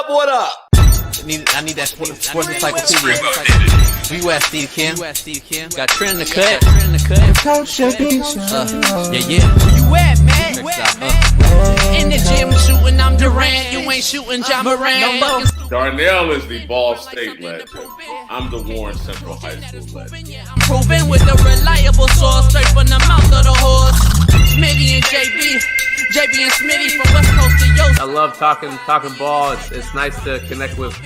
What up? I need that sports encyclopedia. U.S. Steve Kim. Got Trent in the cut. Coach Shaun. Yeah. Where you at, man? In the gym shooting, I'm Durant. You ain't shooting John Moran. Darnell is the Ball State legend. I'm the Warren Central High School legend. I'm proving with a reliable source, straight from the mouth of the horse. Smitty and JB and Smitty from West Coast to Yost. I love talking ball. It's nice to connect with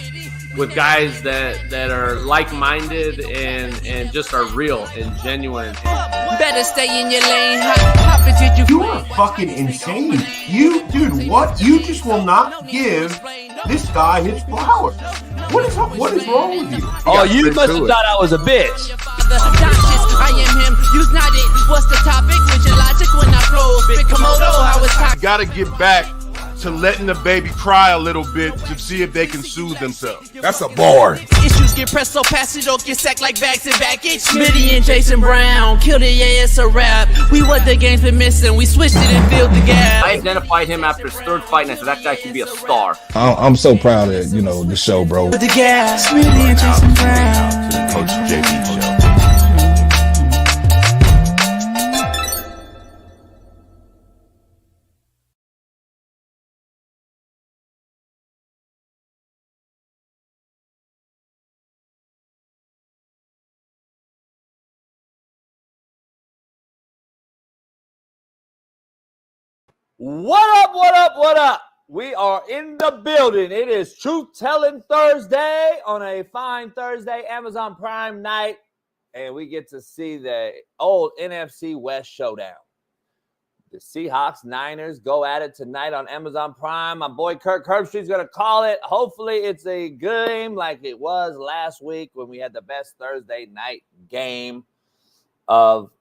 guys that are like-minded and just are real and genuine. Better stay in your lane. How did you? You are fucking insane. Dude, what? You just will not give this guy his flowers. What is wrong with you? Oh, you must have thought I was a bitch. I am him. Use not it. What's the topic? With your logic when I flow. Big Komodo, how it's talking. Got to get back to letting the baby cry a little bit to see if they can soothe themselves. That's a bar. Issues get pressed so past it don't get sacked like bags and baggage. Smitty and Jason Brown killed it, yeah, it's a rap. We what the game's been missing, we switched it and filled the gap. I identified him after his third fight, and I said that guy can be a star. I'm so proud of the show, bro. The gap. Smitty and Jason Brown. To the Coach JB show. What up? We are in the building. It is Truth Telling Thursday on a fine Thursday, Amazon Prime night, and we get to see the old NFC West showdown. The Seahawks, Niners go at it tonight on Amazon Prime. My boy Kirk Herbstreit's going to call it. Hopefully it's a game like it was last week when we had the best Thursday night game of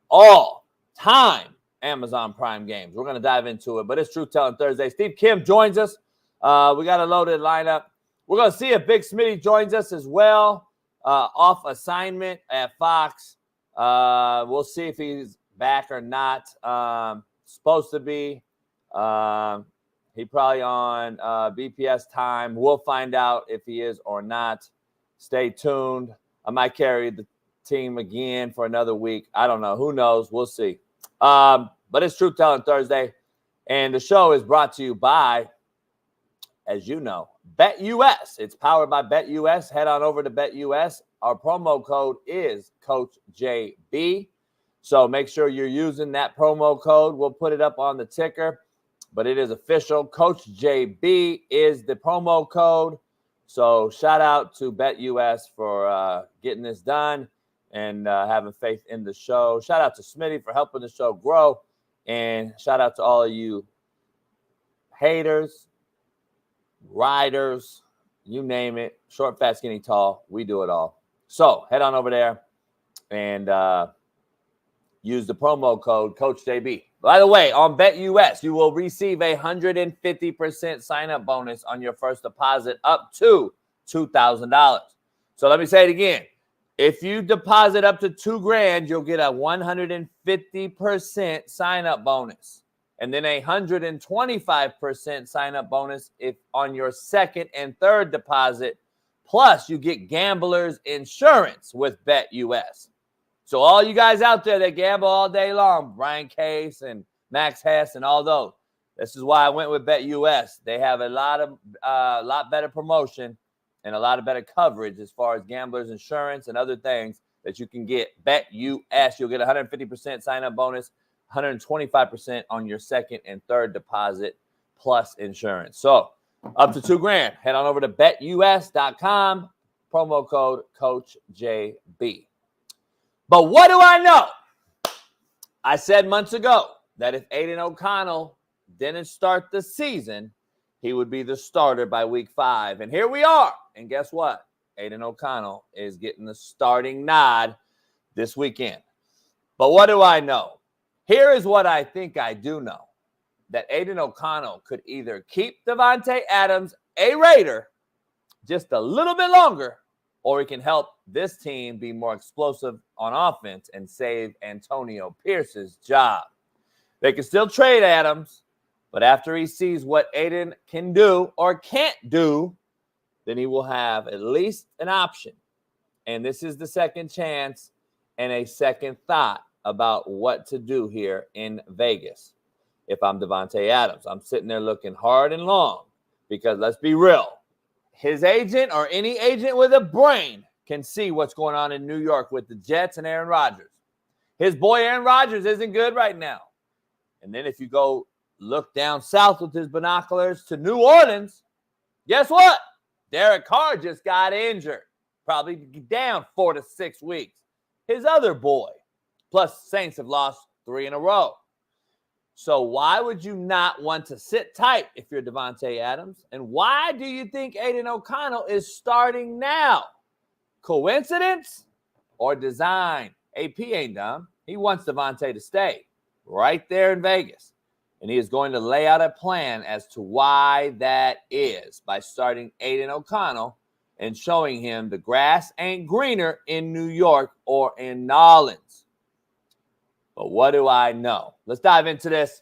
all time. Amazon Prime games. We're going to dive into it, but it's Truth Telling Thursday. Steve Kim joins us. We got a loaded lineup. We're going to see if Big Smitty joins us as well, off assignment at Fox. We'll see if he's back or not. Supposed to be. He probably on BPS time. We'll find out if he is or not. Stay tuned. I might carry the team again for another week. I don't know. Who knows? We'll see. But it's Truth Telling Thursday, and the show is brought to you by, as you know, BetUS. It's powered by BetUS. Head on over to BetUS. Our promo code is Coach JB, so make sure you're using that promo code. We'll put it up on the ticker, but it is official. Coach JB is the promo code, so shout out to BetUS for getting this done and having faith in the show. Shout out to Smitty for helping the show grow. And shout out to all of you haters, riders, you name it, short, fat, skinny, tall. We do it all. So head on over there and use the promo code Coach JB. By the way, on BetUS, you will receive a 150% sign-up bonus on your first deposit up to $2,000. So let me say it again. If you deposit up to $2,000, you'll get a 150% sign-up bonus, and then a 125% sign-up bonus if on your second and third deposit. Plus, you get gamblers insurance with BetUS. So all you guys out there that gamble all day long, Brian Case and Max Hess and all those, this is why I went with BetUS. They have a lot better promotion and a lot of better coverage as far as gamblers insurance and other things that you can get. BetUS, you'll get a 150% sign-up bonus, 125% on your second and third deposit plus insurance. So up to $2,000. Head on over to betus.com, promo code Coach JB. But what do I know? I said months ago that if Aiden O'Connell didn't start the season, he would be the starter by week 5. And here we are. And guess what? Aiden O'Connell is getting the starting nod this weekend. But what do I know? Here is what I think I do know. That Aiden O'Connell could either keep Devontae Adams a Raider just a little bit longer, or he can help this team be more explosive on offense and save Antonio Pierce's job. They can still trade Adams, But after he sees what Aiden can do or can't do, then he will have at least an option. And this is the second chance and a second thought about what to do here in Vegas. If I'm Davante Adams, I'm sitting there looking hard and long because let's be real. His agent or any agent with a brain can see what's going on in New York with the Jets and Aaron Rodgers. His boy Aaron Rodgers isn't good right now. And then if you go look down south with his binoculars to New Orleans, guess what? Derek Carr just got injured. Probably down 4 to 6 weeks. His other boy. Plus, Saints have lost 3 in a row. So why would you not want to sit tight if you're Davante Adams? And why do you think Aiden O'Connell is starting now? Coincidence or design? AP ain't dumb. He wants Davante to stay right there in Vegas. And he is going to lay out a plan as to why that is by starting Aiden O'Connell and showing him the grass ain't greener in New York or in Nolans. But what do I know? Let's dive into this.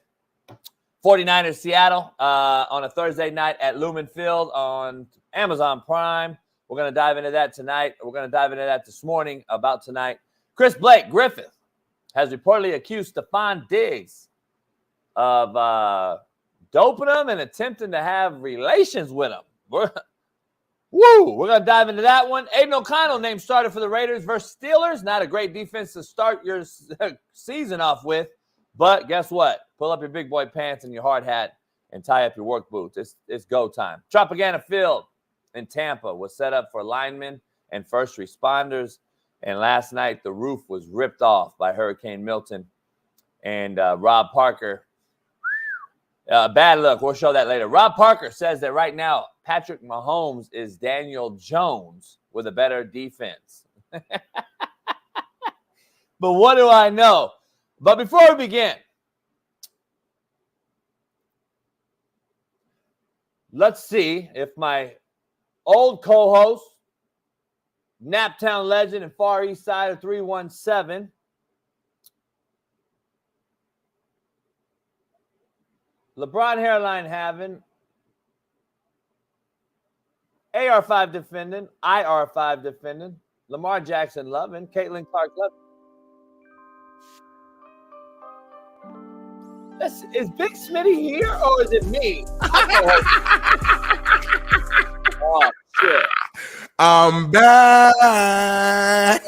49ers Seattle on a Thursday night at Lumen Field on Amazon Prime. We're going to dive into that tonight. We're going to dive into that this morning about tonight. Chris Blake Griffith has reportedly accused Stefon Diggs of doping him and attempting to have relations with him. We're going to dive into that one. Aiden O'Connell named starter for the Raiders versus Steelers. Not a great defense to start your season off with. But guess what? Pull up your big boy pants and your hard hat and tie up your work boots. It's go time. Tropicana Field in Tampa was set up for linemen and first responders. And last night, the roof was ripped off by Hurricane Milton. And Rob Parker, bad luck. We'll show that later. Rob Parker says that right now, Patrick Mahomes is Daniel Jones with a better defense. But what do I know? But before we begin, let's see if my old co-host, Naptown legend and Far East Side of 317, LeBron hairline having, AR5 defending, IR5 defending, Lamar Jackson loving, Caitlin Clark loving. Is Big Smitty here or is it me? Oh, shit. I'm back.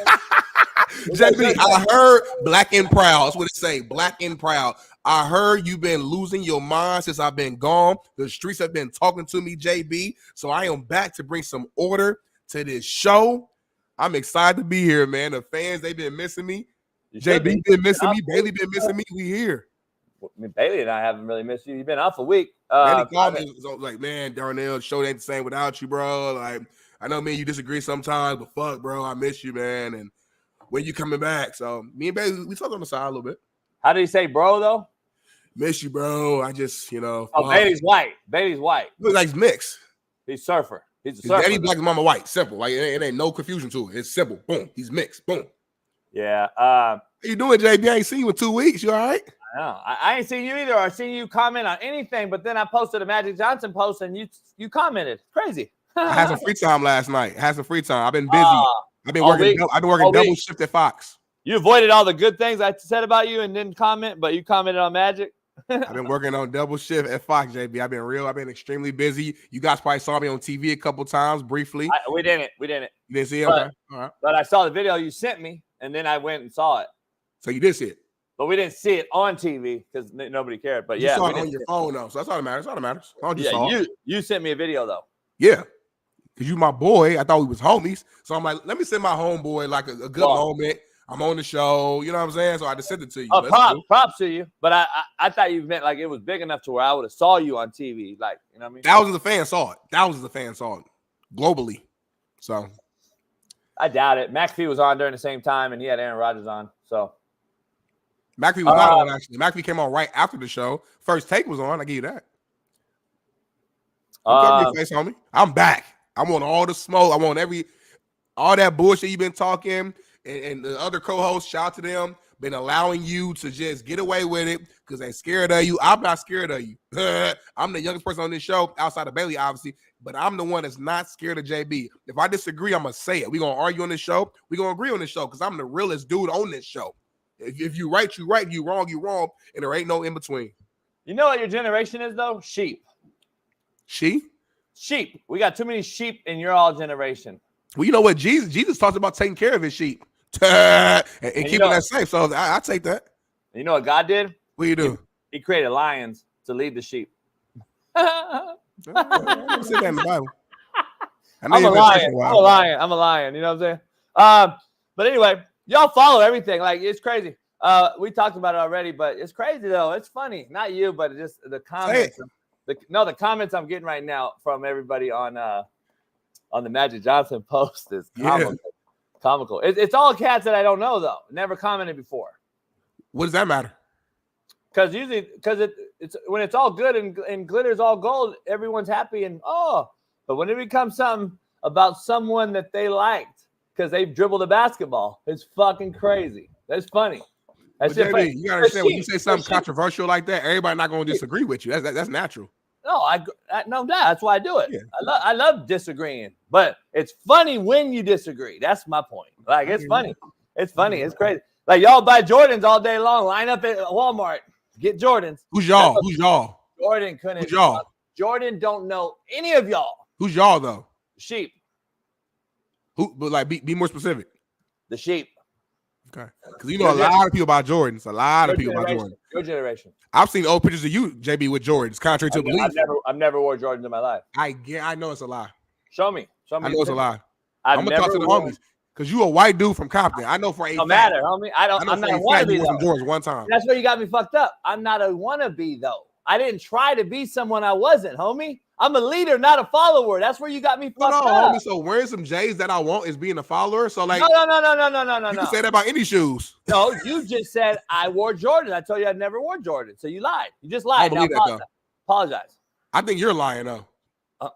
JB, I heard black and proud. That's what it say, black and proud. I heard you've been losing your mind since I've been gone. The streets have been talking to me, JB. So I am back to bring some order to this show. I'm excited to be here, man. The fans, they've been missing me. JB been missing me. Bailey been missing me. We here. I mean, Bailey and I haven't really missed you. You've been off a week. Man, he called me like, man, Darnell, the show ain't the same without you, bro. Like, I know me and you disagree sometimes, but fuck, bro, I miss you, man. And when you coming back? So me and Bailey, we talked on the side a little bit. How did he say, bro, though? Miss you, bro. I just, Oh, Bailey's white. Bailey's white. Look like he's mixed. He's surfer. He's a His surfer. daddy black, his mama white. Simple. Like it ain't no confusion to it. It's simple. Boom. He's mixed. Boom. Yeah. How you doing, JB? I ain't seen you in 2 weeks. You all right? No, I ain't seen you either or seen you comment on anything, but then I posted a Magic Johnson post and you commented. Crazy. I had some free time last night. I've been busy. I've been working double shift at Fox. You avoided all the good things I said about you and didn't comment, but you commented on Magic. I've been working on double shift at Fox, JB. I've been extremely busy. You guys probably saw me on TV a couple times briefly. We didn't. You didn't see it? But, okay. All right. But I saw the video you sent me, and then I went and saw it. So you did see it? But we didn't see it on TV because nobody cared. But you yeah, saw it on your phone though, so that's all that matters. You sent me a video though. Yeah, because you my boy. I thought we was homies, so I'm like, let me send my homeboy like a good moment. I'm on the show, you know what I'm saying? So I just sent it to you. Props to you. But I thought you meant like it was big enough to where I would have saw you on TV, like you know what I mean. Thousands of fans saw it. Globally. So I doubt it. McAfee was on during the same time, and he had Aaron Rodgers on. So. McAfee was not on, actually. McAfee came on right after the show. First Take was on. I give you that. Cover your face, homie. I'm back. I want all the smoke. I want all that bullshit you've been talking and the other co-hosts. Shout out to them. been allowing you to just get away with it because they scared of you. I'm not scared of you. I'm the youngest person on this show outside of Bailey, obviously, but I'm the one that's not scared of JB. If I disagree, I'm going to say it. We're going to argue on this show. We're going to agree on this show because I'm the realest dude on this show. If you right, you right. If you wrong, you wrong. And there ain't no in between. You know what your generation is, though? Sheep. Sheep. We got too many sheep in your all generation. Well, you know what? Jesus talks about taking care of his sheep and keeping that safe. So I take that. You know what God did? What you do? He created lions to lead the sheep. I never said that in the Bible. I'm a lion. You know what I'm saying? But anyway, y'all follow everything. Like, it's crazy. We talked about it already, but it's crazy, though. It's funny. Not you, but just the comments. The comments I'm getting right now from everybody on the Magic Johnson post is comical. It's all cats that I don't know, though. Never commented before. What does that matter? Because it's when it's all good and glitters all gold, everyone's happy but when it becomes something about someone that they liked because they dribbled a basketball, it's fucking crazy. That's funny. That's JB, funny. You gotta understand when you say something controversial like that, everybody not gonna disagree with you. That's natural. No, no doubt. That's why I do it. Yeah. I love disagreeing, but it's funny when you disagree. That's my point. Like, it's funny. It's funny. It's crazy. Like, y'all buy Jordans all day long. Line up at Walmart. Get Jordans. Who's y'all? Who's y'all? Jordan couldn't. Who's y'all? Jordan don't know any of y'all. Who's y'all though? Sheep. Who? But like, be more specific. The sheep. Okay. Because you know a lot of people about Jordans. A lot of people about Jordans. Your generation. I've seen old pictures of you, JB, with Jordans. Contrary to belief. I've never wore Jordans in my life. I know it's a lie. Show me. I know it's a lie. I'm gonna talk to the homies. Because you a white dude from Compton. I know for a fact. Matter, homie. I'm not a wannabe, though. Jordans one time. That's where you got me fucked up. I'm not a wannabe, though. I didn't try to be someone I wasn't, homie. I'm a leader, not a follower. That's where you got me fucked up. Homie. So wearing some J's that I want is being a follower. So like, no. You can say that about any shoes. No, you just said I wore Jordan. I told you I never wore Jordan. So you lied. You just lied. I don't believe that, though. Apologize. I think you're lying, though. I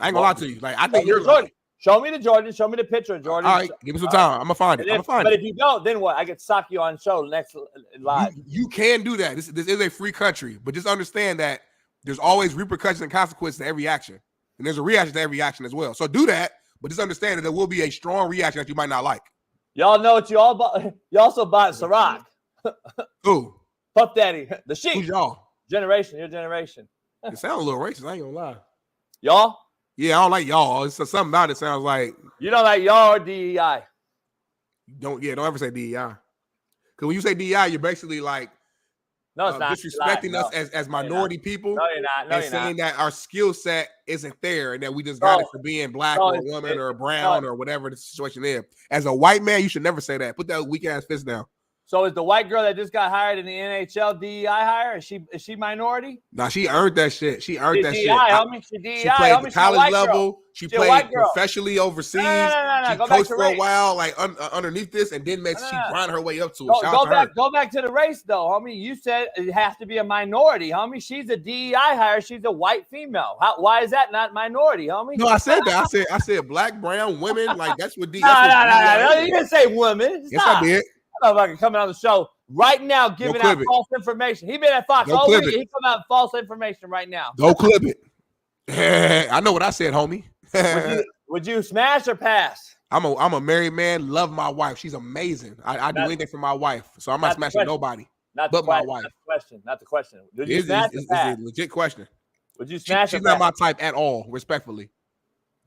ain't gonna lie to you. Like, I think you're lying. Show me the Jordan. Show me the picture of Jordan. All right, give me some time. I'm gonna find it. But if you don't, then what? I get sock you on show next live. You can do that. This is a free country, but just understand that there's always repercussions and consequences to every action, and there's a reaction to every action as well. So do that, but just understand that there will be a strong reaction that you might not like. Y'all know what you all bought. You also bought Ciroc. Who? Puff Daddy. The sheep. Who's y'all? Your generation. It sounds a little racist. I ain't gonna lie. Y'all? Yeah, I don't like y'all. It's something about it sounds like you don't like y'all or DEI. Don't ever say DEI. Because when you say DEI, you're basically like it's not disrespecting us as minority people. No, you're not. And saying that our skill set isn't there and that we just got it for being black or a woman or brown or whatever the situation is. As a white man, you should never say that. Put that weak ass fist down. So is the white girl that just got hired in the NHL DEI hire? Is she minority? Nah, she earned that shit. She earned that DEI, shit. Homie. She DEI. She played the college level. She played professionally overseas. No. She coached for a while, like underneath this, and then she grind her way up to it. Go back to the race, though, homie. You said it has to be a minority, homie. She's a DEI hire. She's a white female. Why is that not minority, homie? No, I said that. I said black, brown, women. Like that's what DEI. No. You didn't say women. Yes, I did. I'm coming on the show right now, giving out false information. He been at Fox all week. He come out false information right now. Go clip it. I know what I said, homie. Would you smash or pass? I'm a married man. Love my wife. She's amazing. I do anything for my wife, so I'm not smashing nobody. But my wife. Not the question. Would you smash or pass? It's a legit question. Would you smash? She's not my type at all. Respectfully,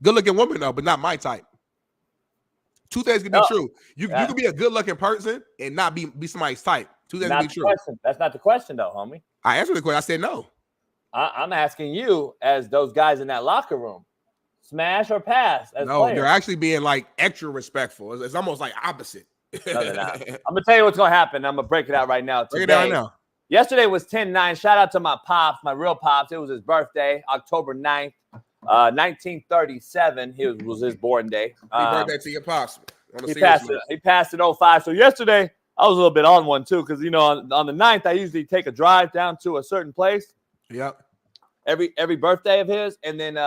good looking woman though, but not my type. Two things can be true. You can be a good-looking person and not be somebody's type. Two things can be true. That's not the question, though, homie. I answered the question. I said no. I'm asking you, as those guys in that locker room, smash or pass? As players. They're actually being like extra respectful. It's almost like opposite. No, they're not. I'm gonna tell you what's gonna happen. I'm gonna break it out right now. Break it out now. Yesterday was 10-9. Shout out to my pops, my real pops. It was his birthday, October 9th. 1937, was his born day. Happy birthday to your pops. He passed in 05. So yesterday, I was a little bit on one too, because on the 9th, I usually take a drive down to a certain place. Yep. Every birthday of his, and then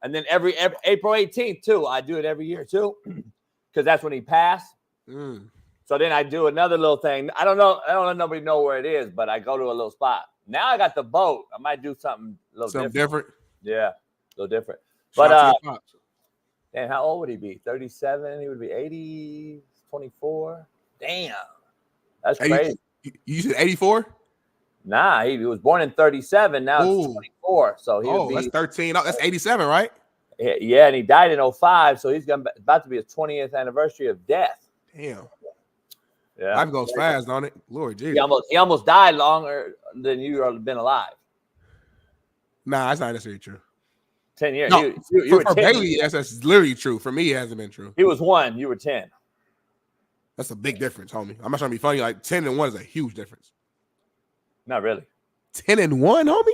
every April 18th too. I do it every year too, because that's when he passed. So then I do another little thing. I don't let nobody know where it is, but I go to a little spot. Now I got the boat. I might do something a little different. Yeah, a little different. But and how old would he be? 37? He would be 80, 24. Damn. That's crazy. You said 84? Nah, he was born in 37. Now it's 24. So he would be. That's 13. That's 87, right? Yeah, and he died in 05. So he's about to be his 20th anniversary of death. Damn. Yeah. Life goes fast, don't it? Lord Jesus. He almost died longer than you have been alive. Nah, that's not necessarily true. 10 years. No, you were for 10. Bailey, that's literally true. For me, it hasn't been true. He was 1. You were 10. That's a big difference, homie. I'm not trying to be funny. Like 10 and 1 is a huge difference. Not really. 10 and 1, homie?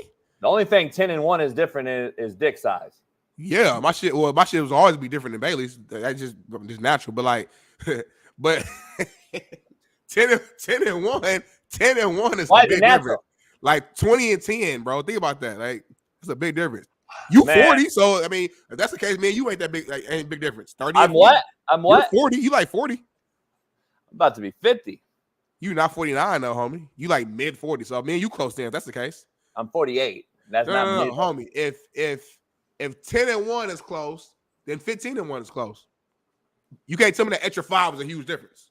The only thing 10 and 1 is different is dick size. Yeah, my shit was always be different than Bailey's. That's just natural. But like, but 10 and 1 is a big difference. Like 20 and 10, bro. Think about that. Like, it's a big difference. You 40, so I mean, if that's the case, man, you ain't that big. Like, ain't big difference. 30. I'm what? You're 40. You like 40? I'm about to be 50. You not 49 though, homie. You like mid 40. So man, you close then. If that's the case. I'm 48. That's not mid. Homie. If 10 and 1 is close, then 15 and 1 is close. You can't tell me that extra 5 is a huge difference.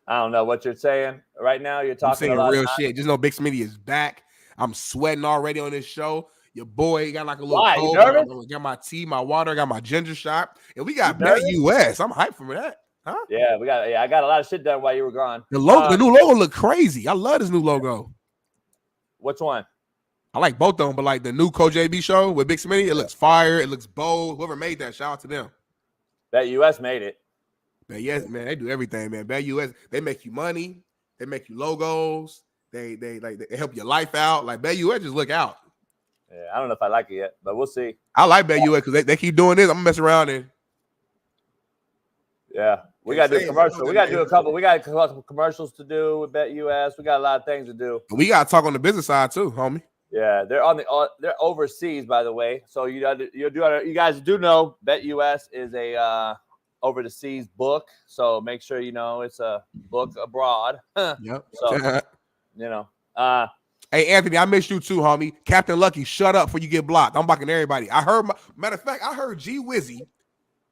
I don't know what you're saying right now. You're talking about real shit. Just know Big Smitty is back. I'm sweating already on this show. Your boy got like a little cold. I got my tea, my water, I got my ginger shot, and we got Bet US. I'm hyped for that. Huh? Yeah, I got a lot of shit done while you were gone. The new logo look crazy. I love this new logo. Which one? I like both of them, but like the new Coach JB show with Big Smitty, it looks fire. It looks bold. Whoever made that, shout out to them. Bet US made it. Bet yes, man. They do everything, man. Bet US, they make you money. They make you logos. They help your life out. Like Bet US, just look out. Yeah, I don't know if I like it yet, but we'll see. I like Bet US because they keep doing this. I'm gonna mess around and. Yeah, we got to do a commercial. We got to do a couple. We got a couple commercials to do with Bet US. We got a lot of things to do. We got to talk on the business side too, homie. Yeah, they're they're overseas, by the way. So you guys do know Bet US is a over the seas book. So make sure you know it's a book abroad. Yep. So you know. Hey Anthony, I missed you too, homie. Captain Lucky, shut up before you get blocked. I'm blocking everybody. Matter of fact, I heard G Wizzy,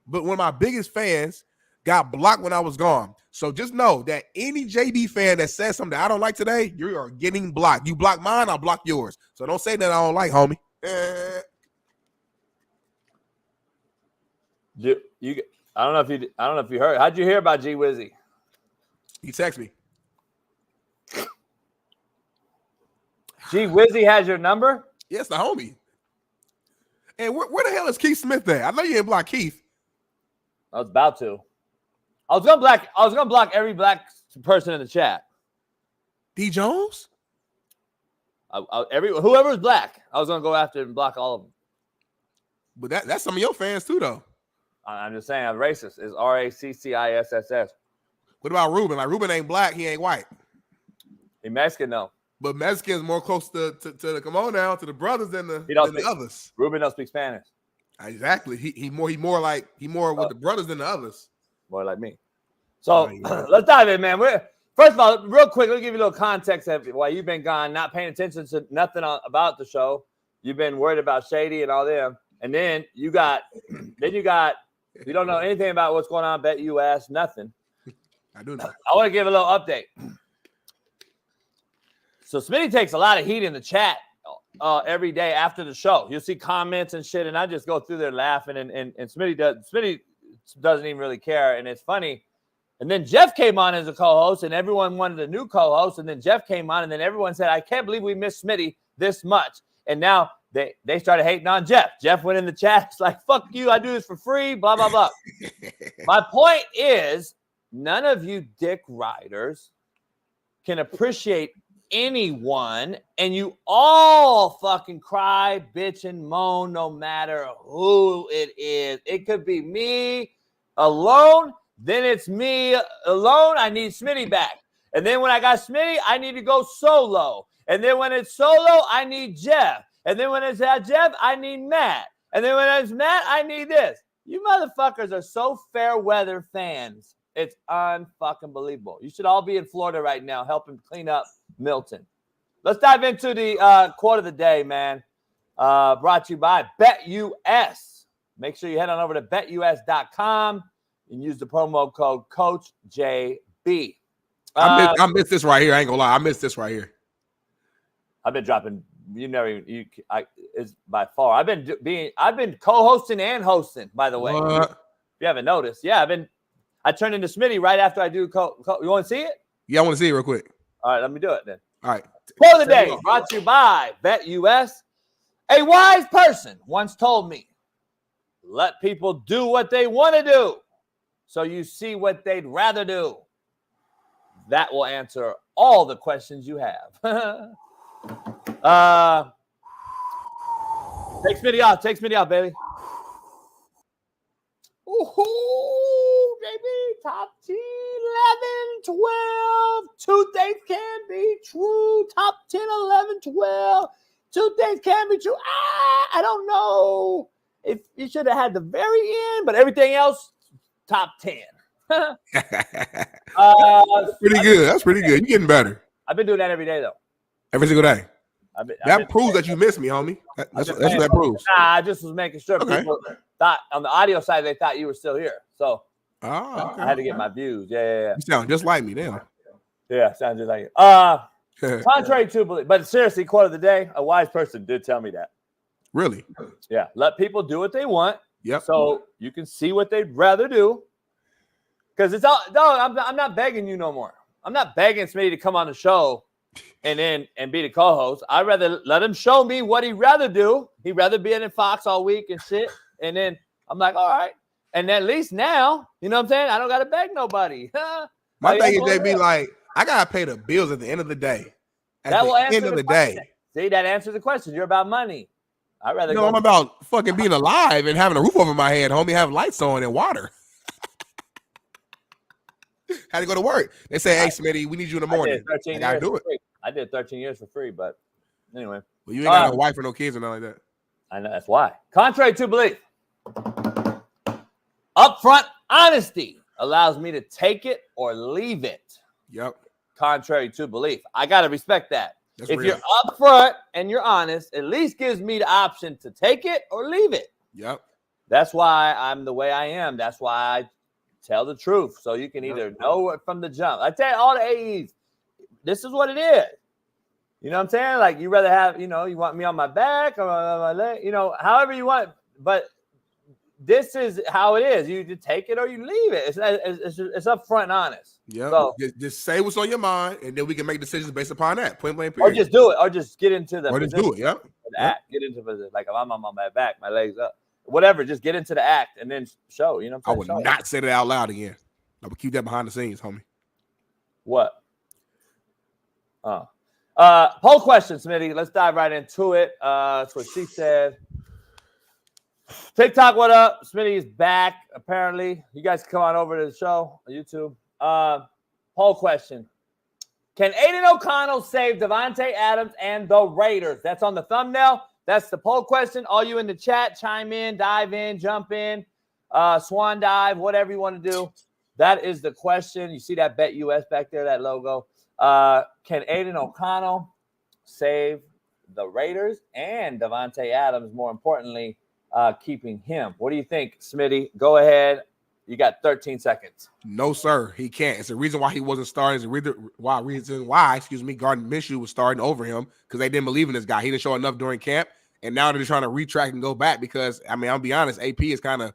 but one of my biggest fans got blocked when I was gone. So just know that any JB fan that says something that I don't like today, you are getting blocked. You block mine, I'll block yours. So don't say that I don't like, homie. I don't know if you heard. How'd you hear about G Wizzy? He texted me. G Wizzy has your number? Yes, the homie. And where the hell is Keith Smith at? I know you didn't block Keith. I was about to. I was gonna block every black person in the chat. D Jones? Whoever's black, I was gonna go after and block all of them. But that's some of your fans too, though. I'm just saying, I'm racist. It's RACCISSS. What about Ruben? Like Ruben ain't black, he ain't white. He Mexican though. But Mexican's more close to the come on now to the brothers than the others. Ruben don't speak Spanish. Exactly. He more with the brothers than the others. More like me. So let's dive in, man. First of all, real quick, let me give you a little context of why you've been gone, not paying attention to nothing about the show. You've been worried about Shady and all them. And then you don't know anything about what's going on, Bet US, nothing. I do know. I want to give a little update. So Smitty takes a lot of heat in the chat every day after the show. You'll see comments and shit, and I just go through there laughing, and Smitty doesn't even really care, and it's funny. And then Jeff came on as a co-host, and everyone wanted a new co-host, and then Jeff came on, and then everyone said, I can't believe we missed Smitty this much. And now they started hating on Jeff. Jeff went in the chat. It's like, fuck you. I do this for free, blah, blah, blah. My point is, none of you dick riders can appreciate anyone, and you all fucking cry, bitch, and moan no matter who it is. It could be me alone. Then it's me alone. I need Smitty back. And then when I got Smitty, I need to go solo. And then when it's solo, I need Jeff. And then when it's Jeff, I need Matt. And then when it's Matt, I need this. You motherfuckers are so fair weather fans. It's unfucking believable. You should all be in Florida right now helping clean up Milton. Let's dive into the quote of the day, man. Brought to you by BetUS. Make sure you head on over to betus.com and use the promo code CoachJB. I missed this right here. I ain't gonna lie. I missed this right here. I've been dropping. It's by far. I've been co-hosting and hosting. By the way, What? if you haven't noticed, yeah, I turned into Smitty right after I do. You want to see it? Yeah, I want to see it real quick. All right, let me do it then. All right. Quote of the day brought to you by BetUS. A wise person once told me, "Let people do what they want to do, so you see what they'd rather do." That will answer all the questions you have. Take Smitty off, baby. Ooh, baby. Top 10, 11, 12. 2 things can be true. Top 10, 11, 12. 2 things can be true. I don't know if you should have had the very end, but everything else, top 10. Pretty good. That's pretty good. You're getting better. I've been doing that every day, though. Every single day. That proves that you miss me, homie. That's what that proves. Nah, I just was making sure people thought on the audio side they thought you were still here. So okay. I had to get my views. Yeah. You sound just like me, damn. Yeah, sounds just like it. Contrary to belief, but seriously, quote of the day: a wise person did tell me that. Really? Yeah. Let people do what they want. Yep. So you can see what they'd rather do. Because it's all no, I'm not begging you no more. I'm not begging Smitty to come on the show and be the co-host. I'd rather let him show me what he'd rather do. He'd rather be in Fox all week and shit. And then I'm like, all right. And at least now, you know what I'm saying? I don't gotta beg nobody. My thing is they be like, I gotta pay the bills at the end of the day. At that will the answer end of the question. day. See, that answers the question. You're about money. I'd rather I'm about fucking being alive and having a roof over my head, homie, have lights on and water. Had to go to work. They say, "Hey, Smitty, we need you in the morning." I gotta do it. I did 13 years for free, but anyway. Well, you ain't got a wife or no kids or nothing like that. I know that's why. Contrary to belief, upfront honesty allows me to take it or leave it. Yep. Contrary to belief, I gotta respect that. That's if real. you're upfront and you're honest, at least gives me the option to take it or leave it. Yep. That's why I'm the way I am. That's why I tell the truth. So you can either know it from the jump. I tell you, all the AEs, this is what it is. You know what I'm saying? Like, you rather have, you want me on my back or on my leg, however you want. But this is how it is. You take it or you leave it. It's upfront and honest. Yeah. So, just say what's on your mind, and then we can make decisions based upon that. Point blank period. or just do it, or just get into the Or just position. do it. Yep. The act. Get into the, like, if I'm on my back, my legs up, whatever. Just get into the act and then show. You know what I I'm would saying? not say that out loud again. I would keep that behind the scenes, homie. What? Poll question, Smitty. Let's dive right into it. That's what she said. TikTok, what up? Smitty is back, apparently. You guys come on over to the show on YouTube. Poll question. Can Aiden O'Connell save Davante Adams and the Raiders? That's on the thumbnail. That's the poll question. All you in the chat, chime in, dive in, jump in, swan dive, whatever you want to do. That is the question. You see that BetUS back there, that logo. Can Aiden O'Connell save the Raiders and Davante Adams, more importantly, keeping him? What do you think, Smitty? Go ahead. You got 13 seconds. No, sir. He can't. It's the reason why he wasn't starting. It's the reason why, Gardner Minshew was starting over him, because they didn't believe in this guy. He didn't show enough during camp, and now they're trying to retract and go back because, I'll be honest, AP is kind of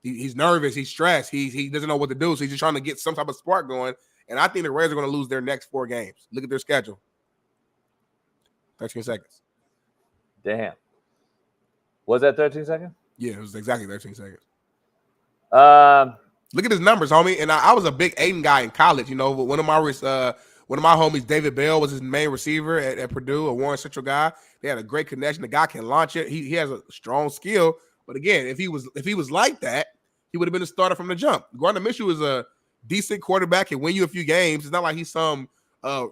he's nervous. He's stressed. He doesn't know what to do, so he's just trying to get some type of spark going. And I think the Raiders are going to lose their next 4 games. Look at their schedule. 13 seconds. Damn. Was that 13 seconds? Yeah, it was exactly 13 seconds. Look at his numbers, homie. And I was a big Aiden guy in college. One of my homies, David Bell, was his main receiver at Purdue, a Warren Central guy. They had a great connection. The guy can launch it. He has a strong skill. But again, if he was like that, he would have been a starter from the jump. Gardner Minshew is a decent quarterback, can win you a few games. It's not like he's some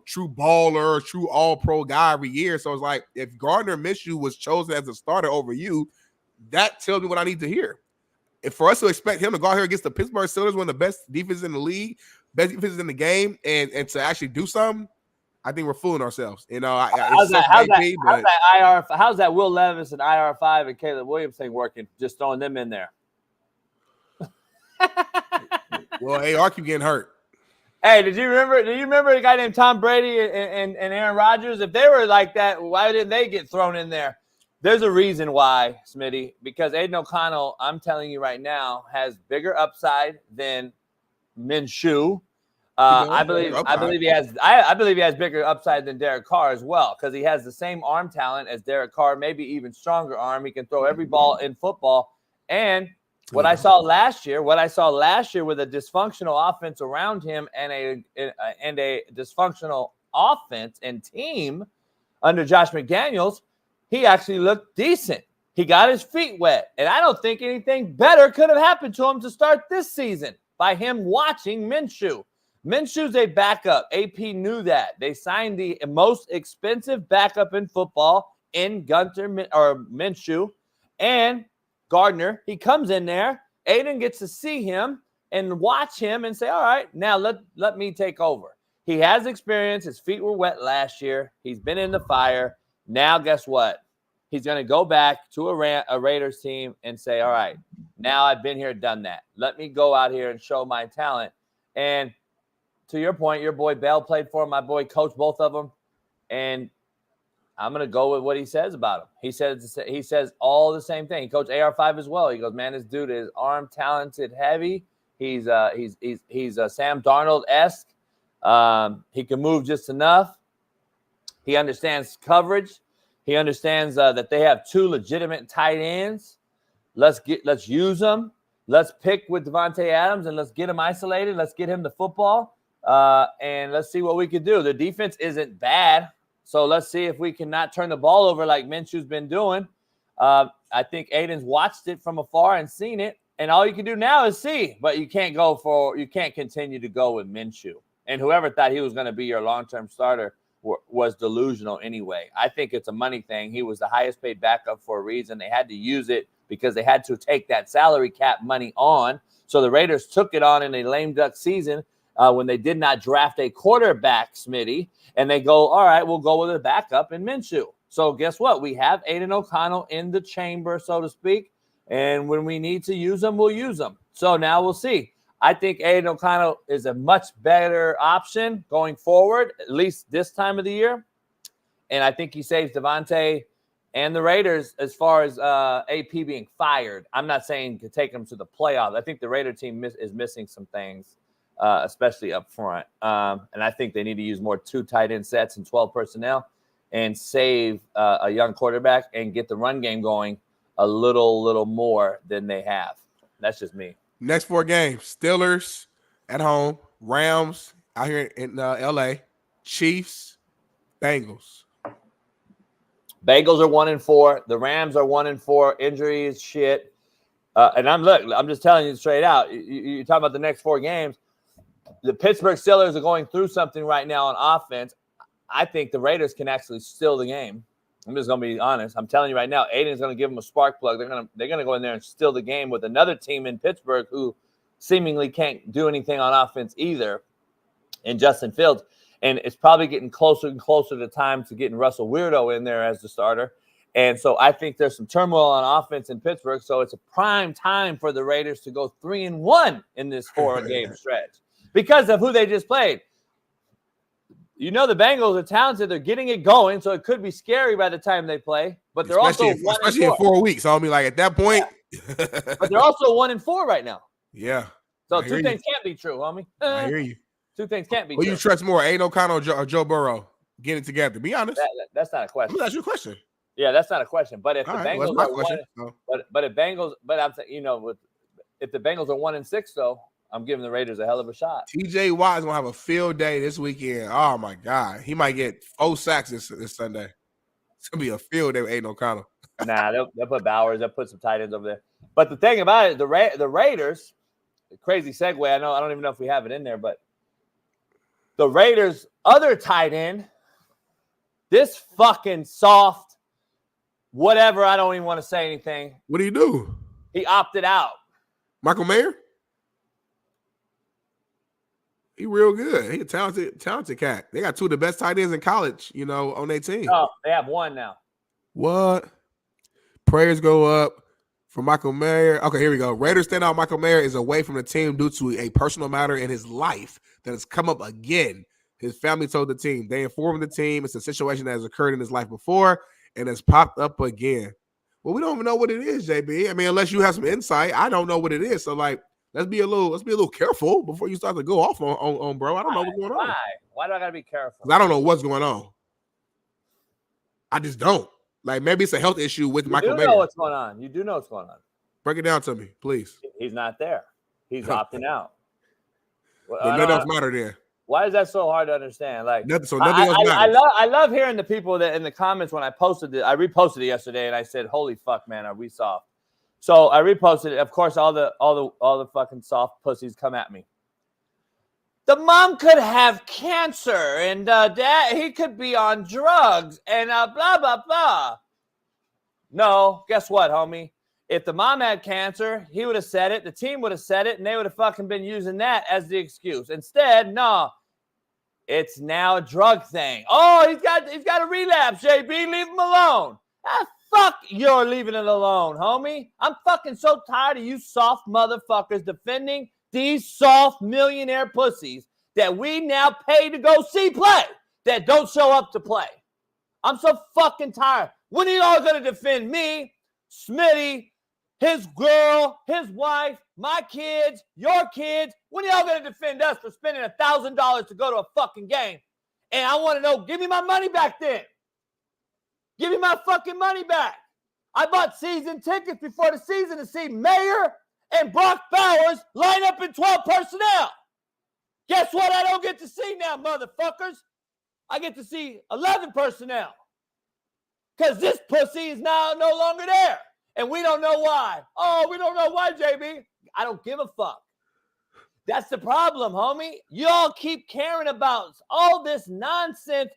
true baller, true all-pro guy every year. So it's like, if Gardner Minshew was chosen as a starter over you, that tells me what I need to hear. for us to expect him to go out here against the Pittsburgh Steelers, one of the best defenses in the league, best defenses in the game, and to actually do something, I think we're fooling ourselves. You know, how's that Will Levis and IR5 and Caleb Williams thing working? Just throwing them in there. Well, AR keep getting hurt. Hey, do you remember a guy named Tom Brady and Aaron Rodgers? If they were like that, why didn't they get thrown in there? There's a reason why, Smitty, because Aiden O'Connell, I'm telling you right now, has bigger upside than Minshew. I believe he has bigger upside than Derek Carr as well, because he has the same arm talent as Derek Carr, maybe even stronger arm. He can throw every ball in football. And what I saw last year with a dysfunctional offense around him and a dysfunctional offense and team under Josh McDaniels, he actually looked decent. He got his feet wet. And I don't think anything better could have happened to him to start this season by him watching Minshew. Minshew's a backup. AP knew that. They signed the most expensive backup in football in Minshew. And Gardner, he comes in there. Aiden gets to see him and watch him and say, all right, now let me take over. He has experience. His feet were wet last year. He's been in the fire. Now, guess what? He's going to go back to a Raiders team and say, all right, now I've been here, done that. Let me go out here and show my talent. And to your point, your boy Bell played for him. My boy coached both of them. And I'm going to go with what he says about him. He says all the same thing. He coached AR5 as well. He goes, man, this dude is arm talented, heavy. He's a Sam Darnold-esque. He can move just enough. He understands coverage. He understands that they have two legitimate tight ends. Let's use them. Let's pick with Devontae Adams and let's get him isolated. Let's get him the football. And let's see what we can do. The defense isn't bad. So let's see if we can not turn the ball over like Minshew's been doing. I think Aiden's watched it from afar and seen it. And all you can do now is see. But you can't continue to go with Minshew. And whoever thought he was going to be your long-term starter was delusional anyway. I think it's a money thing. He was the highest paid backup for a reason. They had to use it because they had to take that salary cap money on. So the Raiders took it on in a lame duck season when they did not draft a quarterback, Smitty, and they go, all right, we'll go with a backup in Minshew. So guess what? We have Aiden O'Connell in the chamber, so to speak, and when we need to use them, we'll use them. So now we'll see. I think Aiden O'Connell is a much better option going forward, at least this time of the year. And I think he saves Devontae and the Raiders as far as AP being fired. I'm not saying to take them to the playoffs. I think the Raider team is missing some things, especially up front. And I think they need to use more 2 tight end sets and 12 personnel and save a young quarterback and get the run game going a little more than they have. That's just me. Next 4 games: Steelers at home, Rams out here in LA, Chiefs, Bengals. Bengals are 1-4. The Rams are 1-4. Injury is shit. And I'm just telling you straight out. You're talking about the next 4 games. The Pittsburgh Steelers are going through something right now on offense. I think the Raiders can actually steal the game. I'm just going to be honest. I'm telling you right now, Aiden's going to give them a spark plug. They're going to go in there and steal the game with another team in Pittsburgh who seemingly can't do anything on offense either in Justin Fields. And it's probably getting closer and closer to time to getting Russell Weirdo in there as the starter. And so I think there's some turmoil on offense in Pittsburgh. So it's a prime time for the Raiders to go 3-1 in this 4-game stretch because of who they just played. You know the Bengals are talented. They're getting it going, so it could be scary by the time they play. But they're especially in 4 weeks. I mean, like at that point. Yeah. But they're also 1-4 right now. Yeah. So 2 things can't be true, homie. I hear you. 2 things can't be true. Who you trust more, Aiden O'Connell or Joe Burrow? Get it together. Be honest. That's not a question. That's your question. Yeah, that's not a question. But if Bengals are if the Bengals are 1-6 though, I'm giving the Raiders a hell of a shot. TJ Watt is gonna have a field day this weekend. Oh my God, he might get 4 sacks this Sunday. It's gonna be a field day with Aiden O'Connell. Nah, they'll put Bowers. They'll put some tight ends over there. But the thing about it, the Raiders, crazy segue. I don't even know if we have it in there, but the Raiders' other tight end, this fucking soft, whatever. I don't even want to say anything. What do you do? He opted out. Michael Mayer? He real good. He a talented cat. They got two of the best tight ends in college, on their team. Oh, they have one now. What? Prayers go up for Michael Mayer. Okay, here we go. Raiders standout Michael Mayer is away from the team due to a personal matter in his life that has come up again. His family told the team. They informed the team it's a situation that has occurred in his life before and has popped up again. Well, we don't even know what it is, JB. I mean, unless you have some insight, I don't know what it is. So, let's be a little careful before you start to go off on bro. I don't know what's going on. Why do I gotta be careful? I don't know what's going on. I just don't. Maybe it's a health issue with Michael Mayer. You do know what's going on. You do know what's going on. Break it down to me, please. He's not there. He's opting out. Well, nothing else matter there. Why is that so hard to understand? Nothing else matters. I love hearing the people that in the comments when I posted it. I reposted it yesterday and I said, "Holy fuck, man, are we soft?" So I reposted it. Of course, all the fucking soft pussies come at me. The mom could have cancer and dad, he could be on drugs and blah, blah, blah. No, guess what, homie? If the mom had cancer, he would have said it, the team would have said it, and they would have fucking been using that as the excuse. Instead, no, it's now a drug thing. Oh, he's got a relapse, JB, leave him alone. Fuck you're leaving it alone, homie. I'm fucking so tired of you soft motherfuckers defending these soft millionaire pussies that we now pay to go see play that don't show up to play. I'm so fucking tired. When are y'all going to defend me, Smitty, his girl, his wife, my kids, your kids? When are y'all going to defend us for spending $1,000 to go to a fucking game? And I want to know, give me my money back then. Give me my fucking money back. I bought season tickets before the season to see Mayer and Brock Bowers line up in 12 personnel. Guess what I don't get to see now, motherfuckers? I get to see 11 personnel. Because this pussy is now no longer there. And we don't know why. Oh, we don't know why, JB. I don't give a fuck. That's the problem, homie. Y'all keep caring about all this nonsense.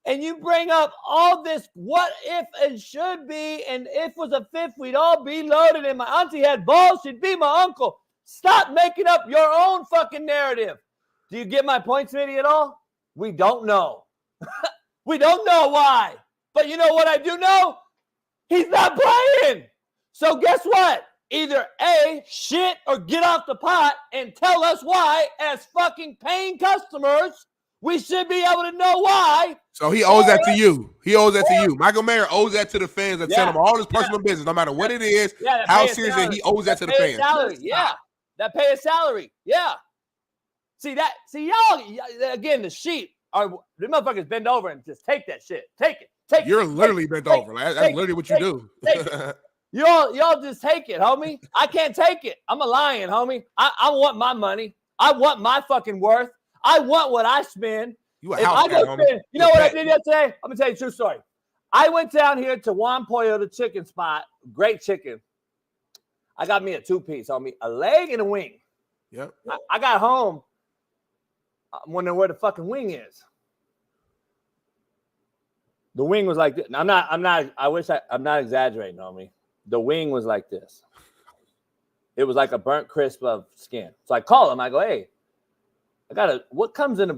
And you bring up all this what if and should be, and if was a fifth, we'd all be loaded, and my auntie had balls, she'd be my uncle. Stop making up your own fucking narrative. Do you get my point, Smitty, at all? We don't know. We don't know why. But you know what I do know? He's not playing. So guess what? Either A, shit, or get off the pot and tell us why, as fucking paying customers, we should be able to know why. So he owes that to you. He owes that to you. Michael Mayer owes that to the fans that tell him all his personal business, no matter what it is, how serious it is, he owes that to the fans. Salary. Yeah. That pay a salary. Yeah. See, y'all, again, the sheep are, the motherfuckers bend over and just take that shit. Take it. You're literally bent over. That's literally what you do. Y'all just take it, homie. I can't take it. I'm a lion, homie. I want my money. I want my fucking worth. I want what I spend. You know what I did yesterday? I'm going to tell you a true story. I went down here to Juan Pollo, the chicken spot. Great chicken. I got me a two-piece, homie. A leg and a wing. Yep. I got home. I'm wondering where the fucking wing is. The wing was like this. I'm not exaggerating, homie. The wing was like this. It was like a burnt crisp of skin. So I call him. I go, hey, what comes in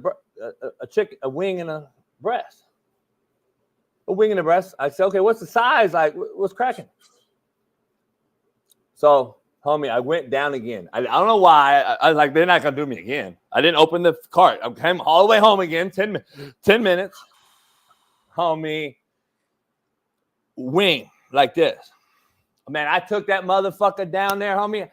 a chicken, a wing and a breast? A wing and a breast. I said, okay, what's the size? Like, what's cracking? So, homie, I went down again. I don't know why. I was like, they're not going to do me again. I didn't open the cart. I came all the way home again, 10 minutes. Homie, wing like this. Man, I took that motherfucker down there, homie.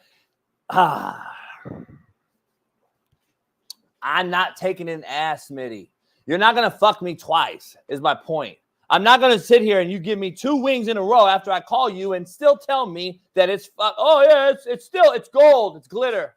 I'm not taking an ass, Smitty. You're not going to fuck me twice, is my point. I'm not going to sit here and you give me 2 wings in a row after I call you and still tell me that it's gold, it's glitter.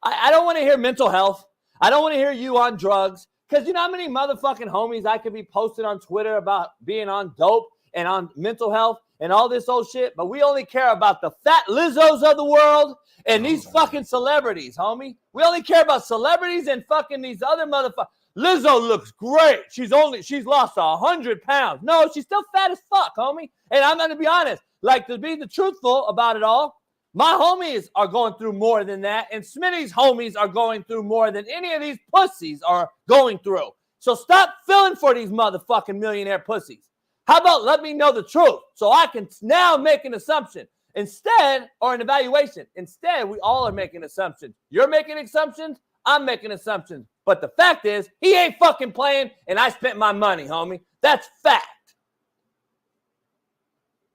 I don't want to hear mental health. I don't want to hear you on drugs. Because you know how many motherfucking homies I could be posting on Twitter about being on dope and on mental health and all this old shit, but we only care about the fat Lizzos of the world and these fucking celebrities, homie. We only care about celebrities and fucking these other motherfuckers. Lizzo looks great. She's lost 100 pounds. No, she's still fat as fuck, homie. And I'm going to be honest, like to be the truthful about it all, My homies are going through more than that, and Smitty's homies are going through more than any of these pussies are going through. So stop feeling for these motherfucking millionaire pussies. How about let me know the truth so I can now make an assumption instead, or an evaluation. Instead, we all are making assumptions. You're making assumptions. I'm making assumptions. But the fact is, he ain't fucking playing, and I spent my money, homie. That's fact.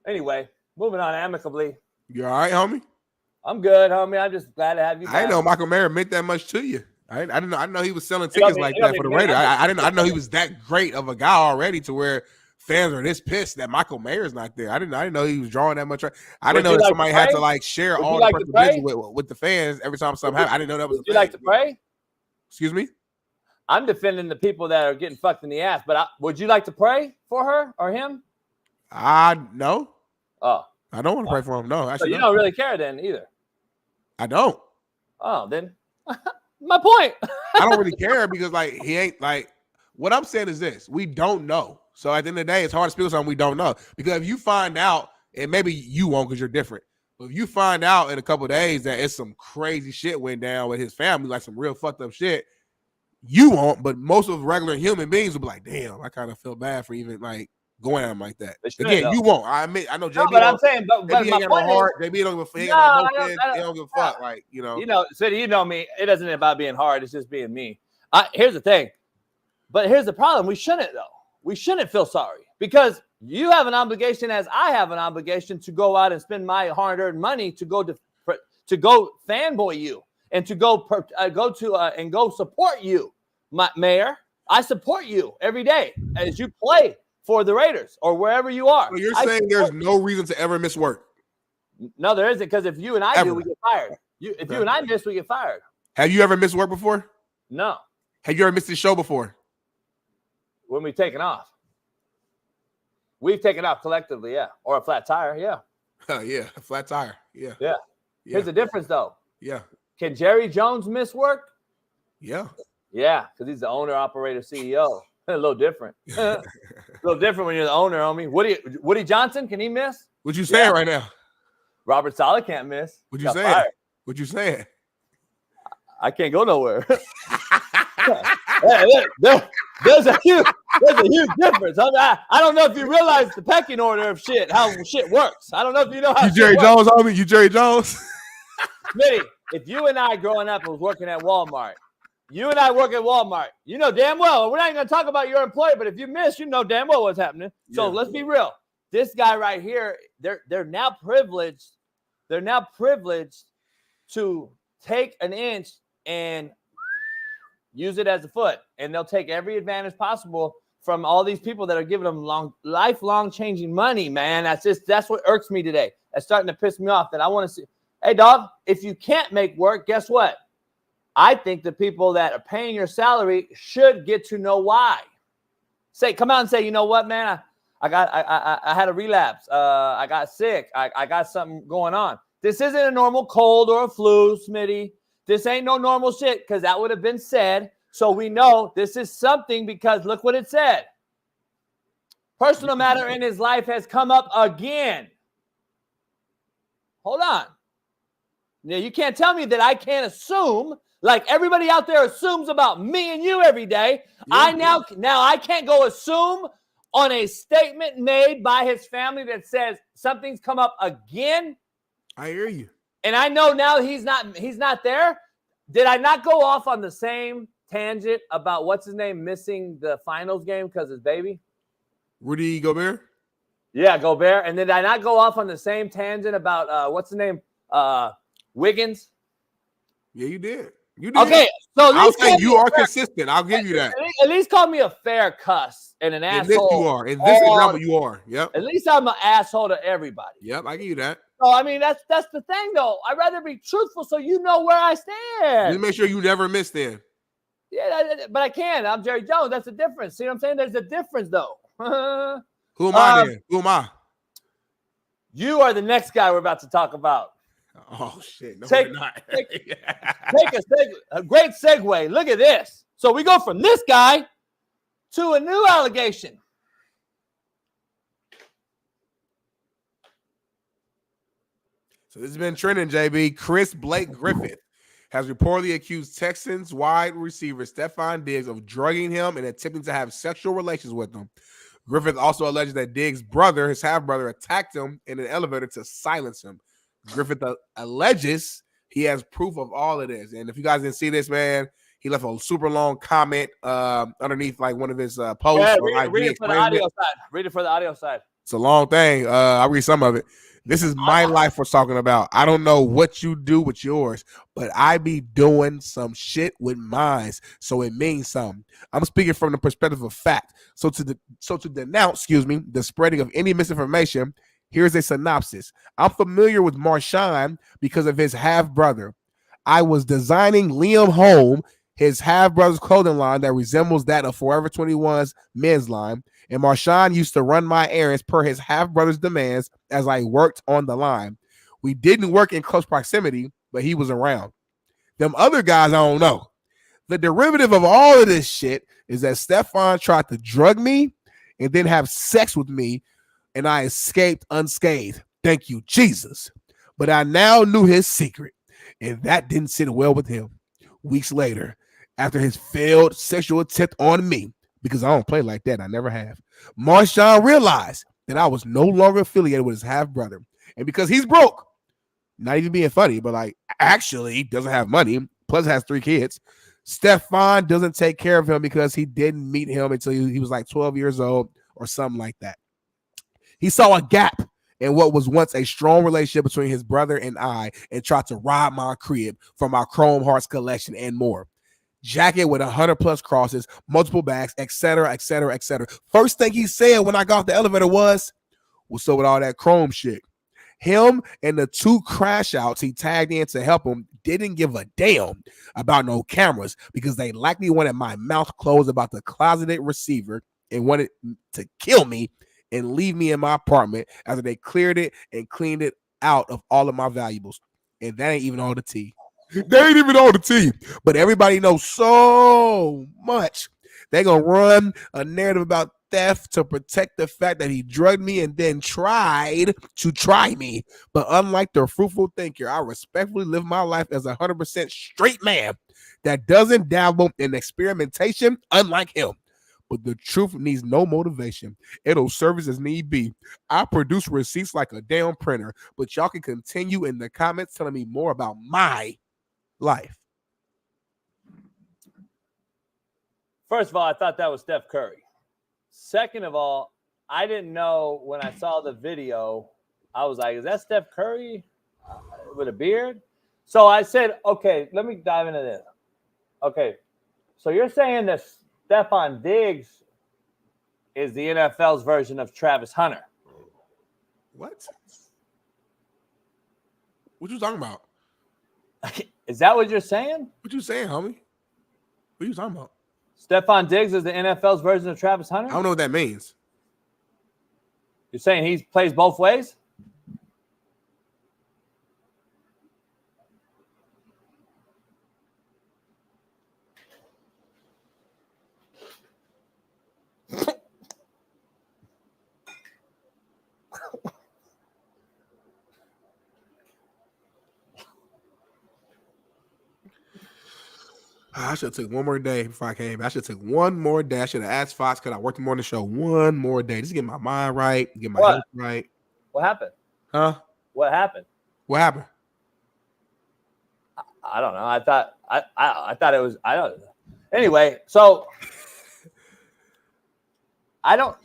Anyway, moving on amicably. You all right, homie? I'm good, homie. I'm just glad to have you back. I didn't know Michael Mayer meant that much to you. I didn't know. I know he was selling tickets like that for the Raiders. I didn't know he was that great of a guy already to where fans are this pissed that Michael Mayer's not there. I didn't know he was drawing that much. I didn't know that somebody had to like share all the personal business with the fans every time something happened. I didn't know that was. Would you like to pray? Excuse me? I'm defending the people that are getting fucked in the ass, but would you like to pray for her or him? No. Oh. I don't want to pray for him. No. So you don't really care then either? I don't. Oh, then my point. I don't really care because like he ain't like what I'm saying is this. We don't know. So at the end of the day, it's hard to speak on something we don't know. Because if you find out, and maybe you won't because you're different, but if you find out in a couple of days that it's some crazy shit went down with his family, like some real fucked up shit, you won't, but most of regular human beings will be like, damn, I kind of feel bad for even like going at him like that. Again, you won't. I admit, I know JB. No, but I'm saying, but JB my point is, JB don't give a fuck. He don't give a fuck. Like, you know. You know, City, you know me. It isn't about being hard. It's just being me. Here's the thing. But here's the problem. We shouldn't, though. We shouldn't feel sorry because you have an obligation, as I have an obligation, to go out and spend my hard-earned money to go fanboy you and to go support you, my mayor. I support you every day as you play for the Raiders or wherever you are. So you're saying there's no reason to ever miss work? No, there isn't, because if you and I do, we get fired. If you and I miss, we get fired. Have you ever missed work before? No. Have you ever missed this show before? When we've taken off. We've taken off collectively, yeah. Or a flat tire, yeah. Yeah, a flat tire, yeah. Yeah. Here's the difference, though. Yeah. Can Jerry Jones miss work? Yeah. Yeah, because he's the owner, operator, CEO. A little different. A little different when you're the owner, homie. Woody Johnson, can he miss? What you saying right now? Robert Saleh can't miss. What you saying? What you saying? I can't go nowhere. There's a huge difference. I don't know if you realize the pecking order of shit, how shit works. I don't know if you know how. You Jerry Jones, homie? You Jerry Jones? Smitty, if you and I growing up was working at Walmart, you and I work at Walmart, you know damn well, we're not even going to talk about your employer, but if you miss, you know damn well what's happening. So let's be real. This guy right here, they're now privileged. They're now privileged to take an inch and use it as a foot. And they'll take every advantage possible from all these people that are giving them lifelong changing money, man. That's what irks me today. That's starting to piss me off that I want to see. Hey, dog, if you can't make work, guess what? I think the people that are paying your salary should get to know why. Come out and say, you know what, man, I had a relapse. I got sick. I got something going on. This isn't a normal cold or a flu, Smitty. This ain't no normal shit, because that would have been said. So we know this is something, because look what it said. Personal matter in his life has come up again. Hold on. Now, you can't tell me that I can't assume, like everybody out there assumes about me and you every day. Yeah. Now I can't go assume on a statement made by his family that says something's come up again. I hear you. And I know now he's not there. Did I not go off on the same tangent about what's his name missing the finals game because his baby? Rudy Gobert? Yeah, Gobert. And did I not go off on the same tangent about what's his name? Wiggins? Yeah, you did. You did. Okay, so I'll say you are consistent. I'll give you that. At least call me a fair cuss and an asshole. This you are. In this example, you are. Yep. At least I'm an asshole to everybody. Yep, I give you that. So, I mean, that's the thing, though. I'd rather be truthful so you know where I stand. Just make sure you never miss then. Yeah, but I can. I'm Jerry Jones. That's the difference. See what I'm saying? There's a difference, though. Who am I then? Who am I? You are the next guy we're about to talk about. Oh, shit. No, take a great segue. Look at this. So we go from this guy to a new allegation. So this has been trending, JB. Chris Blake Griffith has reportedly accused Texans wide receiver Stefon Diggs of drugging him and attempting to have sexual relations with him. Griffith also alleges that Diggs' brother, his half-brother, attacked him in an elevator to silence him. Griffith alleges he has proof of all of this. And if you guys didn't see this, man, he left a super long comment underneath like one of his posts. Yeah, read it for the audio side. Read it for the audio side. It's a long thing. I'll read some of it. This is my life we're talking about. I don't know what you do with yours, but I be doing some shit with mine, so it means something. I'm speaking from the perspective of fact. So to denounce, the spreading of any misinformation, here's a synopsis. I'm familiar with Marshawn because of his half-brother. I was designing Liam Home, his half-brother's clothing line that resembles that of Forever 21's men's line, and Marshawn used to run my errands per his half-brother's demands as I worked on the line. We didn't work in close proximity, but he was around. Them other guys, I don't know. The derivative of all of this shit is that Stefon tried to drug me and then have sex with me, and I escaped unscathed. Thank you, Jesus. But I now knew his secret, and that didn't sit well with him. Weeks later, after his failed sexual attempt on me, because I don't play like that, I never have, Marshawn realized that I was no longer affiliated with his half-brother. And because he's broke, not even being funny, but like actually doesn't have money, plus has 3 kids, Stefon doesn't take care of him because he didn't meet him until he was like 12 years old or something like that. He saw a gap in what was once a strong relationship between his brother and I and tried to rob my crib from our Chrome Hearts collection and more. Jacket with 100+ crosses, multiple bags, etc., etc., etc. First thing he said when I got off the elevator was, what's up with all that Chrome shit? Him and the 2 crash outs he tagged in to help him didn't give a damn about no cameras because they likely wanted my mouth closed about the closeted receiver and wanted to kill me and leave me in my apartment after they cleared it and cleaned it out of all of my valuables. And that ain't even all the tea. They ain't even all the tea. But everybody knows so much. They're going to run a narrative about theft to protect the fact that he drugged me and then tried to try me. But unlike the fruitful thinker, I respectfully live my life as a 100% straight man that doesn't dabble in experimentation, unlike him. But the truth needs no motivation. It'll serve as need be. I produce receipts like a damn printer, but y'all can continue in the comments telling me more about my life. First of all, I thought that was Steph Curry. Second of all, I didn't know when I saw the video, I was like, is that Steph Curry with a beard? So I said, okay, let me dive into this. Okay, so you're saying that Stefon Diggs is the NFL's version of Travis Hunter. What? What you talking about? Is that what you're saying? What you saying, homie? What you talking about? Stefon Diggs is the NFL's version of Travis Hunter? I don't know what that means. You're saying he plays both ways? I should have took one more day before I came. I should have took one more day. I should have asked Fox, could I work the morning show one more day? Just get my mind right, get my health right. What happened? Huh? What happened? What happened? I don't know. I thought it was. I don't know. Anyway, so I don't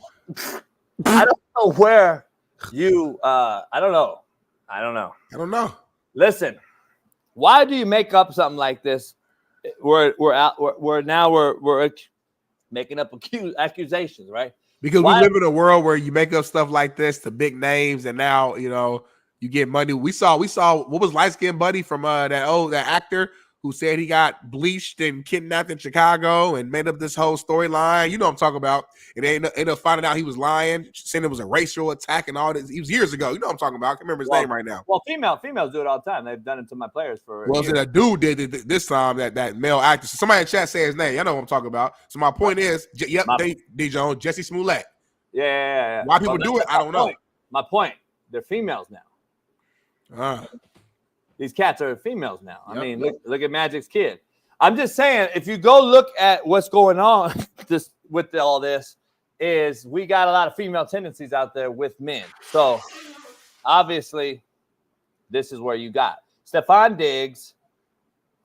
know where you. I don't know. Listen, why do you make up something like this? We're making up accusations, right? Because we live in a world where you make up stuff like this to big names, and now you get money. We saw what was light skinned buddy from that actor who said he got bleached and kidnapped in Chicago and made up this whole storyline. You know what I'm talking about. And they ended up finding out he was lying, saying it was a racial attack and all this. It was years ago. You know what I'm talking about. I can't remember his name right now. Well, females do it all the time. They've done it to my players for. Well, a dude did it this time. That male actor. So somebody in chat say his name. I know what I'm talking about. So my point is, D. Jones, Jesse Smollett. Yeah. Why people do it, I don't know. My point. They're females now. These cats are females now. I mean, look at Magic's kid. I'm just saying, if you go look at what's going on with all this, is we got a lot of female tendencies out there with men. So obviously, this is where you got Stefon Diggs.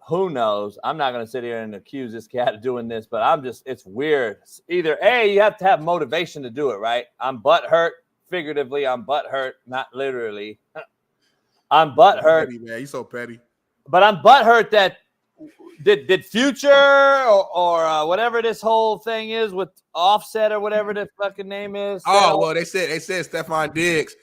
Who knows? I'm not going to sit here and accuse this cat of doing this, but it's weird. Either A, you have to have motivation to do it, right? I'm butthurt. Figuratively, I'm butthurt, not literally. I'm butthurt. Petty, man. You so petty. But I'm butthurt that did Future or whatever this whole thing is with Offset or whatever the fucking name is. Well, they said Stefon Diggs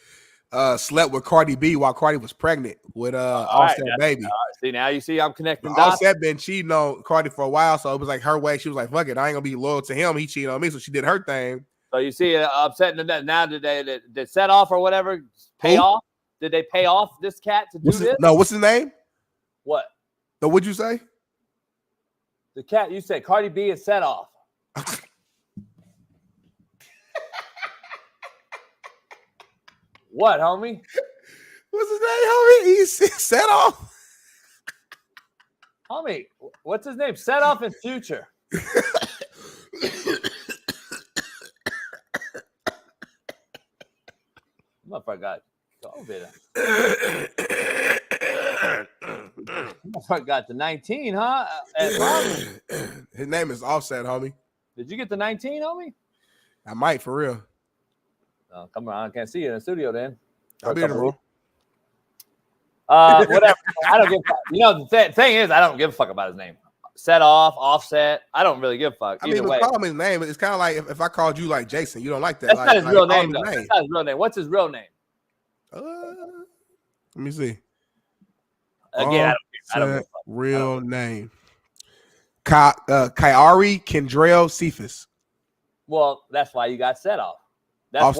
slept with Cardi B while Cardi was pregnant with Offset baby. See, now you see I'm connecting dots. Offset been cheating on Cardi for a while, so it was like her way. She was like, fuck it, I ain't gonna be loyal to him. He cheated on me, so she did her thing. So you see upsetting that now did set off or whatever pay off? Did they pay off this cat to do this? No, what's his name? What? So what'd you say? The cat, you said Cardi B is set off. What, homie? What's his name, homie? He's set off. Homie, what's his name? Set off in Future. Motherfucker got COVID. Motherfucker got the 19, huh? His name is Offset, homie. Did you get the 19, homie? I might, for real. Oh, come on, I can't see you in the studio then. I'll be in the room. Whatever. I don't give a fuck. You know, the thing is, I don't give a fuck about his name. Set off, Offset. I don't really give a fuck. I mean, way. Call him his name. It's kind of like if I called you like Jason, you don't like that. That's not his real name, though. Name. That's not his real name. What's his real name? Let me see. Again, I don't give a fuck. Real name. Kyari Kendrell Cephas. Well, that's why you got set off. That's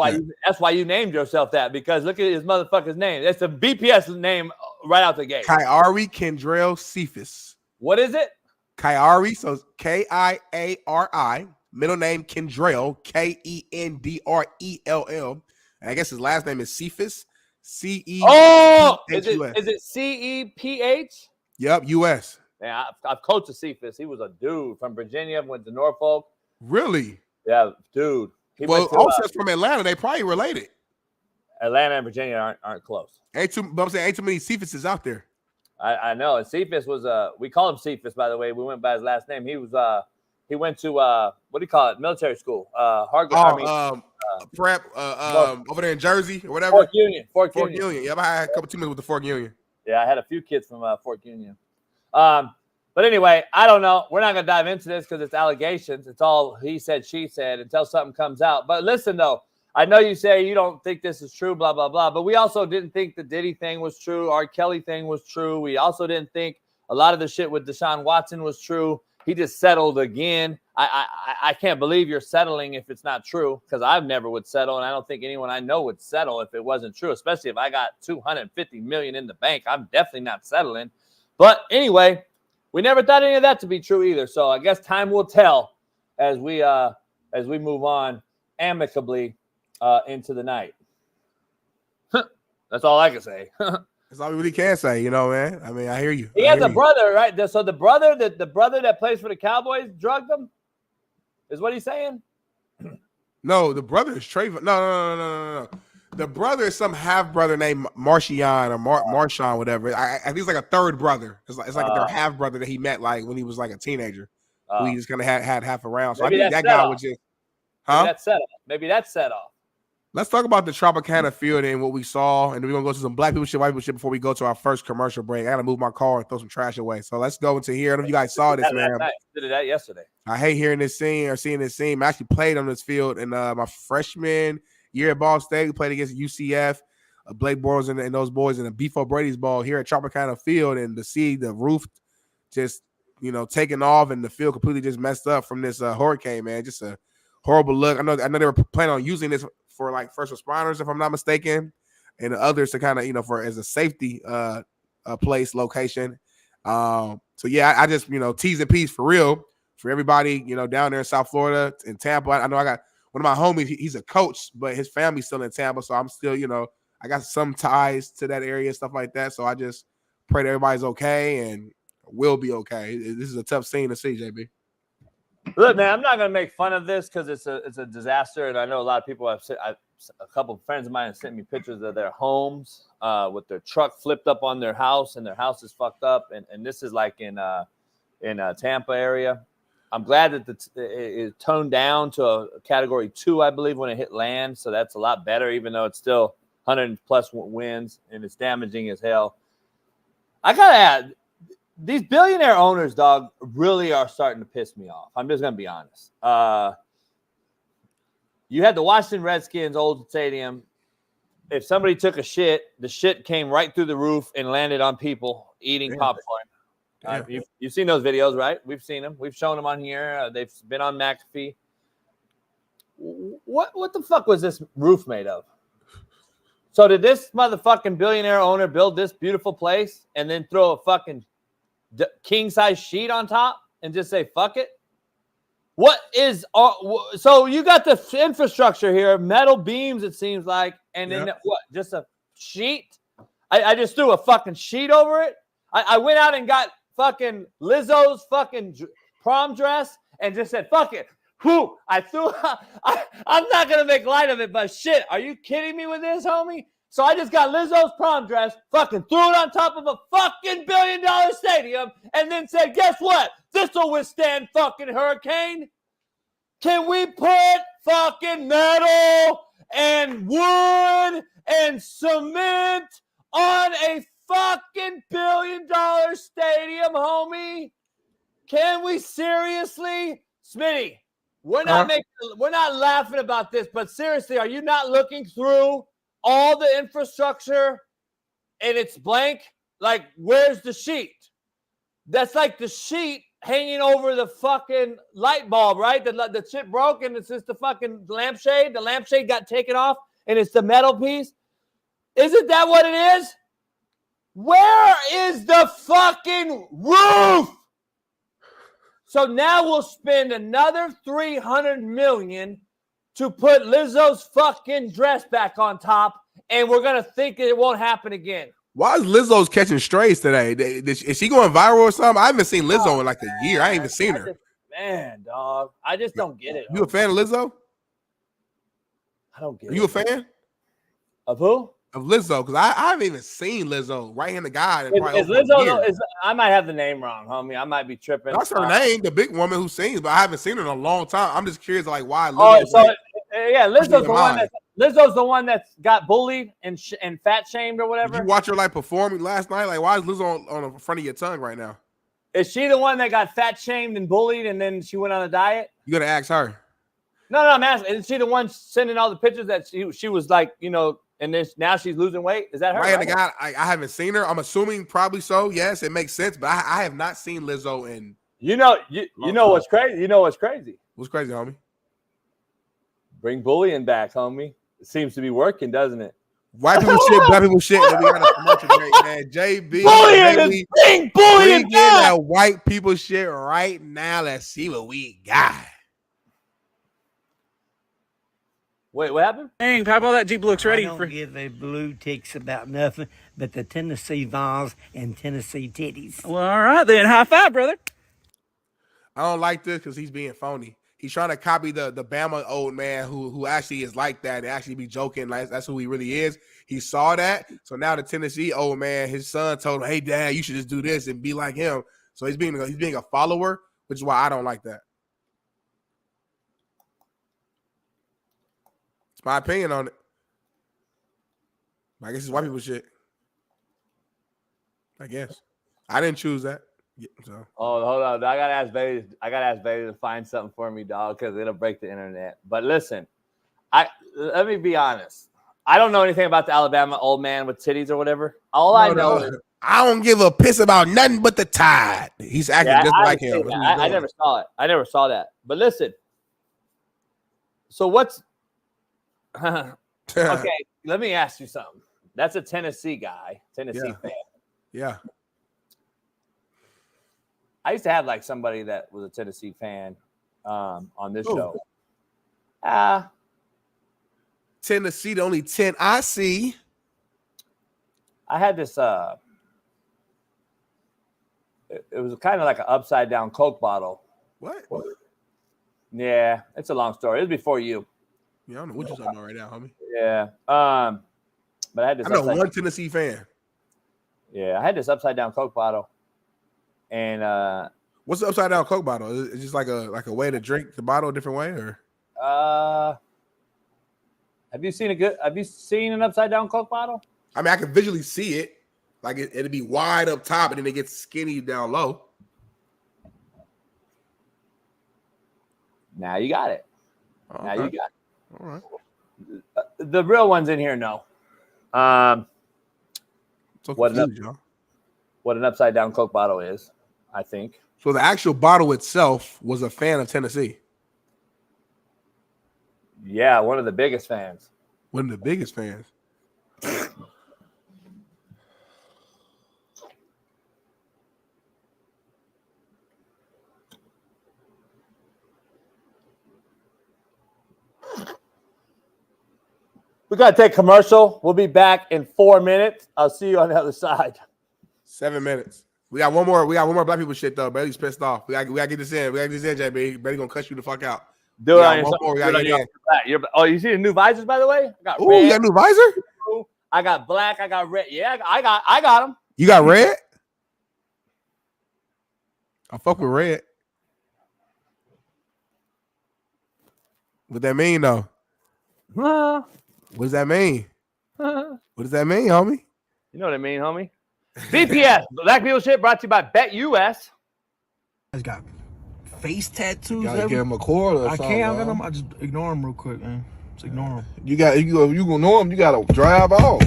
why you named yourself that, because look at his motherfucker's name. That's a BPS name right out the gate. Kyari Kendrell Cephas. What is it? Kyari, so Kiari, middle name Kendrell, Kendrell. And I guess his last name is Cephas. CE. Oh, is it CEPH? Yep, US. Yeah, I've coached a Cephas. He was a dude from Virginia, went to Norfolk. Really? Yeah, dude. Offset's from Atlanta. They probably related. Atlanta and Virginia aren't close. Ain't too many Cephases out there. I know. And Cephas was we call him Cephas, by the way. We went by his last name. He went to what do you call it? Military school. Prep over there in Jersey or whatever. Fort Union. Yeah, I had a couple teammates with the Fort Union. Yeah, I had a few kids from Fort Union. But anyway, I don't know. We're not going to dive into this because it's allegations. It's all he said, she said until something comes out. But listen, though, I know you say you don't think this is true, blah, blah, blah. But we also didn't think the Diddy thing was true. R. Kelly thing was true. We also didn't think a lot of the shit with Deshaun Watson was true. He just settled again. I can't believe you're settling if it's not true, because I've never would settle, and I don't think anyone I know would settle if it wasn't true, especially if I got $250 million in the bank. I'm definitely not settling. But anyway, we never thought any of that to be true either. So I guess time will tell as we move on amicably into the night. That's all I can say. That's all we really can say, you know, man. I mean, I hear you. He has a brother, right? So the brother that plays for the Cowboys drugged him, is what he's saying? No, the brother is Trayvon. No. The brother is some half brother named Marcion or Marshawn, whatever. I think it's like a third brother. It's like their half brother that he met like when he was like a teenager. Who he just kind of had half around. So I think that guy was just, Maybe that's set off. Let's talk about the Tropicana Field and what we saw, and then we're gonna go to some black people shit, white people shit before we go to our first commercial break. I gotta move my car and throw some trash away. So let's go into here. I don't know if you guys saw this, man. Did that yesterday. I hate hearing this scene or seeing this scene. I actually played on this field in my freshman year at Ball State. We played against UCF, Blake Bortles and those boys in a Beef O'Brady's ball here at Tropicana Field, and to see the roof just taking off and the field completely just messed up from this hurricane, man. Just a horrible look. I know they were planning on using this for like first responders, if I'm not mistaken, and others to kind of for as a safety place location. So yeah, I just T's and P's for real for everybody down there in South Florida in Tampa. I know I got one of my homies. He's a coach, but his family's still in Tampa, so I'm still I got some ties to that area, stuff like that. So I just pray that everybody's okay and will be okay. This is a tough scene to see, JB. Look, man, I'm not gonna make fun of this because it's a disaster, and I know a lot of people have said. A couple of friends of mine have sent me pictures of their homes with their truck flipped up on their house, and their house is fucked up. And this is like in Tampa area. I'm glad that it toned down to a category 2, I believe, when it hit land. So that's a lot better, even though it's still 100 plus winds and it's damaging as hell. I gotta add, these billionaire owners, dog, really are starting to piss me off. I'm just gonna be honest. You had the Washington Redskins old stadium. If somebody took a shit, the shit came right through the roof and landed on people eating popcorn. You've seen those videos, right? We've seen them. We've shown them on here. They've been on McAfee. What the fuck was this roof made of? So did this motherfucking billionaire owner build this beautiful place and then throw a fucking king-size sheet on top and just say, fuck it? What is so you got the infrastructure here, metal beams, it seems like, and then what? Just a sheet? I just threw a fucking sheet over it. I went out and got fucking Lizzo's fucking prom dress and just said, fuck it. Whew. I'm not gonna make light of it, but shit, are you kidding me with this, homie? So I just got Lizzo's prom dress, fucking threw it on top of a fucking $1 billion stadium, and then said, guess what? This will withstand fucking hurricane. Can we put fucking metal and wood and cement on a fucking $1 billion stadium, homie? Can we seriously? Smitty, we're not laughing about this, but seriously, are you not looking through all the infrastructure and it's blank? Like, where's the sheet? That's like the sheet hanging over the fucking light bulb, right? The shit broke and it's just the fucking lampshade. The lampshade got taken off and it's the metal piece. Isn't that what it is? Where is the fucking roof? So now we'll spend another $300 million to put Lizzo's fucking dress back on top, and we're gonna think it won't happen again. Why is Lizzo's catching strays today? Is she going viral or something? I haven't seen Lizzo in like a year. I ain't even seen her. Man, dog, I just don't get it. You a fan of Lizzo? I don't get it. You a fan of who? Of Lizzo, because I haven't even seen Lizzo. Right-handed guy. Is Lizzo? I might have the name wrong, homie. I might be tripping. That's her name, the big woman who sings, but I haven't seen her in a long time. I'm just curious, like, why Lizzo? Lizzo's the one that's got bullied and fat shamed or whatever. Did you watch her like performing last night? Like, why is Lizzo on the front of your tongue right now? Is she the one that got fat shamed and bullied, and then she went on a diet? You gotta ask her. No, I'm asking. Is she the one sending all the pictures that she was like, and then now she's losing weight? Is that her? Right? Guy, I haven't seen her. I'm assuming probably so. Yes, it makes sense. But I have not seen Lizzo in. You know what's crazy? You know what's crazy? What's crazy, homie? Bring bullying back, homie. It seems to be working, doesn't it? White people shit, black people shit. We got a commercial break, man. JB, bullying in that white people shit right now. Let's see what we got. Wait, what happened? Dang, Pop, all that Jeep looks ready. I don't give a blue ticks about nothing but the Tennessee Vols and Tennessee titties. Well, all right then. High five, brother. I don't like this because he's being phony. He's trying to copy the Bama old man who actually is like that and actually be joking. Like that's who he really is. He saw that. So now the Tennessee old man, his son told him, hey, Dad, you should just do this and be like him. So he's being a follower, which is why I don't like that. It's my opinion on it. I guess it's white people shit. I guess. I didn't choose that. Yeah, so. Oh, hold on. I gotta ask Bailey to find something for me, dog, because it'll break the internet. But listen, let me be honest. I don't know anything about the Alabama old man with titties or whatever. I know is I don't give a piss about nothing but the Tide. He's acting just like him. I never saw it. I never saw that. But listen. So what's okay? Let me ask you something. That's a Tennessee guy, Tennessee fan. Yeah. I used to have like somebody that was a Tennessee fan on this show. Tennessee, the only 10 I see. I had this. It was kind of like an upside down Coke bottle. What? Yeah, it's a long story. It was before you. Yeah, I don't know what you're talking about right now, homie. Yeah. But I had this. I know one Tennessee fan. Yeah, I had this upside down Coke bottle, and what's the upside down Coke bottle? Is it just like a way to drink the bottle a different way, or? Have you seen an upside down Coke bottle? I mean, I can visually see it. Like it'd be wide up top, and then it gets skinny down low. Now you got it. Okay. Now you got it. All right. The real ones in here know. So What an upside down Coke bottle is, I think. So the actual bottle itself was a fan of Tennessee. Yeah, one of the biggest fans. One of the biggest fans. We got to take commercial. We'll be back in 4 minutes. I'll see you on the other side. 7 minutes. We got one more black people shit though. Bailey's pissed off. We gotta get this in. JB. Bailey gonna cuss you the fuck out. Do it on yourself. You see the new visors, by the way? Oh, you got a new visor? I got black. I got red. Yeah, I got them. You got red? I fuck with red. What that mean though? What does that mean? What does that mean, homie? You know what I mean, homie? BPS, Black People Shit, brought to you by BetUS. I got face tattoos. Gotta give him a quarter. Or I something, can't. I'm gonna just ignore him real quick, man. Just ignore him. You gonna know him. You gotta drive off.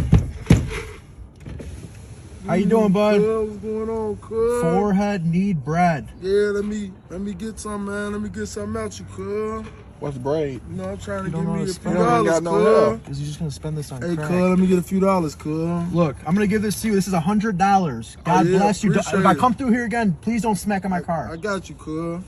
How you doing, bud? What's going on, cuz? Forehead need bread. Yeah, let me get some, man. Let me get something out you, cuz. What's braid? You know, I'm trying to You give don't know me how a to few spend it. dollars, You got no cuz. Is you just gonna spend this on Hey, crack? cuz, let me get a few dollars, cuz. Look, I'm gonna give this to you. This is $100. God yeah, bless you. If appreciate I it. come through here again, please don't smack on my car. I got you, cuz.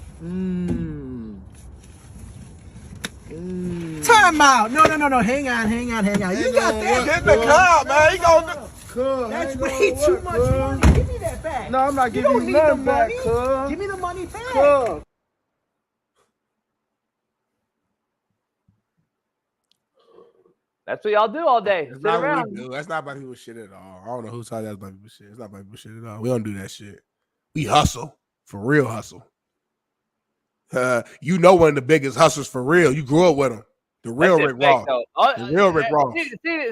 Time out. No. Hang on. You got that. Get in the car, man. He gonna. Cuz, That's way too much money. Give me that back. No, I'm not You giving don't you need nothing the back, money. cuz. Give me the money back. Cuz. That's what y'all do all day. That's Sit not around. what we do. That's not black people shit at all. I don't know who saw that's black people shit. It's not black people shit at all. We don't do that shit. We hustle. For real hustle. You know one of the biggest hustlers for real. You grew up with him. The real That's Rick it, fake, Ross. though. The real Rick Ross.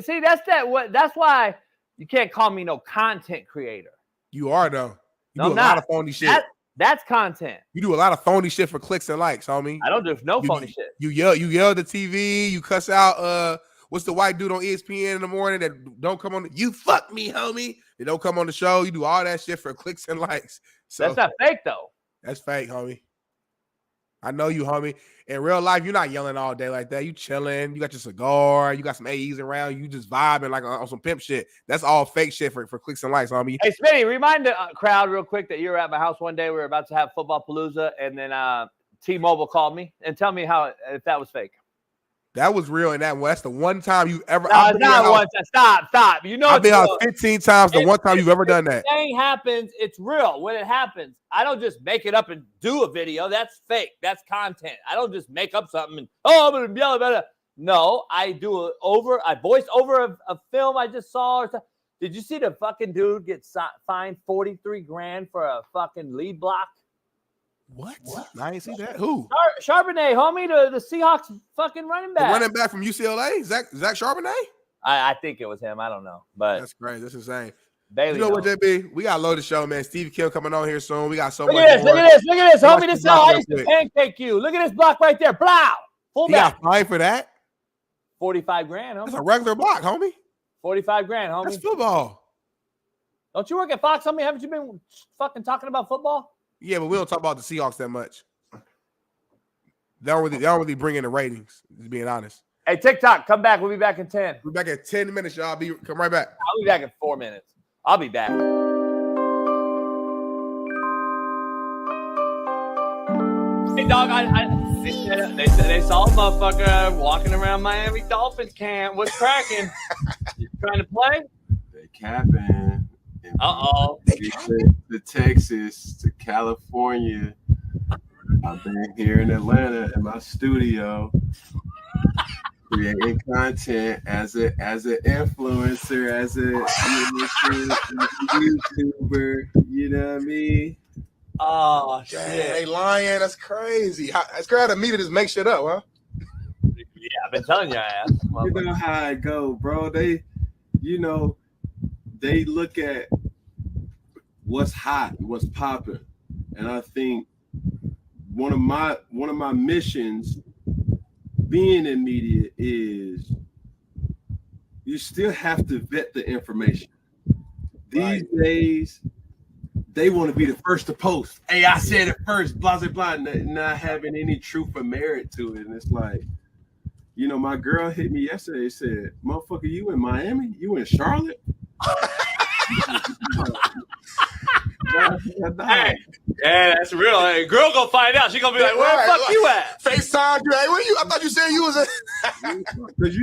See, that's why you can't call me no content creator. You are though. You No, do I'm a lot not. of phony shit. That's content. You do a lot of phony shit for clicks and likes, homie. I don't do no phony shit. You yell at the TV. You cuss out. What's the white dude on ESPN in the morning that don't come on? You fuck me, homie. They don't come on the show. You do all that shit for clicks and likes. So That's not fake though. That's fake, homie. I know you, homie. In real life, you're not yelling all day like that. You chilling. You got your cigar. You got some AEs around. You just vibing like on some pimp shit. That's all fake shit for clicks and likes, homie. Hey, Smitty, remind the crowd real quick that you were at my house one day. We were about to have football palooza, and then T-Mobile called me and tell me if that was fake. That was real, and that's the one time you ever. No, it's not one time. Stop. You know, I've been it's out real. 15 times. The one time you've ever done that. Thing happens, it's real. When it happens, I don't just make it up and do a video. That's fake. That's content. I don't just make up something and I'm gonna yell about it. No, I do I voice over a film I just saw. Did you see the fucking dude get fined $43,000 for a fucking lead block? What? I ain't see that. Who? Charbonnet, homie, the Seahawks fucking running back. The running back from UCLA? Zach Charbonnet? I think it was him. I don't know, but that's crazy. That's insane. Bailey, you know what, JB? We got to load the show, man. Stevie Kim coming on here soon. We got so look much. Look at this, homie. This is how I used to pancake you. Look at this block right there. Blow. Full He back. got fined for that? $45,000, homie. That's a regular block, homie. $45,000, homie. That's football. Don't you work at Fox, homie? Haven't you been fucking talking about football? Yeah, but we don't talk about the Seahawks that much. They don't really bring in the ratings, just being honest. Hey, TikTok, come back. We'll be back in 10. We're back in 10 minutes, y'all. Come right back. I'll be back in 4 minutes. I'll be back. Hey, dog, they saw a motherfucker walking around Miami Dolphins camp. What's cracking? You trying to play? They capping. Uh-oh. To Texas, to California. I've been here in Atlanta in my studio creating content as an influencer, as a YouTuber. You know what I mean? Oh shit! Hey, Lion, that's crazy. It's crazy to me to just make shit up, huh? Yeah, I've been telling your ass. You know how it go, bro. They look at what's hot, what's popping, and I think one of my missions being in media is you still have to vet the information. These days, they want to be the first to post. Hey, I said it first, blah, blah, blah, not having any truth or merit to it. And it's like, my girl hit me yesterday, said, motherfucker, you in Miami? You in Charlotte? Hey, yeah, that's real. Hey, girl gonna find out. She gonna be like, "Where the fuck you at?" FaceTime you. Hey, where you? I thought you said you was because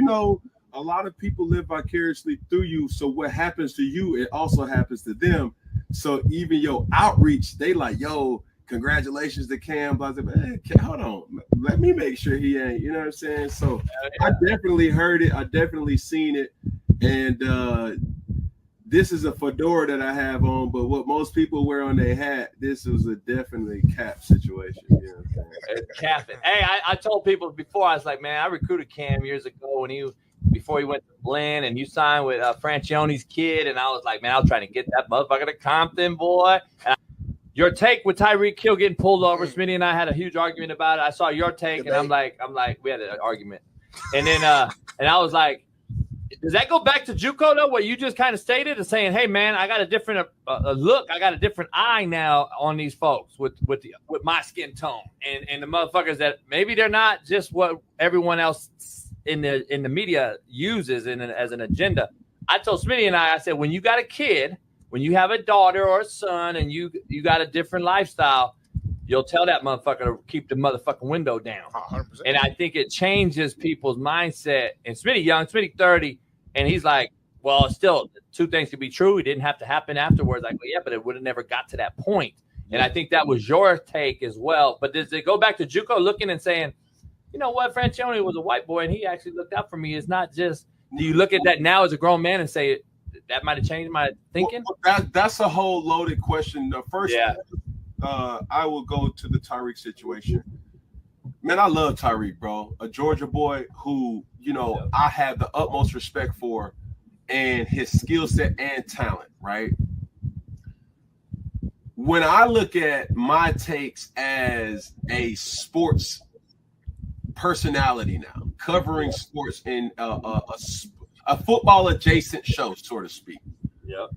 a lot of people live vicariously through you. So what happens to you, it also happens to them. So even your outreach, they like, "Yo, congratulations to Cam." Blah, blah, blah. Hey, hold on, let me make sure he ain't. You know what I'm saying? So I definitely heard it. I definitely seen it, and this is a fedora that I have on, but what most people wear on their hat, this was a definitely cap situation. You know what I'm saying? It's capping. Hey, I told people before, I was like, man, I recruited Cam years ago before he went to Blinn, and you signed with Franchione's kid, and I was like, man, I was trying to get that motherfucker to Compton, boy. Your take with Tyreek Hill getting pulled over, Smitty and I had a huge argument about it. I saw your take, and I'm like, we had an argument. And then and I was like, does that go back to JUCO though? What you just kind of stated is saying, "Hey man, I got a different look. I got a different eye now on these folks with my skin tone and the motherfuckers that maybe they're not just what everyone else in the media uses as an agenda." I told Smitty and I said, when you got a kid, when you have a daughter or a son, and you got a different lifestyle, you'll tell that motherfucker to keep the motherfucking window down. 100%. And I think it changes people's mindset. And Smitty young, Smitty 30, and he's like, well, still, two things could be true. It didn't have to happen afterwards. Like, well, yeah, but it would have never got to that point. And I think that was your take as well. But does it go back to JUCO looking and saying, you know what, Franchione was a white boy, and he actually looked out for me. It's not just, do you look at that now as a grown man and say, that might have changed my thinking? Well, that's a whole loaded question. The first I will go to the Tyreek situation. Man, I love Tyreek, bro. A Georgia boy who, I have the utmost respect for, and his skill set and talent, right? When I look at my takes as a sports personality now, covering sports in a football adjacent show, so to speak. Yep.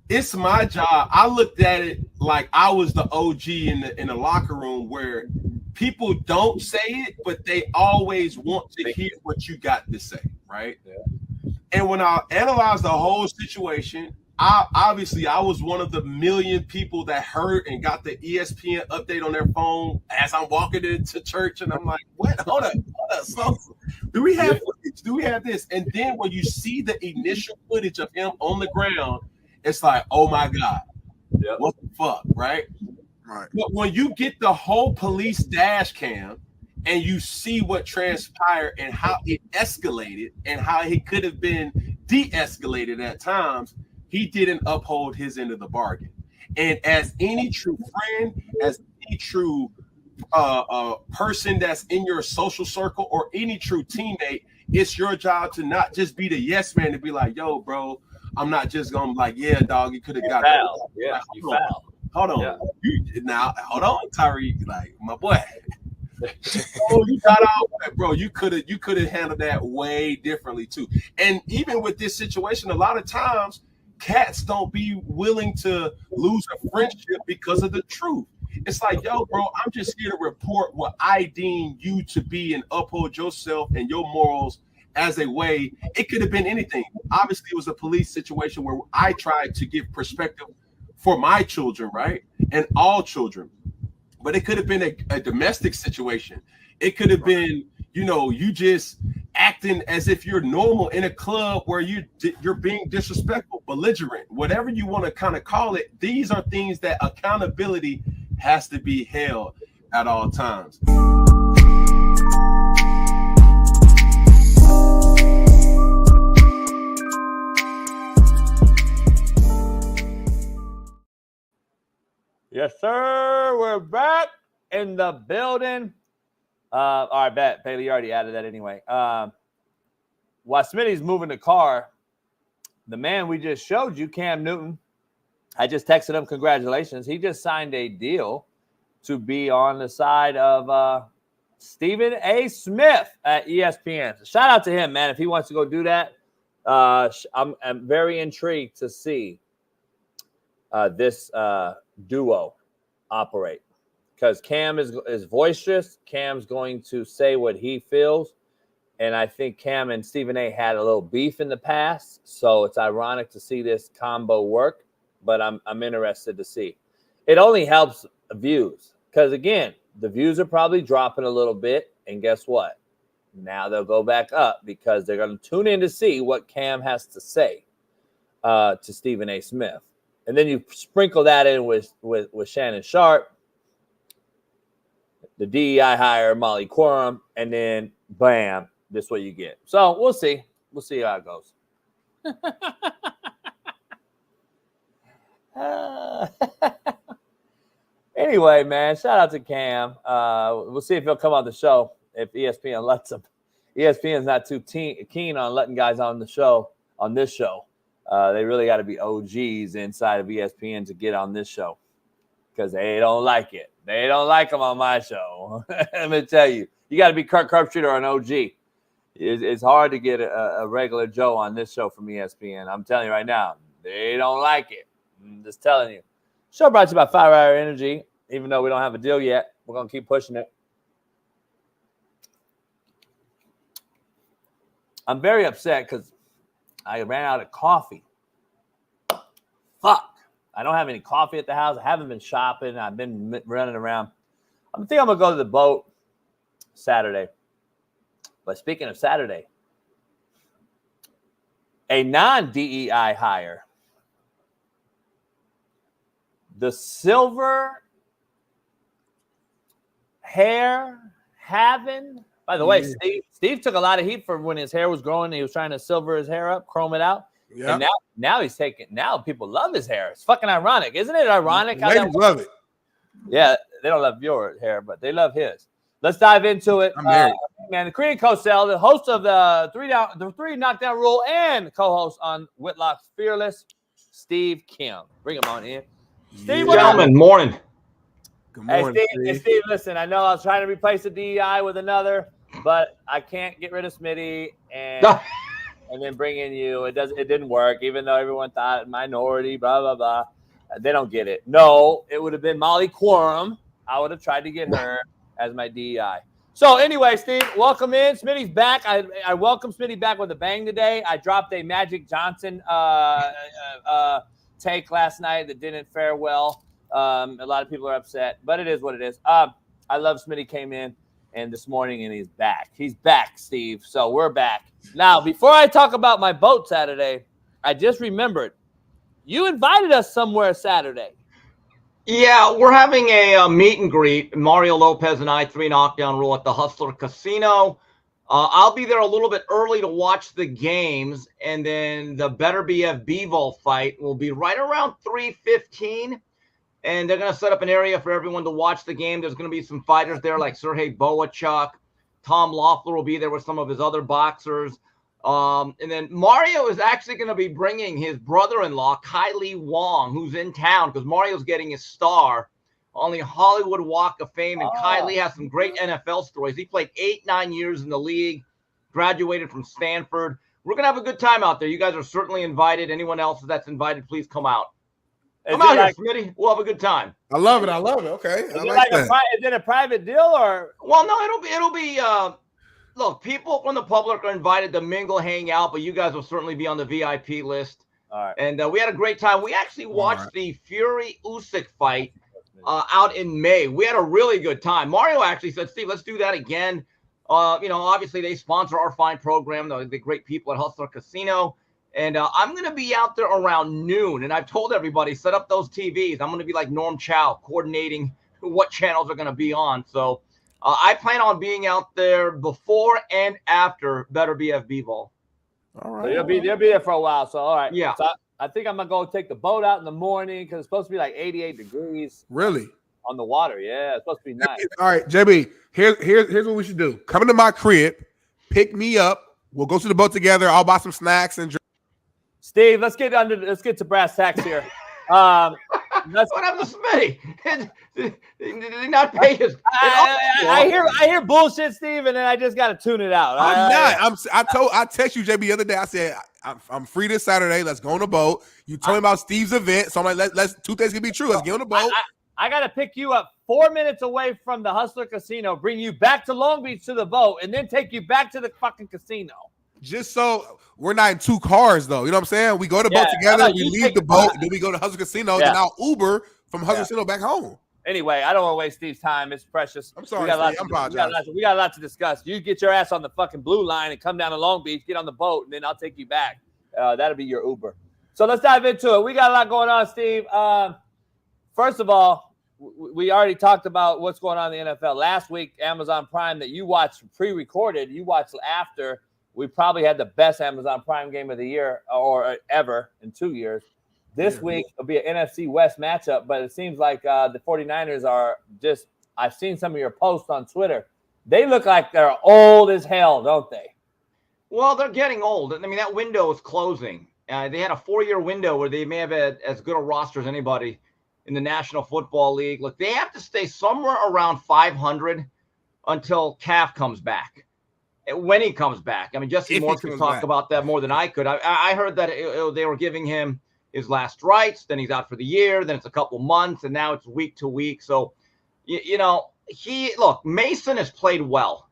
It's my job. I looked at it like I was the OG in the locker room, where people don't say it, but they always want to hear what you got to say, right? Yeah. And when I analyzed the whole situation, I was one of the million people that heard and got the ESPN update on their phone as I'm walking into church, and I'm like, what? Hold up. So, do we have footage? Do we have this? And then when you see the initial footage of him on the ground, it's like, oh my God, what the fuck, right? Right. But when you get the whole police dash cam and you see what transpired and how it escalated and how it could have been de-escalated at times, he didn't uphold his end of the bargain. And as any true friend, as any true person that's in your social circle or any true teammate, it's your job to not just be the yes man, to be like, yo, bro, I'm not just going to be like, yeah, dog, you could have got foul. Yeah, like, you foul. Hold on. Yeah. Hold on, Tyreek. Like, my boy. You got out, bro. You could have handled that way differently too. And even with this situation, a lot of times cats don't be willing to lose a friendship because of the truth. It's like, yo, bro, I'm just here to report what I deem you to be and uphold yourself and your morals as a way. It could have been anything. Obviously, it was a police situation where I tried to give perspective for my children, right? And all children. But it could have been a domestic situation. It could have been, you just acting as if you're normal in a club where you're being disrespectful, belligerent, whatever you want to kind of call it. These are things that accountability has to be held at all times. Yes, sir. We're back in the building. All right, bet. Bailey, you already added that anyway. While Smitty's moving the car, the man we just showed you, Cam Newton, I just texted him, congratulations. He just signed a deal to be on the side of Stephen A. Smith at ESPN. So shout out to him, man. If he wants to go do that, I'm very intrigued to see this duo operate, because Cam is boisterous. Cam's going to say what he feels, and I think Cam and Stephen A. had a little beef in the past, so it's ironic to see this combo work. But I'm interested to see. It only helps views, because again, the views are probably dropping a little bit, and guess what? Now they'll go back up because they're going to tune in to see what Cam has to say to Stephen A. Smith. And then you sprinkle that in with Shannon Sharpe, the DEI hire, Molly Quorum, and then bam, this is what you get. So we'll see. We'll see how it goes. Anyway, man, shout out to Cam. We'll see if he'll come on the show if ESPN lets him. ESPN's not too keen on letting guys on the show, on this show. They really got to be OGs inside of ESPN to get on this show, because they don't like it. They don't like them on my show. Let me tell you, you got to be Kirk Herbstreit or an OG. It's hard to get a regular Joe on this show from ESPN. I'm telling you right now, they don't like it. I'm just telling you. Show brought to you by 5 Hour Energy. Even though we don't have a deal yet, we're going to keep pushing it. I'm very upset because I ran out of coffee. Fuck. I don't have any coffee at the house. I haven't been shopping. I've been running around. I think I'm going to go to the boat Saturday. But speaking of Saturday, a non-DEI hire, the silver hair having. By the way, Steve took a lot of heat for when his hair was growing. He was trying to silver his hair up, chrome it out. Yeah. And now he's taking. Now people love his hair. It's fucking ironic, isn't it? Ironic. Ladies love it. Yeah, they don't love your hair, but they love his. Let's dive into it. Man, the Korean co-sell, the host of the three knockdown rule, and co-host on Whitlock's Fearless, Steve Kim. Bring him on in. Steve, gentlemen, morning. Good morning, hey, Steve, listen, I know I was trying to replace the DEI with another, but I can't get rid of Smitty and then bring in you. It didn't work, even though everyone thought minority, blah, blah, blah. They don't get it. No, it would have been Molly Quorum. I would have tried to get her as my DEI. So anyway, Steve, welcome in. Smitty's back. I welcome Smitty back with a bang today. I dropped a Magic Johnson take last night that didn't fare well. A lot of people are upset, but it is what it is. I love Smitty came in and this morning and he's back. He's back, Steve. So we're back. Now, before I talk about my boat Saturday, I just remembered you invited us somewhere Saturday. Yeah, we're having a meet and greet. Mario Lopez and I, 3 knockdown rule at the Hustler Casino. I'll be there a little bit early to watch the games, and then the Better BF Bivol fight will be right around 3:15. And they're going to set up an area for everyone to watch the game. There's going to be some fighters there like Sergey Boachuk. Tom Loeffler will be there with some of his other boxers. And then Mario is actually going to be bringing his brother-in-law, Kylie Wong, who's in town because Mario's getting his star on the Hollywood Walk of Fame. And Kylie has some great NFL stories. He played 8-9 years in the league, graduated from Stanford. We're going to have a good time out there. You guys are certainly invited. Anyone else that's invited, please come out. Come out here, Smitty. We'll have a good time. I love it. I love it. Okay. Is it a private deal or? Well, no, it'll be. Look, people from the public are invited to mingle, hang out, but you guys will certainly be on the VIP list. All right. And we had a great time. We actually watched the Fury Usyk fight out in May. We had a really good time. Mario actually said, "Steve, let's do that again." Obviously they sponsor our fine program, the great people at Hustler Casino. And I'm going to be out there around noon. And I've told everybody, set up those TVs. I'm going to be like Norm Chow, coordinating what channels are going to be on. So I plan on being out there before and after Better BFB Ball. All right. So you'll be there for a while. So, all right. Yeah. So I think I'm going to go take the boat out in the morning because it's supposed to be like 88 degrees. Really? On the water. Yeah, it's supposed to be nice. All right, JB, here's what we should do. Come into my crib, pick me up. We'll go to the boat together. I'll buy some snacks and drink. Steve, let's get to brass tacks here. What happened to Smitty? Did he not pay his? I hear bullshit, Steve, and then I just got to tune it out. I text you, JB, the other day. I said I'm free this Saturday. Let's go on the boat. You told me about Steve's event, so I'm like, let's two things can be true. Let's get on the boat. I got to pick you up 4 minutes away from the Hustler Casino, bring you back to Long Beach to the boat, and then take you back to the fucking casino. Just so we're not in two cars, though. You know what I'm saying? We go to the boat together, we leave the boat, then we go to Hustler Casino, then I'll Uber from Hustler Casino back home. Anyway, I don't want to waste Steve's time. It's precious. I'm sorry, Steve. I apologize. We got a lot to discuss. You get your ass on the fucking blue line and come down to Long Beach, get on the boat, and then I'll take you back. That'll be your Uber. So let's dive into it. We got a lot going on, Steve. First of all, we already talked about what's going on in the NFL. Last week, Amazon Prime that you watched pre-recorded, you watched after. We probably had the best Amazon Prime game of the year or ever in 2 years. This week will be an NFC West matchup, but it seems like the 49ers are just – I've seen some of your posts on Twitter. They look like they're old as hell, don't they? Well, they're getting old. I mean, that window is closing. They had a 4-year window where they may have had as good a roster as anybody in the National Football League. Look, they have to stay somewhere around 500 until Calf comes back. When he comes back. I mean, Jesse Morse could talk about that more than I could. I heard that they were giving him his last rites, then he's out for the year, then it's a couple months, and now it's week to week. So, Mason has played well,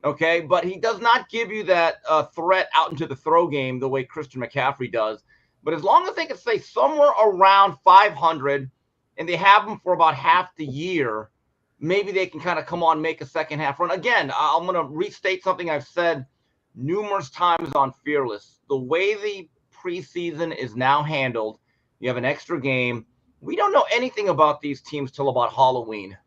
okay, but he does not give you that threat out into the throw game the way Christian McCaffrey does. But as long as they can stay somewhere around 500 and they have him for about half the year, maybe they can kind of come on, make a second half run. Again, I'm going to restate something I've said numerous times on Fearless. The way the preseason is now handled, you have an extra game. We don't know anything about these teams till about Halloween.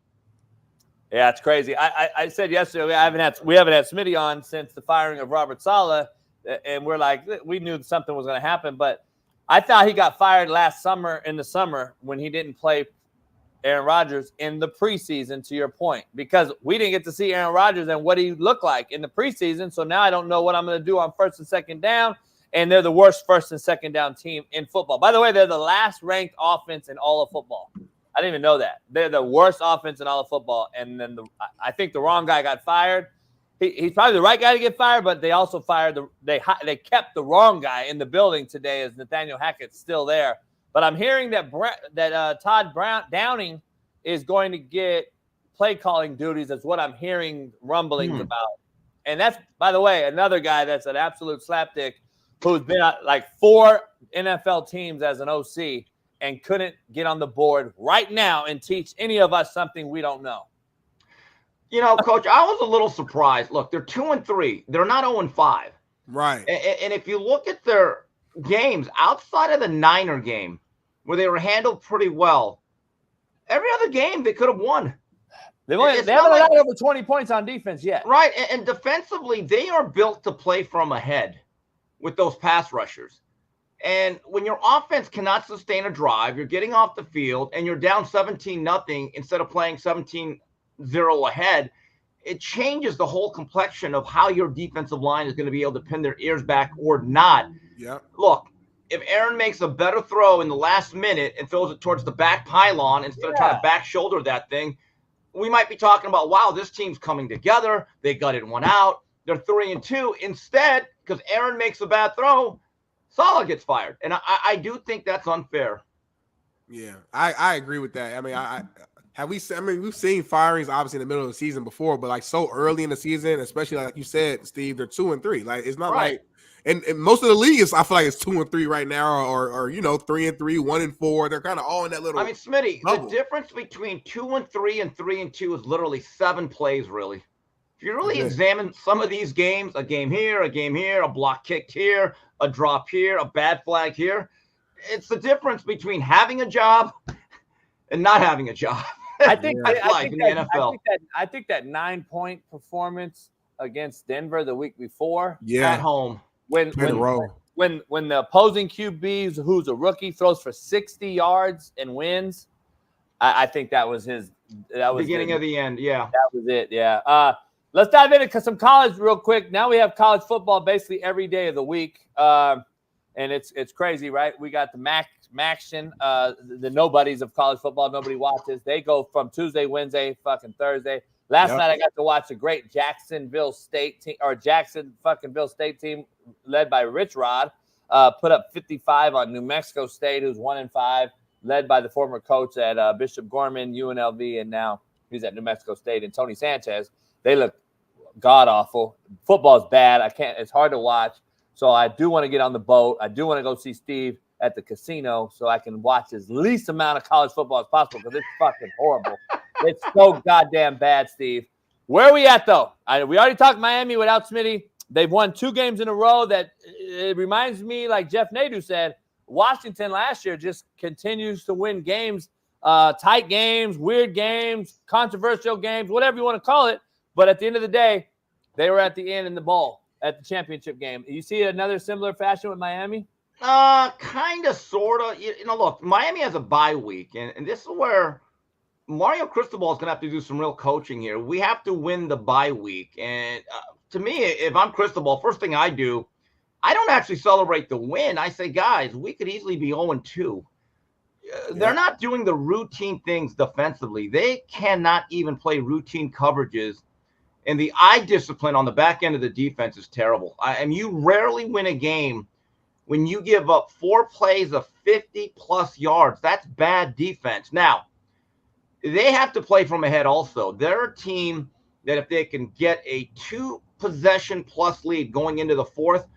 Yeah, it's crazy. I said yesterday we haven't had Smitty on since the firing of Robert Saleh, and we're like, we knew something was going to happen, but I thought he got fired last summer in the summer when he didn't play Aaron Rodgers in the preseason, to your point, because we didn't get to see Aaron Rodgers and what he looked like in the preseason. So now I don't know what I'm going to do on first and second down, and they're the worst first and second down team in football. By the way, they're the last ranked offense in all of football. I didn't even know that. They're the worst offense in all of football, and then I think the wrong guy got fired. He's probably the right guy to get fired, but they also fired they kept the wrong guy in the building today as Nathaniel Hackett's still there. But I'm hearing that Todd Downing is going to get play calling duties. That's what I'm hearing rumblings about. And that's, by the way, another guy that's an absolute slapdick who's been at like 4 NFL teams as an OC and couldn't get on the board right now and teach any of us something we don't know. Coach, I was a little surprised. Look, they're 2-3. They're not 0-5. Right. And if you look at their games outside of the Niner game, where they were handled pretty well, every other game they could have won. They haven't allowed over 20 points on defense yet. Right. And defensively, they are built to play from ahead with those pass rushers. And when your offense cannot sustain a drive, you're getting off the field, and you're down 17-0 instead of playing 17-0 ahead, it changes the whole complexion of how your defensive line is going to be able to pin their ears back or not. Yeah. Look, if Aaron makes a better throw in the last minute and throws it towards the back pylon instead of trying to back shoulder that thing, we might be talking about, wow, this team's coming together. They gutted one out. They're 3-2. Instead, because Aaron makes a bad throw, Saleh gets fired. And I do think that's unfair. Yeah, I agree with that. I mean, we've seen firings obviously in the middle of the season before, but like so early in the season, especially like you said, Steve, they're 2-3. Like it's not like, and most of the league is, I feel like it's 2-3 right now, or 3-3, 1-4. They're kind of all in that little. I mean, Smitty, bubble. The difference between 2-3 and 3-2 is literally 7 plays, really. If you really examine some of these games, a game here, a block kicked here, a drop here, a bad flag here, it's the difference between having a job and not having a job. I think That's life in the NFL. I think that 9-point performance against Denver the week before, at home, when the opposing QB, who's a rookie, throws for 60 yards and wins, I think that was his. That was beginning of the end. Yeah, that was it. Yeah. Let's dive into some college real quick. Now we have college football basically every day of the week, and it's crazy, right? We got the Maction, the nobodies of college football. Nobody watches. They go from Tuesday, Wednesday, fucking Thursday. Last night I got to watch a great Jacksonville State team team led by Rich Rod, put up 55 on New Mexico State, who's 1-5, led by the former coach at Bishop Gorman, UNLV, and now he's at New Mexico State, and Tony Sanchez. They look god awful. Football's bad. It's hard to watch. So I do want to get on the boat. I do want to go see Steve at the casino so I can watch as least amount of college football as possible because it's fucking horrible. It's so goddamn bad, Steve. Where are we at, though? We already talked Miami without Smitty. They've won 2 games in a row. That it reminds me, like Jeff Nadu said, Washington last year just continues to win games, tight games, weird games, controversial games, whatever you want to call it. But at the end of the day, they were at the end in the bowl at the championship game. You see another similar fashion with Miami? Kind of, sort of. Look, Miami has a bye week, and this is where Mario Cristobal is going to have to do some real coaching here. We have to win the bye week. And to me, if I'm Cristobal, first thing I do, I don't actually celebrate the win. I say, guys, we could easily be 0-2. They're not doing the routine things defensively. They cannot even play routine coverages. And the eye discipline on the back end of the defense is terrible. You rarely win a game when you give up 4 plays of 50-plus yards. That's bad defense. Now, they have to play from ahead also. They're a team that if they can get a 2-possession-plus lead going into the fourth,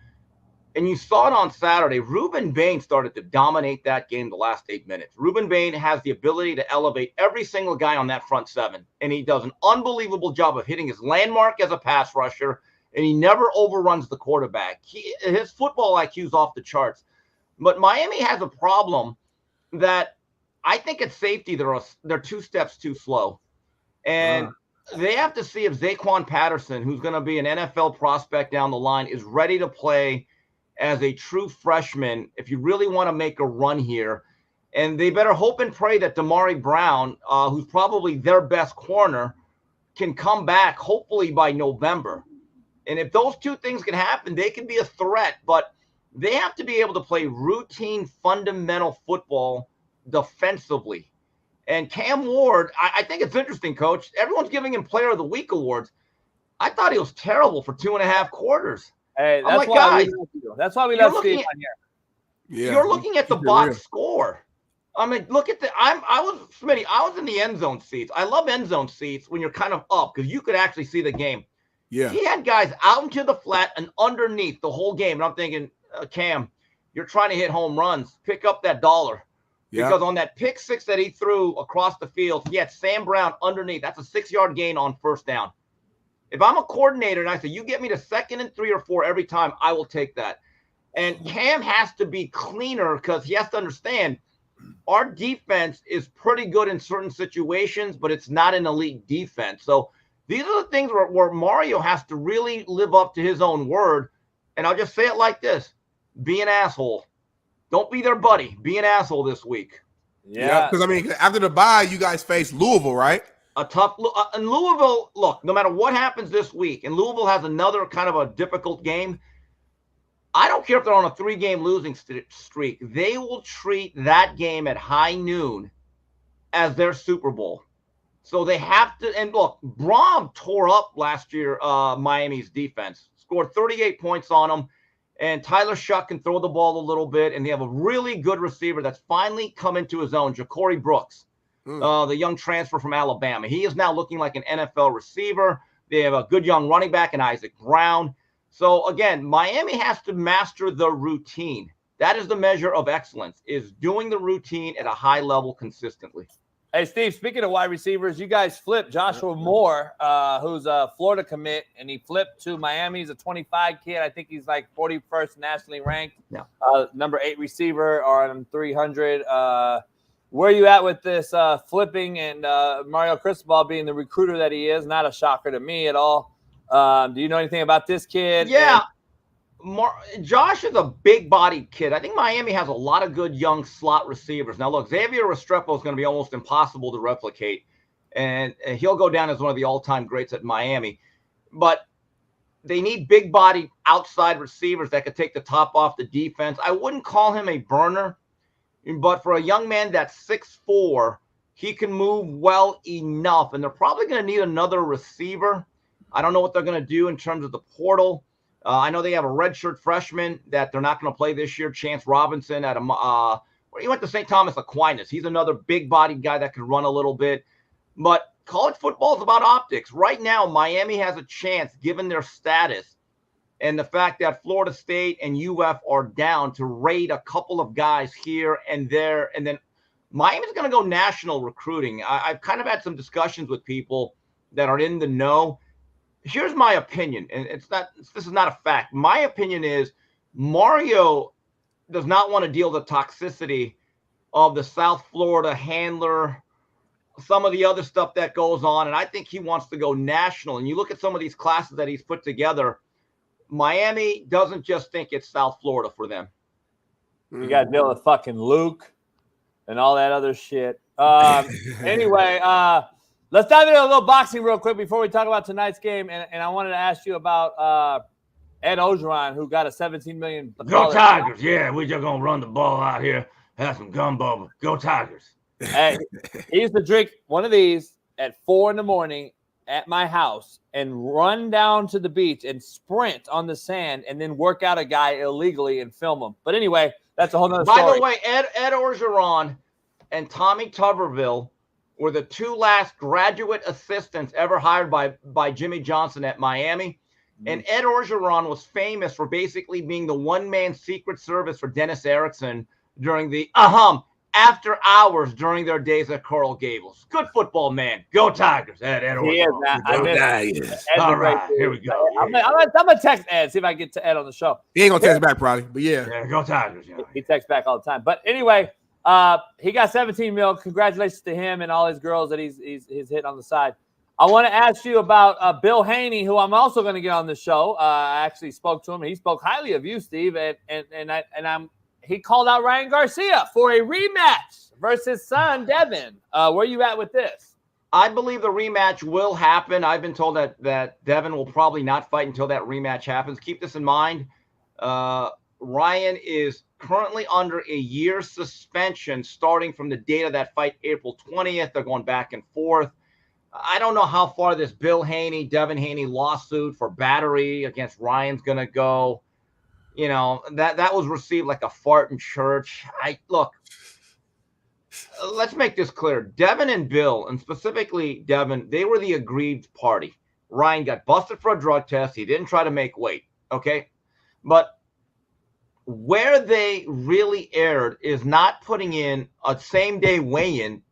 and you saw it on Saturday, Ruben Bain started to dominate that game the last 8 minutes. Ruben Bain has the ability to elevate every single guy on that front 7, and he does an unbelievable job of hitting his landmark as a pass rusher, and he never overruns the quarterback. His football IQ is off the charts. But Miami has a problem that I think at safety they're 2 steps too slow. And they have to see if Zaquan Patterson, who's going to be an NFL prospect down the line, is ready to play as a true freshman if you really want to make a run here. And they better hope and pray that Damari Brown, who's probably their best corner, can come back hopefully by November. And if those 2 things can happen, they can be a threat. But they have to be able to play routine, fundamental football defensively. And Cam Ward, I think it's interesting, Coach. Everyone's giving him Player of the Week awards. I thought he was terrible for 2.5 quarters. Hey, that's why we love Steve on here. Yeah, you're looking at the box score. I mean, look at I was in the end zone seats. I love end zone seats when you're kind of up because you could actually see the game. Yeah. He had guys out into the flat and underneath the whole game. And I'm thinking, Cam, you're trying to hit home runs. Pick up that dollar. Yeah. Because on that pick 6 that he threw across the field, he had Sam Brown underneath. That's a 6-yard gain on first down. If I'm a coordinator and I say, you get me to 2nd and 3 or 4 every time, I will take that. And Cam has to be cleaner because he has to understand our defense is pretty good in certain situations, but it's not an elite defense. So these are the things where Mario has to really live up to his own word. And I'll just say it like this. Be an asshole. Don't be their buddy. Be an asshole this week. Yeah. Because, I mean, after the bye, you guys face Louisville, right? A tough – and Louisville, look, no matter what happens this week, and Louisville has another kind of a difficult game, I don't care if they're on a 3-game losing streak. They will treat that game at high noon as their Super Bowl. So they have to – and look, Braum tore up last year Miami's defense, scored 38 points on them, and Tyler Shuck can throw the ball a little bit, and they have a really good receiver that's finally come into his own, Ja'Cory Brooks. The young transfer from Alabama. He is now looking like an NFL receiver. They have a good young running back in Isaac Brown. So, again, Miami has to master the routine. That is the measure of excellence, is doing the routine at a high level consistently. Hey, Steve, speaking of wide receivers, you guys flipped Joshua Moore, who's a Florida commit, and he flipped to Miami. He's a 25 kid. I think he's like 41st nationally ranked. Yeah. Number 8 receiver on 300. Where are you at with this flipping and Mario Cristobal being the recruiter that he is? Not a shocker to me at all. Do you know anything about this kid? Yeah. Josh is a big-bodied kid. I think Miami has a lot of good young slot receivers. Now, look, Xavier Restrepo is going to be almost impossible to replicate, and he'll go down as one of the all-time greats at Miami. But they need big-bodied outside receivers that could take the top off the defense. I wouldn't call him a burner, but for a young man that's 6'4", he can move well enough, and they're probably going to need another receiver. I don't know what they're going to do in terms of the portal. I know they have a redshirt freshman that they're not going to play this year, Chance Robinson. He went to St. Thomas Aquinas. He's another big-bodied guy that can run a little bit. But college football is about optics. Right now, Miami has a chance, given their status and the fact that Florida State and UF are down, to raid a couple of guys here and there. And then Miami's going to go national recruiting. I've kind of had some discussions with people that are in the know. Here's my opinion, and this is not a fact. My opinion is Mario does not want to deal with the toxicity of the South Florida handler, some of the other stuff that goes on, and I think he wants to go national. And you look at some of these classes that he's put together, Miami doesn't just think it's South Florida for them. You got to deal with fucking Luke and all that other shit. Anyway, let's dive into a little boxing real quick before we talk about tonight's game. And I wanted to ask you about Ed Ogeron, who got a $17 million. Go Tigers. Yeah, we just going to run the ball out here, have some gumbo. Go Tigers. Hey, he used to drink one of these at 4 a.m. at my house and run down to the beach and sprint on the sand and then work out a guy illegally and film him. But anyway, that's a whole nother story. By the way, Ed Ogeron and Tommy Tuberville were the 2 last graduate assistants ever hired by Jimmy Johnson at Miami. And Ed Ogeron was famous for basically being the one-man Secret Service for Dennis Erickson during the after hours during their days at Coral Gables. Good football man. Go Tigers. Ed Ogeron. Go Tigers. All right, here we go. I'm going to text Ed, see if I can get to Ed on the show. He ain't going to text back probably, but yeah. Go Tigers. Yeah. He texts back all the time. But anyway, he got $17 million. Congratulations to him and all his girls that he's hitting on the side. I want to ask you about Bill Haney, who I'm also going to get on the show. I actually spoke to him. He spoke highly of you, Steve, he called out Ryan Garcia for a rematch versus son Devin. Where you at with this? I believe the rematch will happen. I've been told that Devin will probably not fight until that rematch happens. Keep this in mind. Ryan is currently under a year suspension starting from the date of that fight, April 20th. They're going back and forth. I don't know how far this Bill Haney, Devin Haney lawsuit for battery against Ryan's going to go. You know, that was received like a fart in church. Let's make this clear. Devin and Bill, and specifically Devin, they were the aggrieved party. Ryan got busted for a drug test. He didn't try to make weight. Okay. But where they really erred is not putting in a same-day weigh-in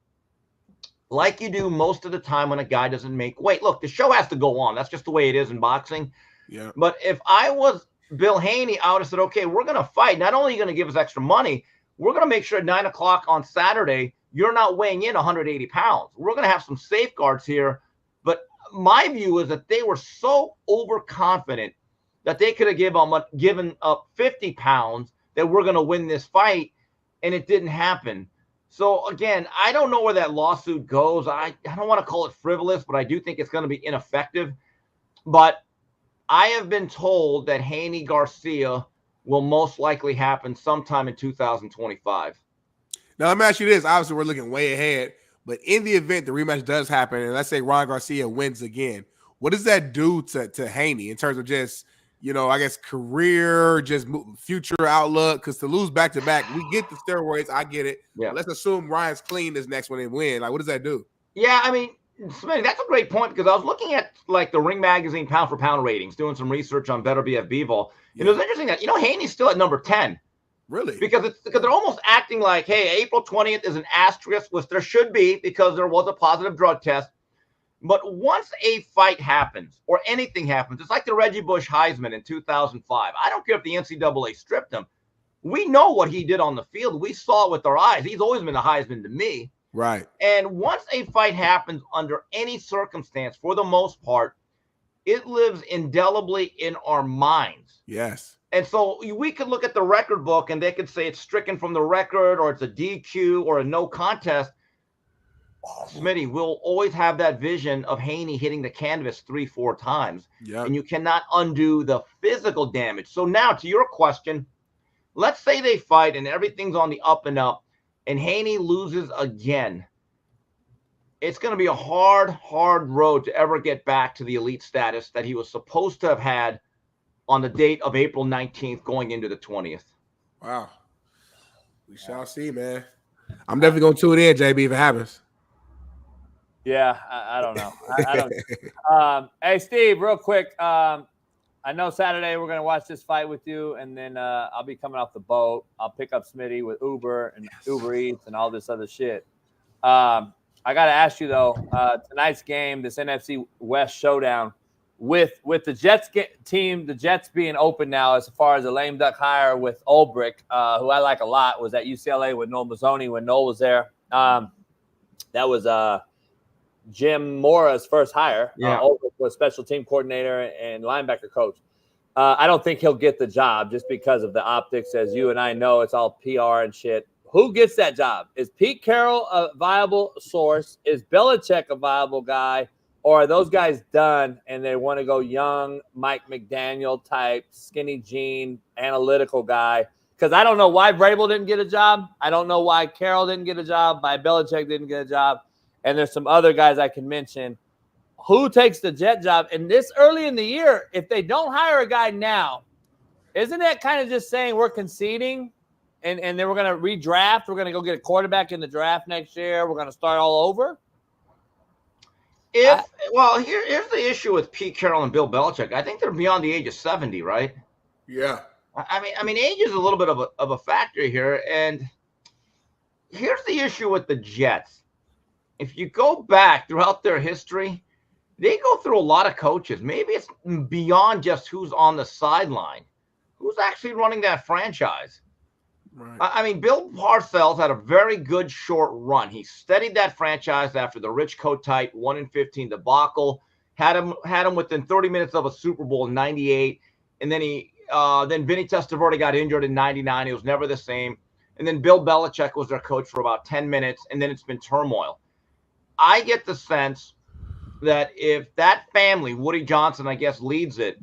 like you do most of the time when a guy doesn't make weight. Look, the show has to go on. That's just the way it is in boxing. Yeah. But if I was Bill Haney, I would have said, okay, we're going to fight. Not only are you going to give us extra money, we're going to make sure at 9 o'clock on Saturday, you're not weighing in 180 pounds. We're going to have some safeguards here. But my view is that they were so overconfident that they could have given up 50 pounds that we're going to win this fight, and it didn't happen. So, again, I don't know where that lawsuit goes. I don't want to call it frivolous, but I do think it's going to be ineffective. But I have been told that Haney Garcia will most likely happen sometime in 2025. Now, let me ask you this. Obviously, we're looking way ahead, but in the event the rematch does happen, and let's say Ryan Garcia wins again, what does that do to Haney in terms of just, you know, I guess career, just future outlook? Because to lose back-to-back, we get the steroids. I get it. Yeah. Let's assume Ryan's clean this next one and win. Like, what does that do? Yeah, I mean, Smitty, that's a great point, because I was looking at like the Ring Magazine pound-for-pound ratings, doing some research on Better BF Bivol. And it was interesting that, you know, Haney's still at number 10 Really? Because they're almost acting like, hey, April 20th is an asterisk, which there should be because there was a positive drug test. But once a fight happens or anything happens, it's like the Reggie Bush Heisman in 2005. I don't care if the NCAA stripped him. We know what he did on the field. We saw it with our eyes. He's always been a Heisman to me. Right. And once a fight happens under any circumstance, for the most part, it lives indelibly in our minds. Yes. And so we could look at the record book and they could say it's stricken from the record or it's a DQ or a no contest. Smitty, we'll always have that vision of Haney hitting the canvas 3-4 times. Yep. And you cannot undo the physical damage. So now to your question, let's say they fight and everything's on the up and up and Haney loses again. It's going to be a hard road to ever get back to the elite status that he was supposed to have had on the date of April 19th going into the 20th. Wow. We shall see, man. I'm definitely going to tune in, JB, if it happens. Yeah, I don't know. I don't. Hey, Steve, real quick. I know Saturday we're going to watch this fight with you, and then I'll be coming off the boat. I'll pick up Smitty with Uber and Uber Eats and all this other shit. I got to ask you, though, tonight's game, this NFC West showdown, with the Jets team, the Jets being open now as far as a lame duck hire with Ulbrich, who I like a lot, was at UCLA with Noel Mazzoni when Noel was there. That was Jim Mora's first hire. Yeah. Ulbrich was special team coordinator and linebacker coach. I don't think he'll get the job just because of the optics. As you and I know, it's all PR and shit. Who gets that job? Is Pete Carroll a viable source? Is Belichick a viable guy? Or are those guys done and they want to go young, Mike McDaniel type, skinny jean, analytical guy? Because I don't know why Vrabel didn't get a job. I don't know why Carroll didn't get a job, why Belichick didn't get a job. And there's some other guys I can mention. Who takes the Jet job? And this early in the year, if they don't hire a guy now, isn't that kind of just saying we're conceding and then we're going to redraft? We're going to go get a quarterback in the draft next year. We're going to start all over? Here's the issue with Pete Carroll and Bill Belichick. I think they're beyond the age of 70, right? Yeah. I mean, age is a little bit of a factor here. And here's the issue with the Jets. If you go back throughout their history, they go through a lot of coaches. Maybe it's beyond just who's on the sideline. Who's actually running that franchise? Right. I mean, Bill Parcells had a very good short run. He steadied that franchise after the Rich Kotite 1-15 debacle. Had him within 30 minutes of a Super Bowl in '98, and then then Vinny Testaverde got injured in '99. It was never the same. And then Bill Belichick was their coach for about 10 minutes, and then it's been turmoil. I get the sense that if that family, Woody Johnson, I guess, leads it,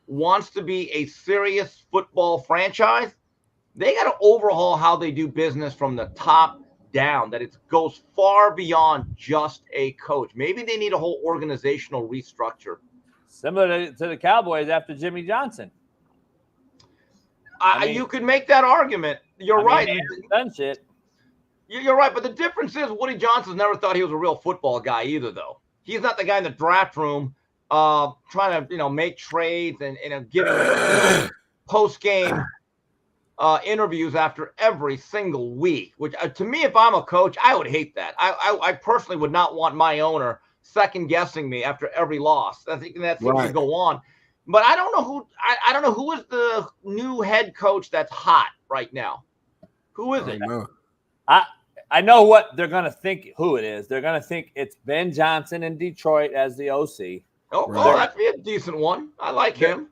wants to be a serious football franchise, they got to overhaul how they do business from the top down, that it goes far beyond just a coach. Maybe they need a whole organizational restructure. Similar to the Cowboys after Jimmy Johnson. You could make that argument. You're right. Done shit. You're right, but the difference is Woody Johnson's never thought he was a real football guy either, though. He's not the guy in the draft room trying to, make trades and giving post-game interviews after every single week, which to me, if I'm a coach, I would hate that. I personally would not want my owner second-guessing me after every loss. I think that seems to go on. But I don't know who is the new head coach that's hot right now. Who is it? I know what they're going to think who it is. They're going to think it's Ben Johnson in Detroit as the OC. Oh, that'd be a decent one. I like him.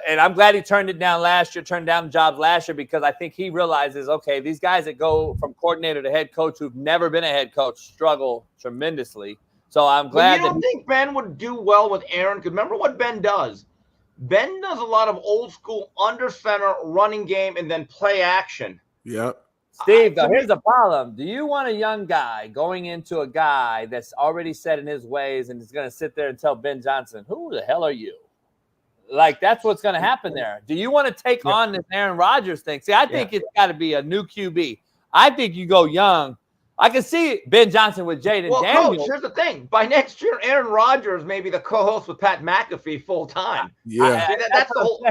And I'm glad he turned it down last year, turned down jobs last year, because I think he realizes, okay, these guys that go from coordinator to head coach who've never been a head coach struggle tremendously. So I'm glad you don't think Ben would do well with Aaron? Because remember what Ben does. Ben does a lot of old school under center running game and then play action. Yep. Steve, here's the problem. Do you want a young guy going into a guy that's already set in his ways and is going to sit there and tell Ben Johnson, who the hell are you? Like, that's what's going to happen there. Do you want to take on this Aaron Rodgers thing? See, I think it's got to be a new QB. I think you go young. I can see Ben Johnson with Jaden Daniels. Coach, here's the thing. By next year, Aaron Rodgers may be the co-host with Pat McAfee full time. Yeah. That's the whole.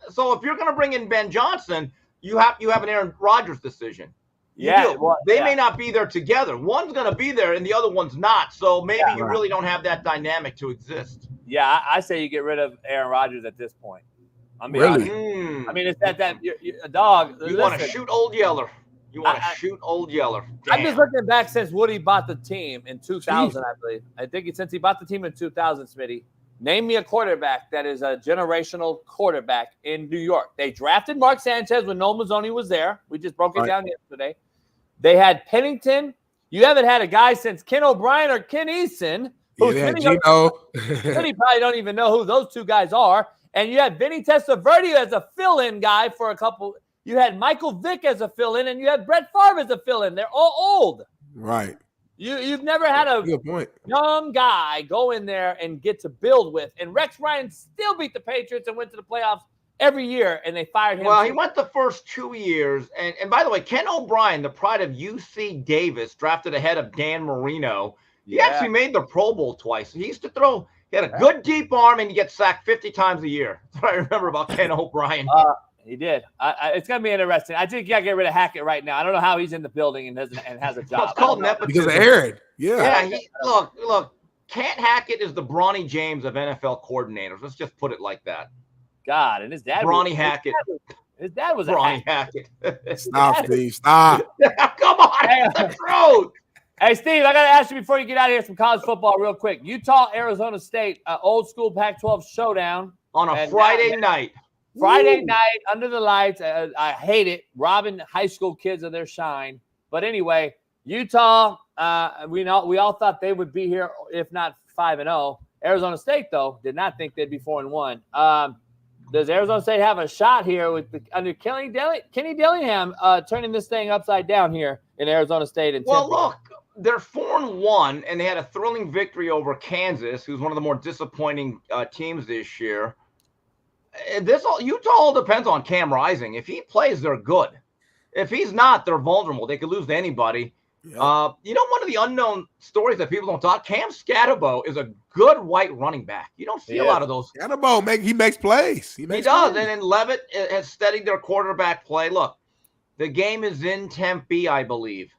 So if you're going to bring in Ben Johnson, you have an Aaron Rodgers decision. They may not be there together. One's going to be there and the other one's not. So maybe you really don't have that dynamic to exist. Yeah, I say you get rid of Aaron Rodgers at this point. Really? I mean, it's that you're a dog. You want to shoot Old Yeller. You want to shoot Old Yeller. Damn. I'm just looking back since Woody bought the team in 2000, I believe. I think since he bought the team in 2000, Smitty, name me a quarterback that is a generational quarterback in New York. They drafted Mark Sanchez when Noel Mazzoni was there. We just broke it down yesterday. They had Pennington. You haven't had a guy since Ken O'Brien or Ken Eason. Yeah, they had Gino. Vinny probably don't even know who those two guys are. And you had Vinny Testaverde as a fill-in guy for a couple. You had Michael Vick as a fill-in, and you had Brett Favre as a fill-in. They're all old. Right. You've never had a young guy go in there and get to build with. And Rex Ryan still beat the Patriots and went to the playoffs every year, and they fired him. Well, he went the first 2 years. And by the way, Ken O'Brien, the pride of UC Davis, drafted ahead of Dan Marino. He actually made the Pro Bowl twice. He used to throw – he had a good deep arm, and he gets sacked 50 times a year. That's what I remember about Ken O'Brien. He did. It's going to be interesting. I think you got to get rid of Hackett right now. I don't know how he's in the building and has a job. It's called nepotism. Because of Aaron. Yeah. Look. Kent Hackett is the Bronny James of NFL coordinators. Let's just put it like that. God, and his dad. Bronny Hackett. His dad was Bronny Hackett. Stop, Steve. Stop. Come on. That's road. Hey, Steve, I got to ask you before you get out of here some college football real quick. Utah, Arizona State, old school Pac-12 showdown. On a Friday night. Friday night, under the lights. I hate it. Robbing high school kids of their shine. But anyway, Utah, we all thought they would be here, if not 5-0. Arizona State, though, did not think they'd be 4-1. Does Arizona State have a shot here under Kenny Dillingham turning this thing upside down here in Arizona State? And well, look, they're 4-1, and they had a thrilling victory over Kansas, who's one of the more disappointing teams this year. Utah all depends on Cam Rising. If he plays, they're good. If he's not, they're vulnerable. They could lose to anybody. Yep. One of the unknown stories that people don't talk, Cam Scatterbo is a good white running back. You don't see a lot of those. Scatterbo, he makes plays. He does. Plays. And then Levitt has steadied their quarterback play. Look, the game is in Tempe, I believe.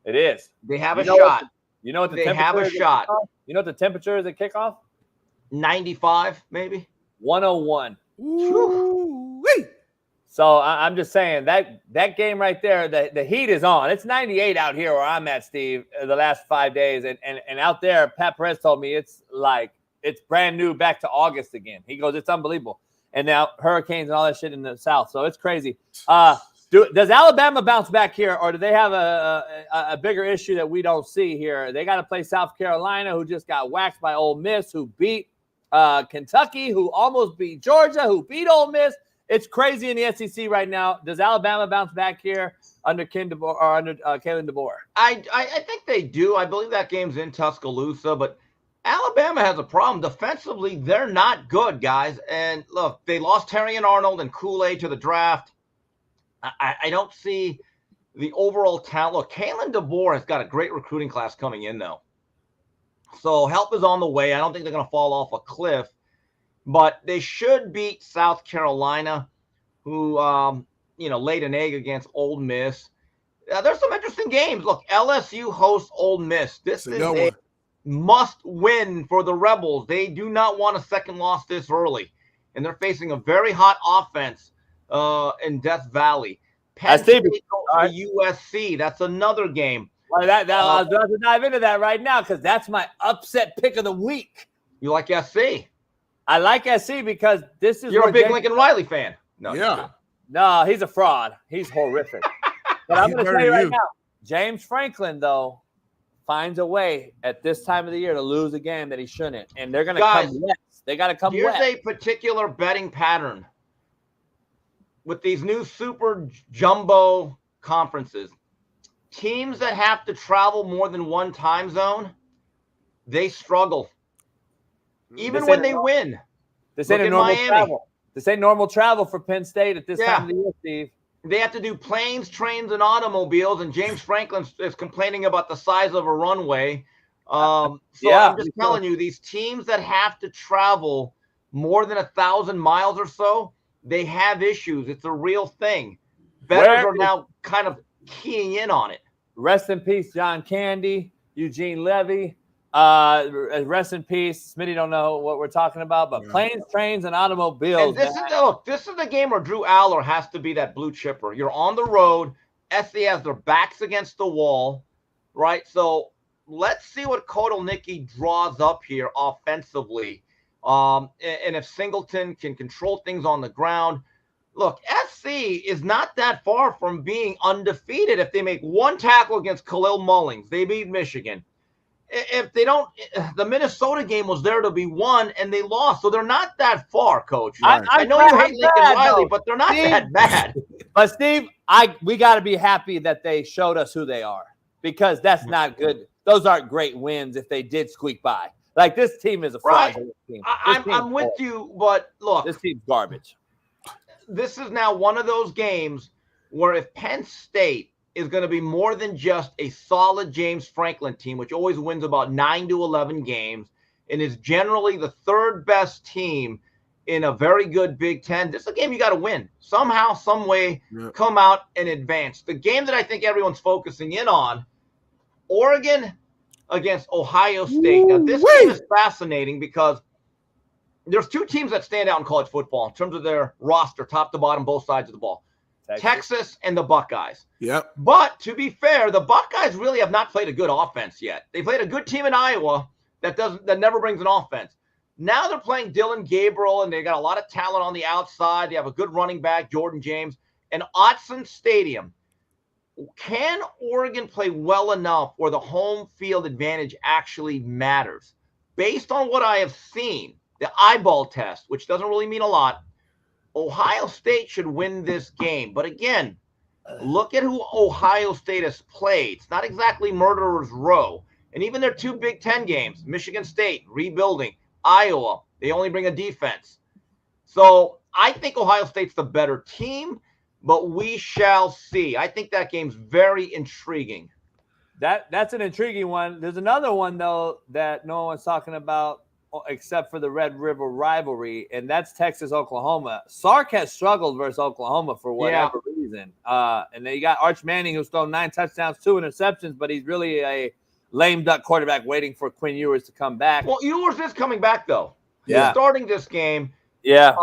It is. They have a shot. You know what they have a shot. You know what the temperature is at kickoff? 95, maybe. 101. So I'm just saying that game right there, the heat is on. It's 98 out here where I'm at, Steve, the last 5 days. And out there, Pat Perez told me it's brand new back to August again. He goes, it's unbelievable. And now hurricanes and all that shit in the South. So it's crazy. Does Alabama bounce back here, or do they have a bigger issue that we don't see here? They got to play South Carolina, who just got waxed by Ole Miss, who beat Kentucky, who almost beat Georgia, who beat Ole Miss. It's crazy in the SEC right now. Does Alabama bounce back here under Ken DeBoer or under Kalen DeBoer? I think they do. I believe that game's in Tuscaloosa, but Alabama has a problem. Defensively, they're not good, guys. And look, they lost Terry and Arnold and Kool-Aid to the draft. I don't see the overall talent. Look, Kalen DeBoer has got a great recruiting class coming in, though. So help is on the way. I don't think they're going to fall off a cliff. But they should beat South Carolina, who, laid an egg against Ole Miss. There's some interesting games. Look, LSU hosts Ole Miss. This is a must-win for the Rebels. They do not want a second loss this early. And they're facing a very hot offense in Death Valley. Penn State goes to USC. That's another game. Well, I was about to dive into that right now because that's my upset pick of the week. You like SC? I like SC because this is. You're a big Lincoln Riley fan. No, yeah. No, he's a fraud. He's horrific. But I'm going to tell you right now, James Franklin, though, finds a way at this time of the year to lose a game that he shouldn't. And they're going to come wet. They got to come wet. Here's a particular betting pattern with these new super jumbo conferences. Teams that have to travel more than one time zone, they struggle. Even when they win. This ain't normal travel. This ain't normal travel for Penn State at this time of the year, Steve. They have to do planes, trains, and automobiles, and James Franklin is complaining about the size of a runway. I'm just telling you, these teams that have to travel more than 1,000 miles or so, they have issues. It's a real thing. bettors are now kind of keying in on it. Rest in peace, John Candy, Eugene Levy. Rest in peace. Smitty don't know what we're talking about, but planes, trains, and automobiles. And this is the game where Drew Aller has to be that blue chipper. You're on the road. SC has their backs against the wall, right? So let's see what Kotelnicki draws up here offensively. And if Singleton can control things on the ground. Look, SC is not that far from being undefeated. If they make one tackle against Khalil Mullings, they beat Michigan. If they don't, the Minnesota game was there to be won, and they lost. So they're not that far, Coach. I know you hate Lincoln Riley, but they're not that bad. But, Steve, we got to be happy that they showed us who they are, because that's not good. Those aren't great wins if they did squeak by. Like, this team is a fraudulent team. I'm with you, but look. This team's garbage. This is now one of those games where if Penn State is going to be more than just a solid James Franklin team, which always wins about 9 to 11 games and is generally the third best team in a very good Big Ten, this is a game you got to win. Somehow, some way, come out and advance. The game that I think everyone's focusing in on, Oregon against Ohio State. Now, this game is fascinating because there's two teams that stand out in college football in terms of their roster, top to bottom, both sides of the ball. Texas and the Buckeyes. Yep. But to be fair, the Buckeyes really have not played a good offense yet. They played a good team in Iowa that never brings an offense. Now they're playing Dylan Gabriel, and they got a lot of talent on the outside. They have a good running back, Jordan James, and Autzen Stadium. Can Oregon play well enough where the home field advantage actually matters? Based on what I have seen, the eyeball test, which doesn't really mean a lot, Ohio State should win this game. But again, look at who Ohio State has played. It's not exactly murderer's row. And even their two Big Ten games, Michigan State, rebuilding, Iowa, they only bring a defense. So I think Ohio State's the better team, but we shall see. I think that game's very intriguing. That's an intriguing one. There's another one, though, that no one's talking about except for the Red River rivalry, and that's Texas-Oklahoma. Sark has struggled versus Oklahoma for whatever reason. And then you got Arch Manning, who's thrown 9 touchdowns, 2 interceptions, but he's really a lame duck quarterback waiting for Quinn Ewers to come back. Well, Ewers is coming back, though. Yeah. He's starting this game. Yeah.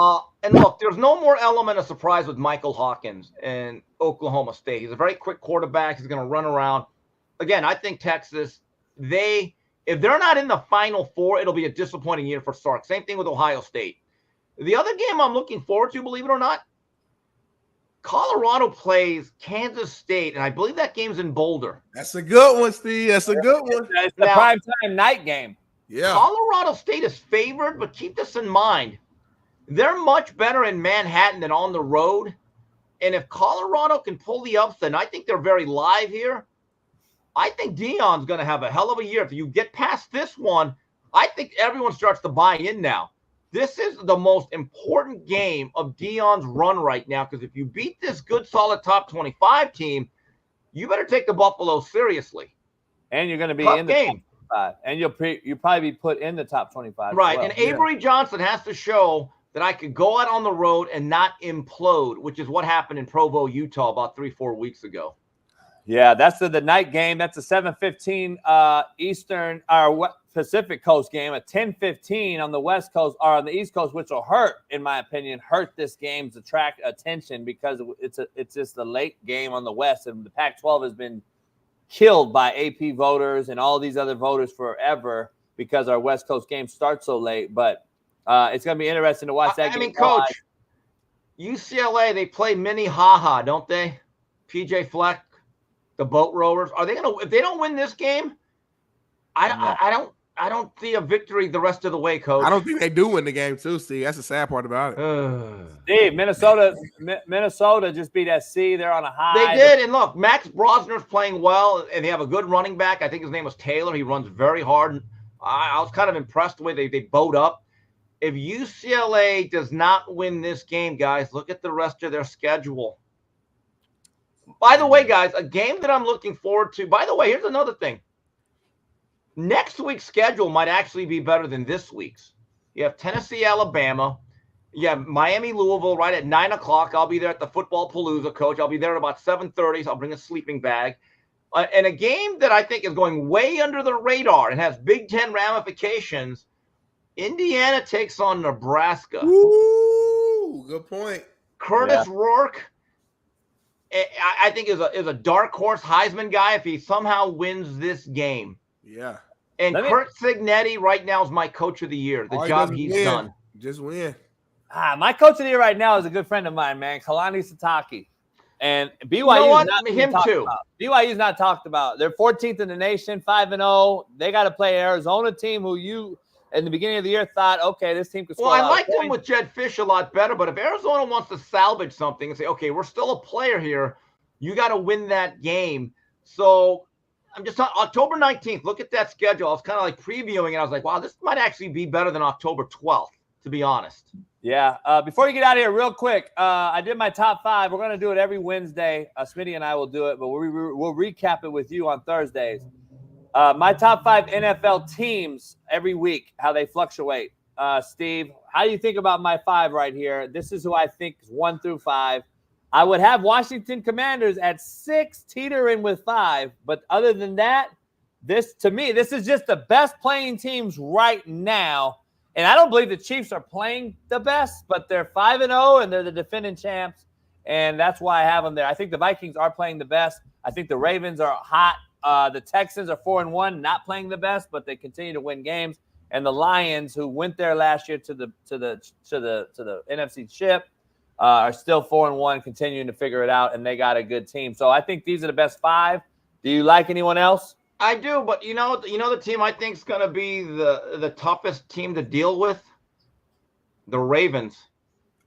And look, there's no more element of surprise with Michael Hawkins in Oklahoma State. He's a very quick quarterback. He's going to run around. Again, I think Texas, if they're not in the Final Four, it'll be a disappointing year for Sark. Same thing with Ohio State. The other game I'm looking forward to, believe it or not, Colorado plays Kansas State, and I believe that game's in Boulder. That's a good one, Steve. That's a good one. It's the primetime night game. Yeah. Colorado State is favored, but keep this in mind. They're much better in Manhattan than on the road. And if Colorado can pull the upset, and I think they're very live here, I think Deion's going to have a hell of a year. If you get past this one, I think everyone starts to buy in now. This is the most important game of Deion's run right now, because if you beat this good, solid top 25 team, you better take the Buffaloes seriously. And you're going to be Tough in the game. top 25. And you'll probably be put in the top 25. Right, as well. and Avery Johnson has to show that I could go out on the road and not implode, which is what happened in Provo, Utah about 3-4 weeks ago. Yeah, that's the night game. That's a 7:15 Eastern or Pacific Coast game. A 10:15 on the West Coast or on the East Coast, which will hurt, in my opinion, this game to attract attention because it's just a late game on the West, and the Pac-12 has been killed by AP voters and all these other voters forever because our West Coast game starts so late. But it's going to be interesting to watch that game. I mean, Coach, UCLA, they play Minnehaha, don't they? PJ Fleck. The boat rowers, are they going to? If they don't win this game, I don't see a victory the rest of the way, Coach. I don't think they do win the game too. Steve, that's the sad part about it. Steve, Minnesota just beat SC. They're on a high. They did, and look, Max Brosner's playing well, and they have a good running back. I think his name was Taylor. He runs very hard. I was kind of impressed the way they bowed up. If UCLA does not win this game, guys, look at the rest of their schedule. By the way, guys, a game that I'm looking forward to. By the way, here's another thing. Next week's schedule might actually be better than this week's. You have Tennessee, Alabama. Yeah, Miami, Louisville, right at 9 o'clock. I'll be there at the Football Palooza, Coach. I'll be there at about 7:30, so I'll bring a sleeping bag. And a game that I think is going way under the radar and has Big Ten ramifications, Indiana takes on Nebraska. Ooh, good point. Curtis Rourke, I think, is a dark horse Heisman guy if he somehow wins this game. Yeah. And Kurt Cignetti right now is my coach of the year. The job he's done. Just win. My coach of the year right now is a good friend of mine, man, Kalani Sitake. And BYU is not him too. BYU is not talked about. They're 14th in the nation, 5-0. They got to play Arizona team who you in the beginning of the year thought, okay, this team could score. Well, I like them with Jed Fish a lot better, but if Arizona wants to salvage something and say, okay, we're still a player here, you got to win that game. So I'm just on October 19th. Look at that schedule. I was kind of like previewing it. I was like, wow, this might actually be better than October 12th, to be honest. Yeah. Before you get out of here, real quick, I did my top 5. We're going to do it every Wednesday. Smitty and I will do it, but we'll recap it with you on Thursdays. My top 5 NFL teams every week, how they fluctuate. Steve, how do you think about my 5 right here? This is who I think is 1 through 5. I would have Washington Commanders at 6, teetering with 5. But other than that, to me, this is just the best playing teams right now. And I don't believe the Chiefs are playing the best, but they're 5-0 and they're the defending champs. And that's why I have them there. I think the Vikings are playing the best. I think the Ravens are hot. The Texans are 4-1, not playing the best, but they continue to win games. And the Lions, who went there last year to the NFC chip, are still 4-1, continuing to figure it out, and they got a good team. So I think these are the best 5. Do you like anyone else? I do, but you know the team I think is going to be the toughest team to deal with? The Ravens.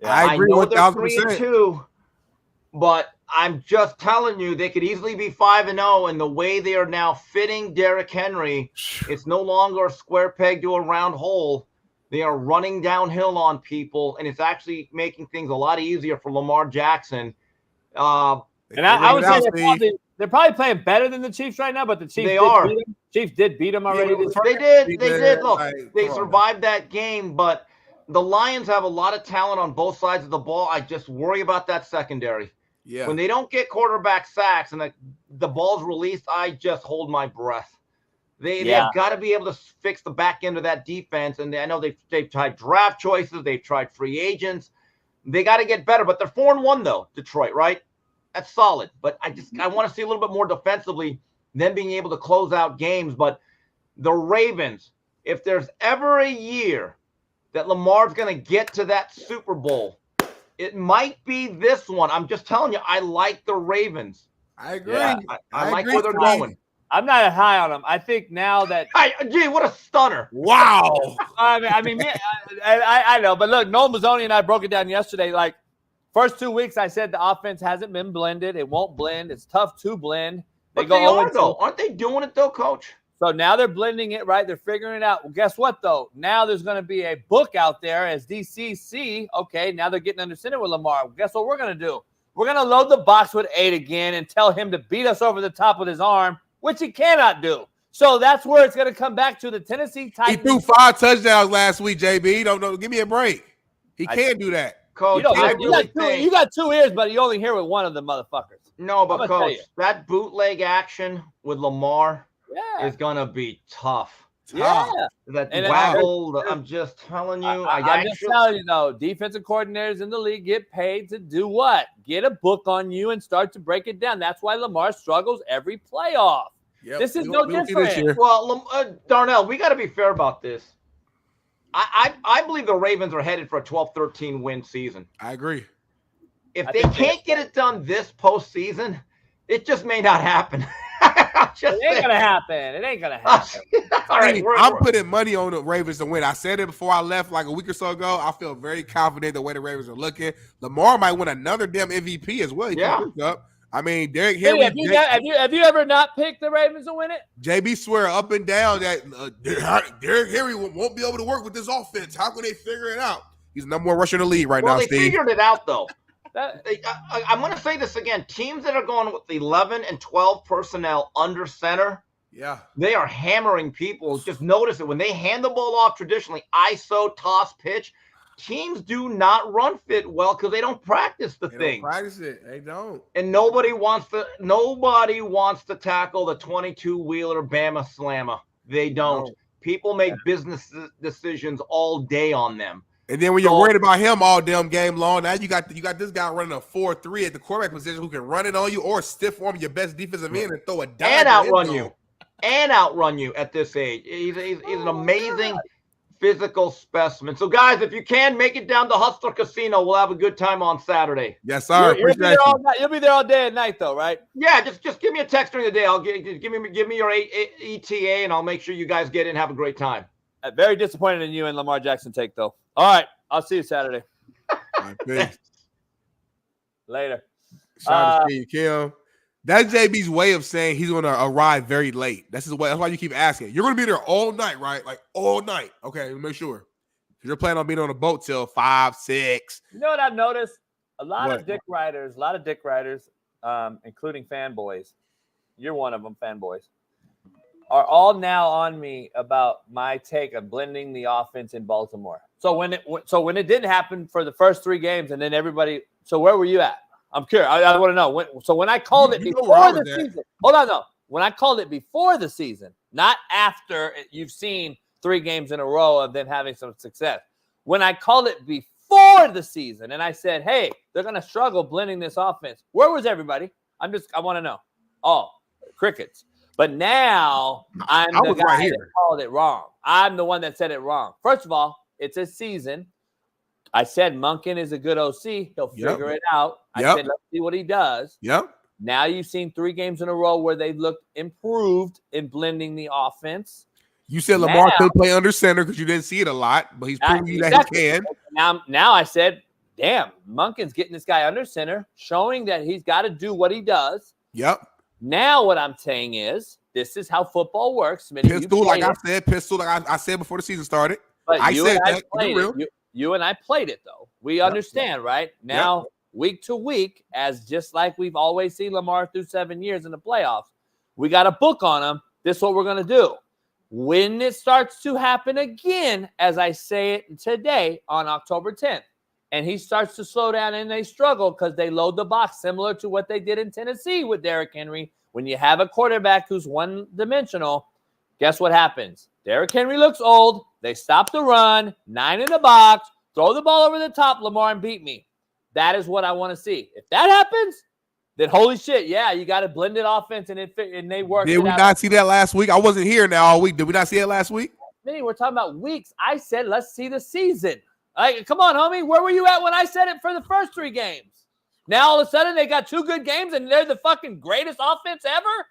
Yeah, I agree with 3-2, but I'm just telling you, they could easily be 5-0, and the way they are now fitting Derrick Henry, it's no longer a square peg to a round hole. They are running downhill on people, and it's actually making things a lot easier for Lamar Jackson. And I would say they're probably playing better than the Chiefs right now, but the Chiefs did beat them already. They did. Look, they survived that game, but the Lions have a lot of talent on both sides of the ball. I just worry about that secondary. Yeah. When they don't get quarterback sacks and the ball's released, I just hold my breath. They've got to be able to fix the back end of that defense. And I know they've tried draft choices. They've tried free agents. They got to get better. But they're 4-1, though, Detroit, right? That's solid. But I want to see a little bit more defensively, them being able to close out games. But the Ravens, if there's ever a year that Lamar's going to get to that Super Bowl, it might be this one. I'm just telling you, I like the Ravens. I agree. Yeah, I like where they're going. I'm not high on them. I think now that gee, what a stunner! Wow. I mean, I know, but look, Noel Mazzoni and I broke it down yesterday. Like, first 2 weeks, I said the offense hasn't been blended. It won't blend. It's tough to blend. They are, though. Aren't they doing it, though, Coach? So now they're blending it, right? They're figuring it out. Well, guess what, though? Now there's going to be a book out there as DCC. Okay, now they're getting under center with Lamar. Well, guess what we're going to do? We're going to load the box with 8 again and tell him to beat us over the top with his arm, which he cannot do. So that's where it's going to come back to the Tennessee Titans. He threw 5 touchdowns last week, JB. Don't give me a break. He can't do that. Coach, you got 2 ears, but you only hear with one of the motherfuckers. No, but Coach, that bootleg action with Lamar is going to be tough. Yeah. That waggle, I'm just telling you. I'm just telling you, though, defensive coordinators in the league get paid to do what? Get a book on you and start to break it down. That's why Lamar struggles every playoff. Yep. This is no different. Well, Darnell, we got to be fair about this. I believe the Ravens are headed for a 12-13 win season. I agree. If they can't get it done this postseason, it just may not happen. It ain't gonna happen. It ain't gonna happen. All right, I'm putting money on the Ravens to win. I said it before I left like a week or so ago. I feel very confident the way the Ravens are looking. Lamar might win another damn MVP as well. I mean, Derrick Henry. Have you ever not picked the Ravens to win it? JB swear up and down that Derrick Henry won't be able to work with this offense. How can they figure it out? He's the number 1 rusher in the league right now, Steve. Well, they figured it out, though. I'm going to say this again. Teams that are going with 11 and 12 personnel under center, they are hammering people. Just notice it. When they hand the ball off traditionally, ISO, toss, pitch, teams do not run fit well because they don't practice the thing. Don't practice it. They don't. And nobody wants to tackle the 22-wheeler Bama Slammer. They don't. No. People make business decisions all day on them. And then when you're worried about him all damn game long, now you got this guy running a 4-3 at the quarterback position who can run it on you or stiff arm your best defensive end and throw a dime And outrun you at this age. He's an amazing physical specimen. So, guys, if you can make it down to Hustler Casino, we'll have a good time on Saturday. Yes, sir. You'll be there all day and night, though, right? Yeah, just give me a text during the day. Give me your ETA, and I'll make sure you guys get in and have a great time. Very disappointed in you and Lamar Jackson take, though. All right, I'll see you Saturday. Later. Shout out to Kim. That's JB's way of saying he's going to arrive very late. That's his way. That's why you keep asking. You're going to be there all night, right? Like all night. Okay, make sure. You're planning on being on a boat till 5, 6. You know what I've noticed? A lot of dick riders, including fanboys. You're one of them, fanboys. Are all now on me about my take of blending the offense in Baltimore. So when it didn't happen for the first 3 games, and then everybody. So where were you at? I'm curious. I want to know. When I called it before the season. Hold on, no. When I called it before the season, not after you've seen 3 games in a row of them having some success. When I called it before the season, and I said, "Hey, they're going to struggle blending this offense." Where was everybody? I want to know. Oh, crickets. But now I'm the guy that called it wrong. I'm the one that said it wrong. First of all, it's a season. I said Monken is a good OC. He'll figure it out. I said, let's see what he does. Yep. Now you've seen 3 games in a row where they looked improved in blending the offense. You said Lamar could play under center because you didn't see it a lot, but he's proving you that he can. Now I said, damn, Monken's getting this guy under center, showing that he's got to do what he does. Yep. Now what I'm saying is, this is how football works. Pistol, like I said before the season started. But I said that. You and I played it, though. We understand, right? Now, week to week, just like we've always seen Lamar through 7 years in the playoffs, we got a book on him. This is what we're going to do. When it starts to happen again, as I say it today on October 10th, and he starts to slow down and they struggle because they load the box, similar to what they did in Tennessee with Derrick Henry. When you have a quarterback who's one-dimensional, guess what happens? Derrick Henry looks old. They stop the run, 9 in the box, throw the ball over the top, Lamar, and beat me. That is what I want to see. If that happens, then holy shit, you got a blended offense, and they work. Did we not see that last week? I wasn't here now all week. Did we not see it last week? Minnie, we're talking about weeks. I said, let's see the season. Like, come on, homie. Where were you at when I said it for the first 3 games? Now, all of a sudden, they got 2 good games, and they're the fucking greatest offense ever?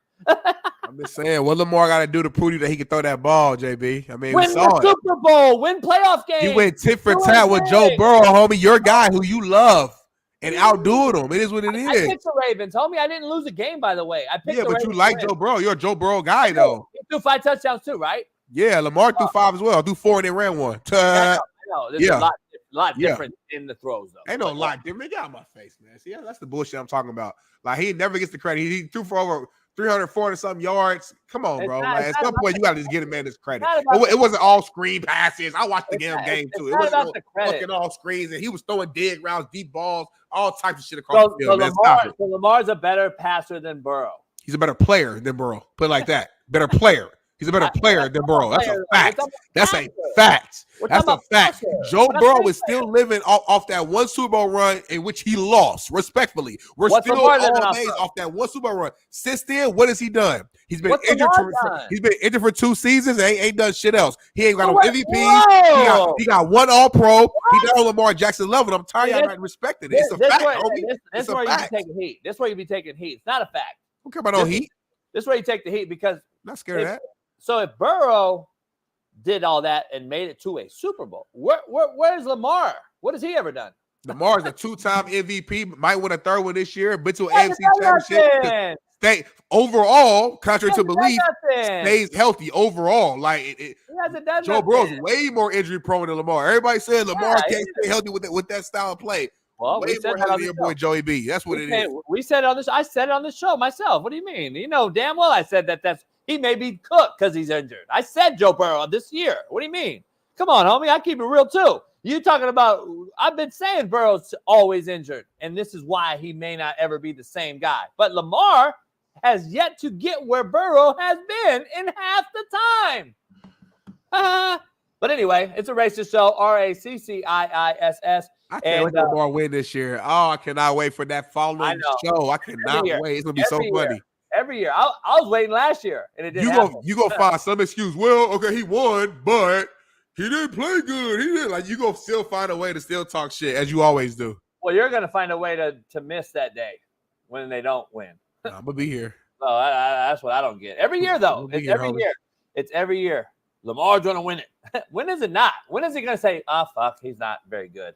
I'm just saying, what Lamar got to do to prove you that he can throw that ball, JB? I mean, win we saw the Super Bowl, win playoff games. You went tit for tat with Joe Burrow, homie, your guy who you love, and outdoing him. It is what it is. I picked the Ravens, homie. I didn't lose a game, by the way. I picked the but Ravens you like Joe Burrow. You're a Joe Burrow guy, though. He threw 5 touchdowns, too, right? Yeah, Lamar threw 5 as well. Threw 4 and then ran 1. I know. There's a lot different in the throws, though. Ain't no lot different. Get out of my face, man. See, that's the bullshit I'm talking about. Like, he never gets the credit. He threw for over 300, 400 something yards. Come on, bro. At some point, you got to just give a man this credit. It wasn't all screen passes. I watched the game, too. It wasn't fucking all screens, and he was throwing dig rounds, deep balls, all types of shit across the field. So Lamar's a better passer than Burrow. He's a better player than Burrow. Put it like that. Better player. He's a better player than Burrow. That's a fact. That's a fact. That's a fact. Joe Burrow is still living off that 1 Super Bowl run in which he lost, respectfully. We're still all amazed off that 1 Super Bowl run. Since then, what has he done? He's been injured for 2 seasons and ain't done shit else. He ain't got no MVP. He got 1 All-Pro. He got on Lamar Jackson level. I'm tired of not respecting it. It's a fact, homie. This is where you be taking heat. This is where you be taking heat. It's not a fact. Don't care about no heat. This is where you take the heat because not scared of that. So if Burrow did all that and made it to a Super Bowl, where's Lamar? What has he ever done? Lamar's a 2-time MVP, might win a 3rd one this year, been to an AFC championship. Stay overall, contrary to belief, stays healthy overall. Like he hasn't done Joe Burrow's way more injury prone than Lamar. Everybody said Lamar can't stay healthy with that style of play. Well, way more healthy than your boy Joey B. That's what it is. We said it on this. I said it on the show myself. What do you mean? You know damn well I said that's. He may be cooked because he's injured. I said Joe Burrow this year. What do you mean? Come on, homie. I keep it real, too. You talking about, I've been saying Burrow's always injured, and this is why he may not ever be the same guy. But Lamar has yet to get where Burrow has been in half the time. But anyway, it's a racist show, RACCIISS. I can't wait for Lamar win this year. Oh, I cannot wait for that following show. I cannot wait. It's gonna be so funny. Every year. I was waiting last year, and it didn't happen. You gonna find some excuse. Well, okay, he won, but he didn't play good. He didn't. Like, you gonna still find a way to still talk shit, as you always do. Well, you're gonna find a way to miss that day when they don't win. I'm gonna be here. Oh, that's what I don't get. Every year, though. It's every year. It's every year. Lamar's gonna win it. When is it not? When is he gonna say, fuck, he's not very good?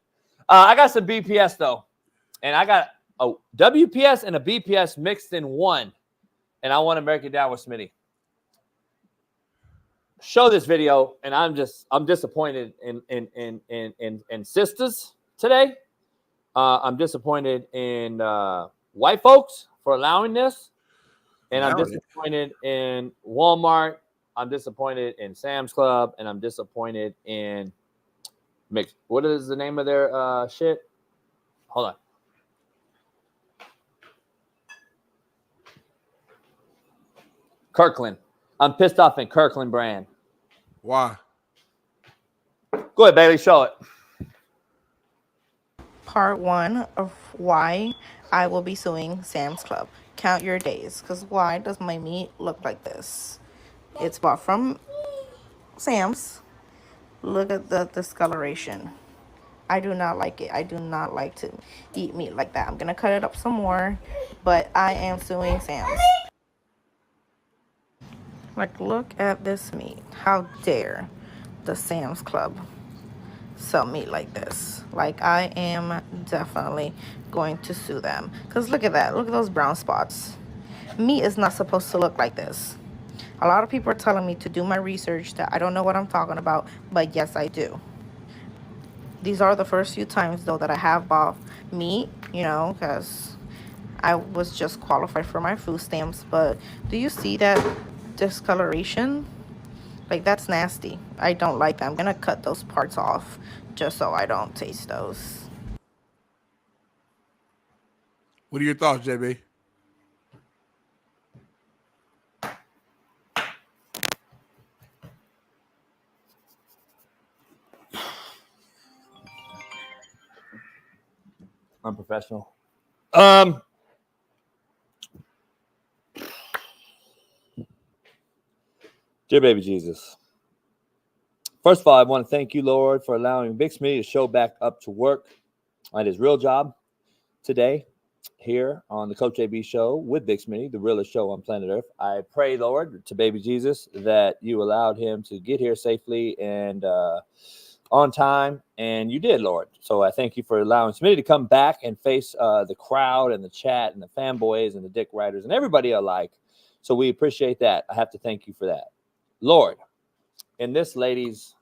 I got some BPS, though. And I got a WPS and a BPS mixed in one. And I want to break it down with Smitty. Show this video, and I'm disappointed in sisters today. I'm disappointed in white folks for allowing this. And I'm disappointed in Walmart. I'm disappointed in Sam's Club, and I'm disappointed in Mix. What is the name of their shit? Hold on. Kirkland. I'm pissed off in Kirkland brand. Why? Go ahead, Bailey. Show it. Part 1 of why I will be suing Sam's Club. Count your days. Because why does my meat look like this? It's bought from Sam's. Look at the discoloration. I do not like it. I do not like to eat meat like that. I'm going to cut it up some more. But I am suing Sam's. Like, look at this meat. How dare the Sam's Club sell meat like this? Like, I am definitely going to sue them. Because look at that. Look at those brown spots. Meat is not supposed to look like this. A lot of people are telling me to do my research, that I don't know what I'm talking about, but yes, I do. These are the first few times, though, that I have bought meat, you know, because I was just qualified for my food stamps. But do you see that discoloration? Like, that's nasty. I don't like that. I'm going to cut those parts off just so I don't taste those. What are your thoughts, JB? Unprofessional. Dear baby Jesus, first of all, I want to thank you, Lord, for allowing Big Smitty to show back up to work at his real job today here on the Coach AB show with Big Smitty, the realest show on planet Earth. I pray, Lord, to baby Jesus that you allowed him to get here safely and on time, and you did, Lord. So I thank you for allowing Smitty to come back and face the crowd and the chat and the fanboys and the dick riders and everybody alike. So we appreciate that. I have to thank you for that. Lord, in this lady's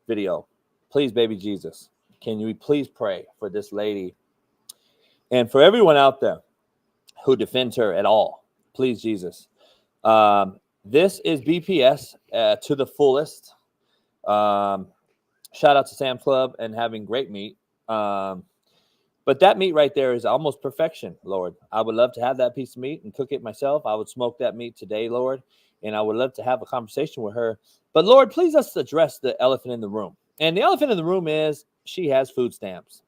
video, please, baby Jesus, can you please pray for this lady and for everyone out there who defends her at all? Please, Jesus. This is BPS to the fullest. Shout out to Sam's Club and having great meat. But that meat right there is almost perfection, Lord. I would love to have that piece of meat and cook it myself. I would smoke that meat today, Lord. And I would love to have a conversation with her. But, Lord, please let's address the elephant in the room. And the elephant in the room is she has food stamps.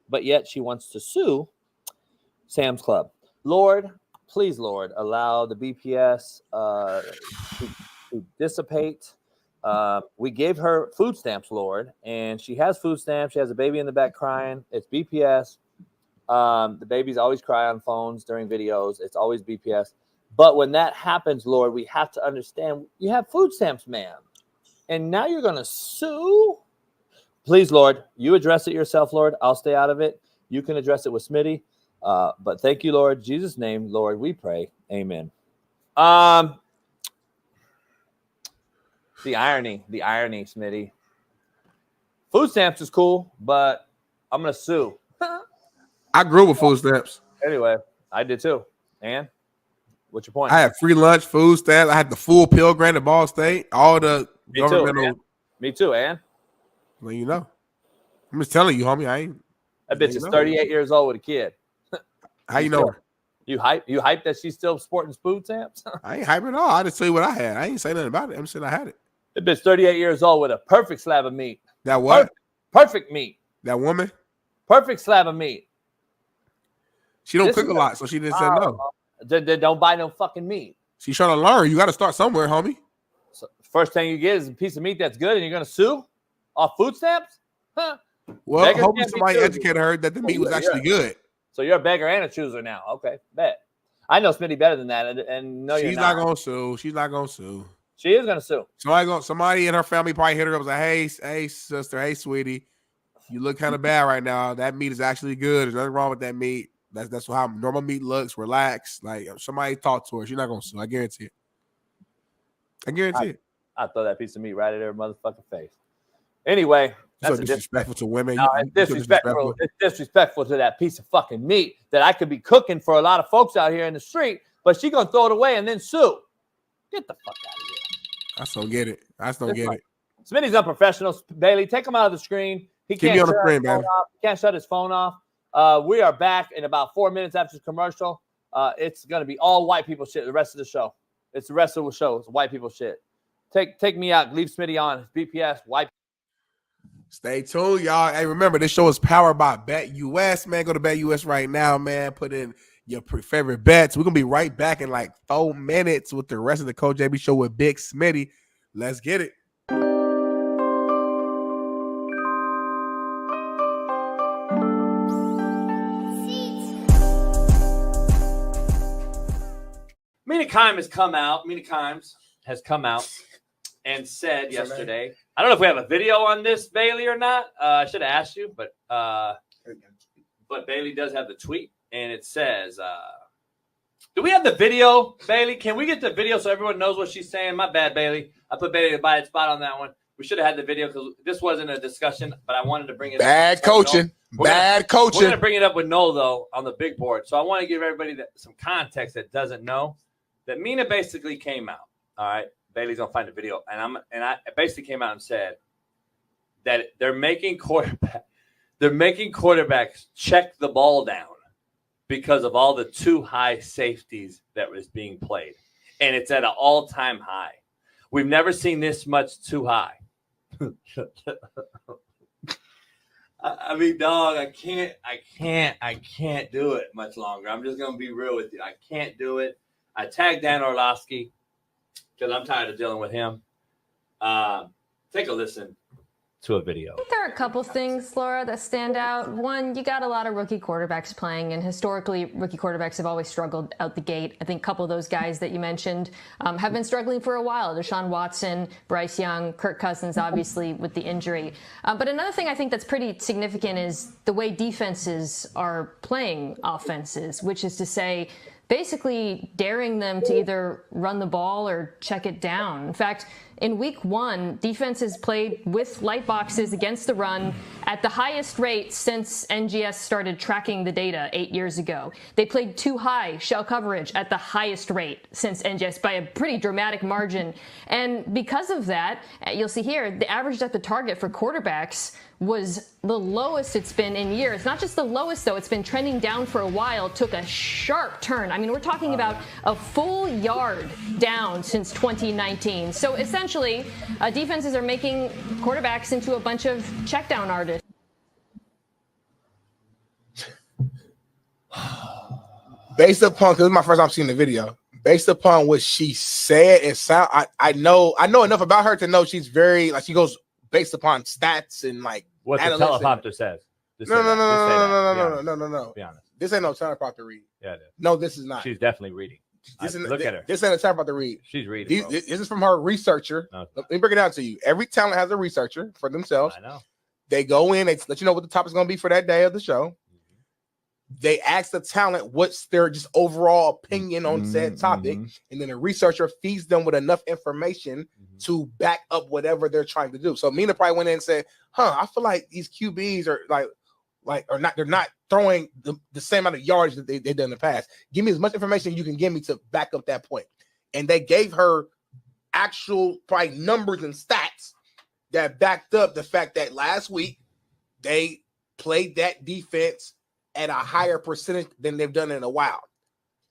But yet she wants to sue Sam's Club. Lord, please, Lord, allow the BPS to dissipate. We gave her food stamps, Lord, and she has food stamps. She has a baby in the back crying. It's BPS. The babies always cry on phones during videos. It's always BPS. But when that happens, Lord, we have to understand you have food stamps, ma'am. And now you're going to sue? Please, Lord, you address it yourself, Lord. I'll stay out of it. You can address it with Smitty. But thank you, Lord. In Jesus' name, Lord, we pray. Amen. The irony, Smitty. Food stamps is cool, but I'm going to sue. I grew up with food stamps. Anyway, I did too. And what's your point? I had free lunch, food stamps. I had the full Pell Grant at Ball State. All the governmental. Me too, and Well, you know. I'm just telling you, homie. I ain't. That bitch is 38 years old with a kid. How you know her? You hype that she's still sporting food stamps? I ain't hyping at all. I just tell you what I had. I ain't say nothing about it. I'm saying I had it. That bitch 38 years old with a perfect slab of meat. That what? Perfect meat. That woman? Perfect slab of meat. She don't cook a lot, so she didn't say no. Then don't buy no fucking meat. She's trying to learn. You got to start somewhere, homie. So first thing you get is a piece of meat that's good, and you're gonna sue off food stamps? Huh? Well, Beggars hopefully can't be somebody choosers. educated her that the meat was actually good. So you're a beggar and a chooser now. Okay, bet. I know Smitty better than that, and no, She's not gonna sue. She's not gonna sue. She is gonna sue. Somebody in her family probably hit her up and was like, hey, sister, hey, sweetie, you look kind of bad right now. That meat is actually good. There's nothing wrong with that meat. That's how normal meat looks. Relax. Like somebody talk to her. She's not gonna sue. I guarantee it. I guarantee it. I throw that piece of meat right at her motherfucking face. Anyway, that's so disrespectful to women. No, it's disrespectful. It's disrespectful to that piece of fucking meat that I could be cooking for a lot of folks out here in the street, but she gonna throw it away and then sue. Get the fuck out of here. I just don't get it. I just don't get it. Smitty's unprofessional. Bailey, take him out of the screen. He can't shut his phone off. He can't shut his phone off. We are back in about 4 minutes after the commercial. It's gonna be all white people shit the rest of the show. It's the rest of the show. It's white people shit. Take me out. Leave Smitty on. BPS. White. Stay tuned, y'all. Hey, remember, this show is powered by BetUS, man. Go to BetUS right now, man. Put in your favorite bets. We're going to be right back in like 4 minutes with the rest of the Coach JB show with Big Smitty. Let's get it. Mina Kimes has come out and said yesterday. I don't know if we have a video on this, Bailey, or not. I should have asked you, but Bailey does have the tweet, and it says, do we have the video, Bailey? Can we get the video so everyone knows what she's saying? My bad, Bailey. I put Bailey in a bad spot on that one. We should have had the video because this wasn't a discussion, but I wanted to bring it up. Bad coaching. Bad coaching. We're going to bring it up with Noel, though, on the big board. So I want to give everybody some context that doesn't know that Mina basically came out, all right? Bailey's gonna find the video, and I basically came out and said that they're making quarterbacks check the ball down because of all the too high safeties that was being played, and it's at an all-time high. We've never seen this much too high. I mean, dog, I can't do it much longer. I'm just gonna be real with you. I can't do it. I tagged Dan Orlovsky because I'm tired of dealing with him. Take a listen to a video. I think there are a couple things, Laura, that stand out. One, you got a lot of rookie quarterbacks playing, and historically, rookie quarterbacks have always struggled out the gate. I think a couple of those guys that you mentioned have been struggling for a while. Deshaun Watson, Bryce Young, Kirk Cousins, obviously, with the injury. But another thing I think that's pretty significant is the way defenses are playing offenses, which is to say, basically daring them to either run the ball or check it down. In fact, in week 1, defenses played with light boxes against the run at the highest rate since NGS started tracking the data 8 years ago. They played too high shell coverage at the highest rate since NGS by a pretty dramatic margin. And because of that, you'll see here, the average depth of target for quarterbacks was the lowest it's been in years. Not just the lowest, though. It's been trending down for a while. Took a sharp turn. I mean, we're talking about a full yard down since 2019. So essentially, defenses are making quarterbacks into a bunch of check down artists. Based upon, because this is my first time seeing the video, based upon what she said, it sound I know enough about her to know she's very, like, she goes based upon stats and like what the teleprompter says. No. Be honest. This ain't no teleprompter read. Yeah, it is. No, this is not. She's definitely reading. Look at her. This ain't a teleprompter read. She's reading. This is from her researcher. No, let me break it down to you. Every talent has a researcher for themselves. I know. They go in, they let you know what the topic's going to be for that day of the show. They ask the talent what's their just overall opinion on said topic, and then the researcher feeds them with enough information to back up whatever they're trying to do. So Mina probably went in and said, I feel like these QBs are they're not throwing the same amount of yards that they've done in the past. Give me as much information you can give me to back up that point. And they gave her actual probably numbers and stats that backed up the fact that last week they played that defense at a higher percentage than they've done in a while.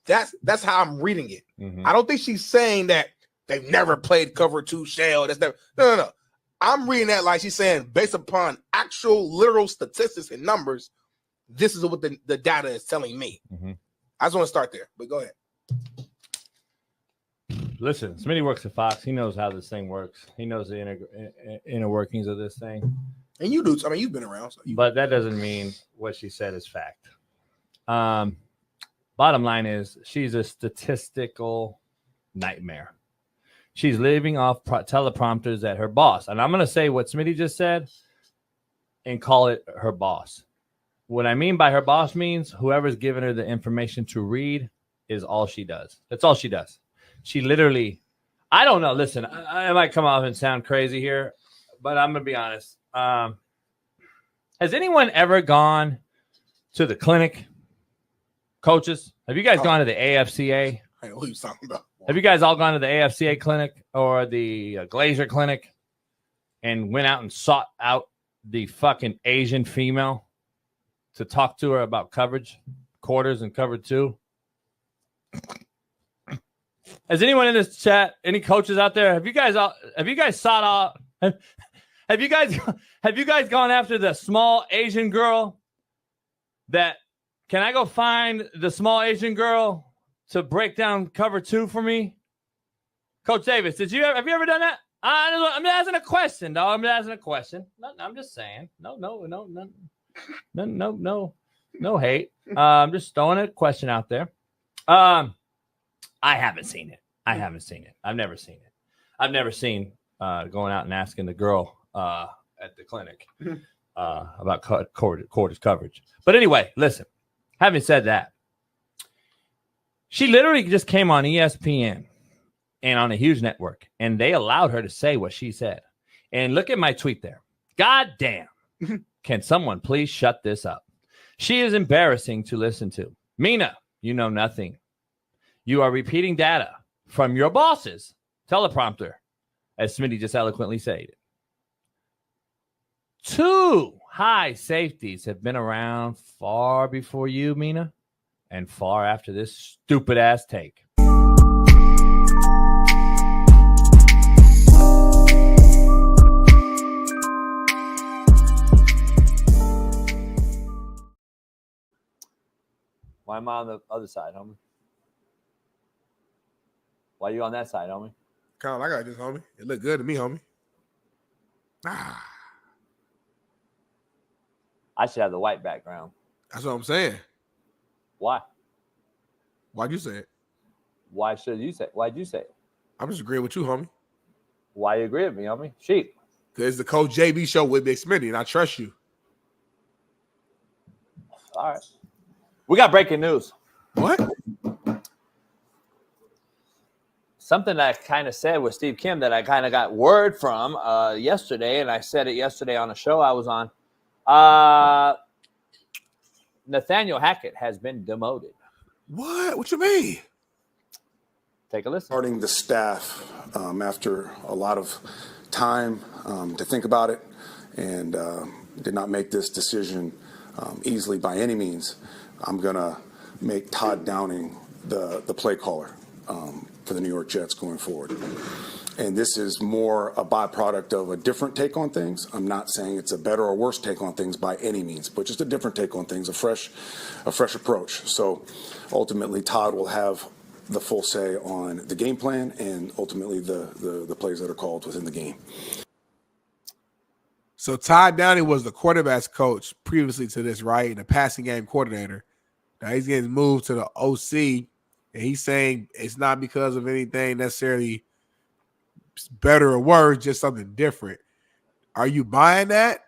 That's how I'm reading it. Mm-hmm. I don't think she's saying that they've never played cover 2 shell. That's never no. I'm reading that like she's saying based upon actual literal statistics and numbers, this is what the data is telling me. Mm-hmm. I just want to start there, but go ahead. Listen, Smitty works at Fox. He knows how this thing works. He knows the inner workings of this thing. And you do. I mean, you've been around. So but that doesn't mean what she said is fact. Bottom line is she's a statistical nightmare. She's living off teleprompters at her boss. And I'm going to say what Smitty just said and call it her boss. What I mean by her boss means whoever's giving her the information to read is all she does. That's all she does. She literally, I don't know. Listen, I might come off and sound crazy here, but I'm going to be honest. Has anyone ever gone to the clinic? Coaches, have you guys gone to the AFCA? I know who you're talking about. Have you guys all gone to the AFCA clinic or the Glacier clinic and went out and sought out the fucking Asian female to talk to her about coverage, quarters, and cover 2? Has anyone in this chat, any coaches out there, have you guys sought out? Have you guys gone after the small Asian girl that? Can I go find the small Asian girl to break down cover 2 for me? Coach Davis, have you ever done that? I'm asking a question, dog. I'm asking a question. No, I'm just saying. No hate. I'm just throwing a question out there. I haven't seen it. I've never seen it. I've never seen going out and asking the girl at the clinic about quarters coverage. But anyway, listen. Having said that, she literally just came on ESPN and on a huge network, and they allowed her to say what she said. And look at my tweet there. God damn. Can someone please shut this up? She is embarrassing to listen to. Mina, you know nothing. You are repeating data from your boss's teleprompter, as Smitty just eloquently said. 2 high safeties have been around far before you, Mina, and far after this stupid-ass take. Why am I on the other side, homie? Why you on that side, homie? Kyle, I got this, homie. It looked good to me, homie. I should have the white background. That's what I'm saying. Why? Why'd you say it? Why should you say it? Why'd you say it? I'm just agreeing with you, homie. Why you agree with me, homie? Sheep. Because it's the Coach JB show with Big Smitty, and I trust you. All right. We got breaking news. What? Something that I kind of said with Steve Kim that I kind of got word from yesterday, and I said it yesterday on a show I was on. Nathaniel Hackett has been demoted. What? What you mean? Take a listen. Starting the staff after a lot of time to think about it, and did not make this decision easily by any means. I'm gonna make Todd Downing the play caller for the New York Jets going forward. And this is more a byproduct of a different take on things. I'm not saying it's a better or worse take on things by any means, but just a different take on things, a fresh approach. So ultimately, Todd will have the full say on the game plan and ultimately the plays that are called within the game. So Todd Downing was the quarterback's coach previously to this, right? And the passing game coordinator. Now he's getting moved to the OC, and he's saying it's not because of anything necessarily better or worse, just something different. Are you buying that?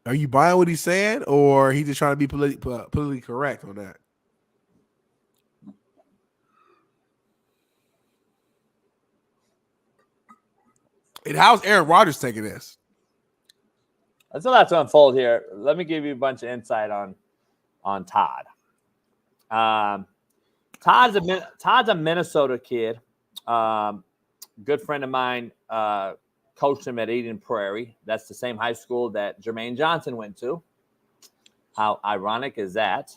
Are you buying what he's saying, or he just trying to be politically correct on that? And how's Aaron Rodgers taking this? There's a lot to unfold here. Let me give you a bunch of insight on Todd. Todd's a Minnesota kid. Good friend of mine coached him at Eden Prairie. That's the same high school that Jermaine Johnson went to. How ironic is that?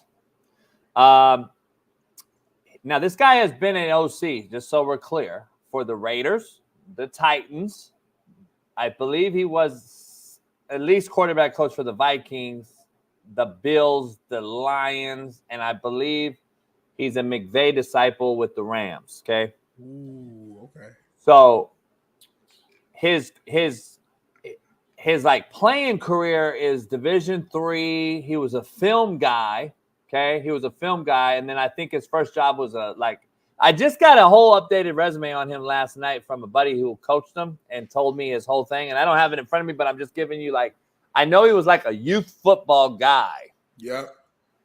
Now, this guy has been an OC, just so we're clear, for the Raiders, the Titans. I believe he was at least quarterback coach for the Vikings, the Bills, the Lions, and I believe he's a McVay disciple with the Rams, okay? Ooh, okay. So his like playing career is Division III. He was a film guy, okay? He was a film guy, and then I think his first job was I just got a whole updated resume on him last night from a buddy who coached him and told me his whole thing, and I don't have it in front of me, but I'm just giving you I know he was like a youth football guy. Yep.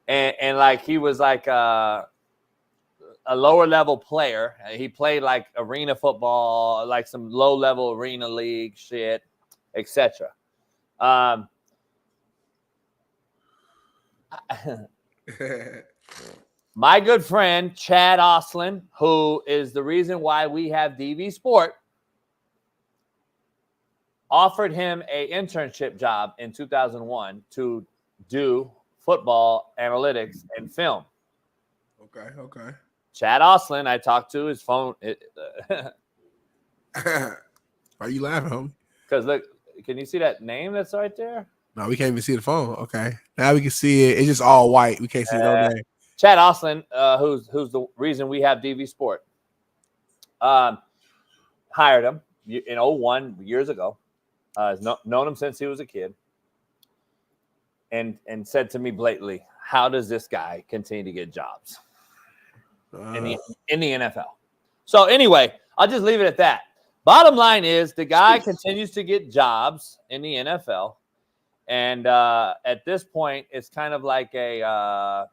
And like he was like a lower level player. He played like arena football, like some low level arena league shit, etc. My good friend Chad Oslin, who is the reason why we have DV Sport, offered him an internship job in 2001 to do football analytics and film. Okay. Chad Oslin, I talked to his phone. Why are you laughing, homie? Because look, can you see that name that's right there? No, we can't even see the phone. Okay. Now we can see it. It's just all white. We can't see no name. Chad Oslin, who's the reason we have DV Sport, hired him in 01 years ago. Has known him since he was a kid, and said to me blatantly, "How does this guy continue to get jobs in the NFL?" So anyway, I'll just leave it at that. Bottom line is the guy continues to get jobs in the NFL, and at this point, it's kind of like a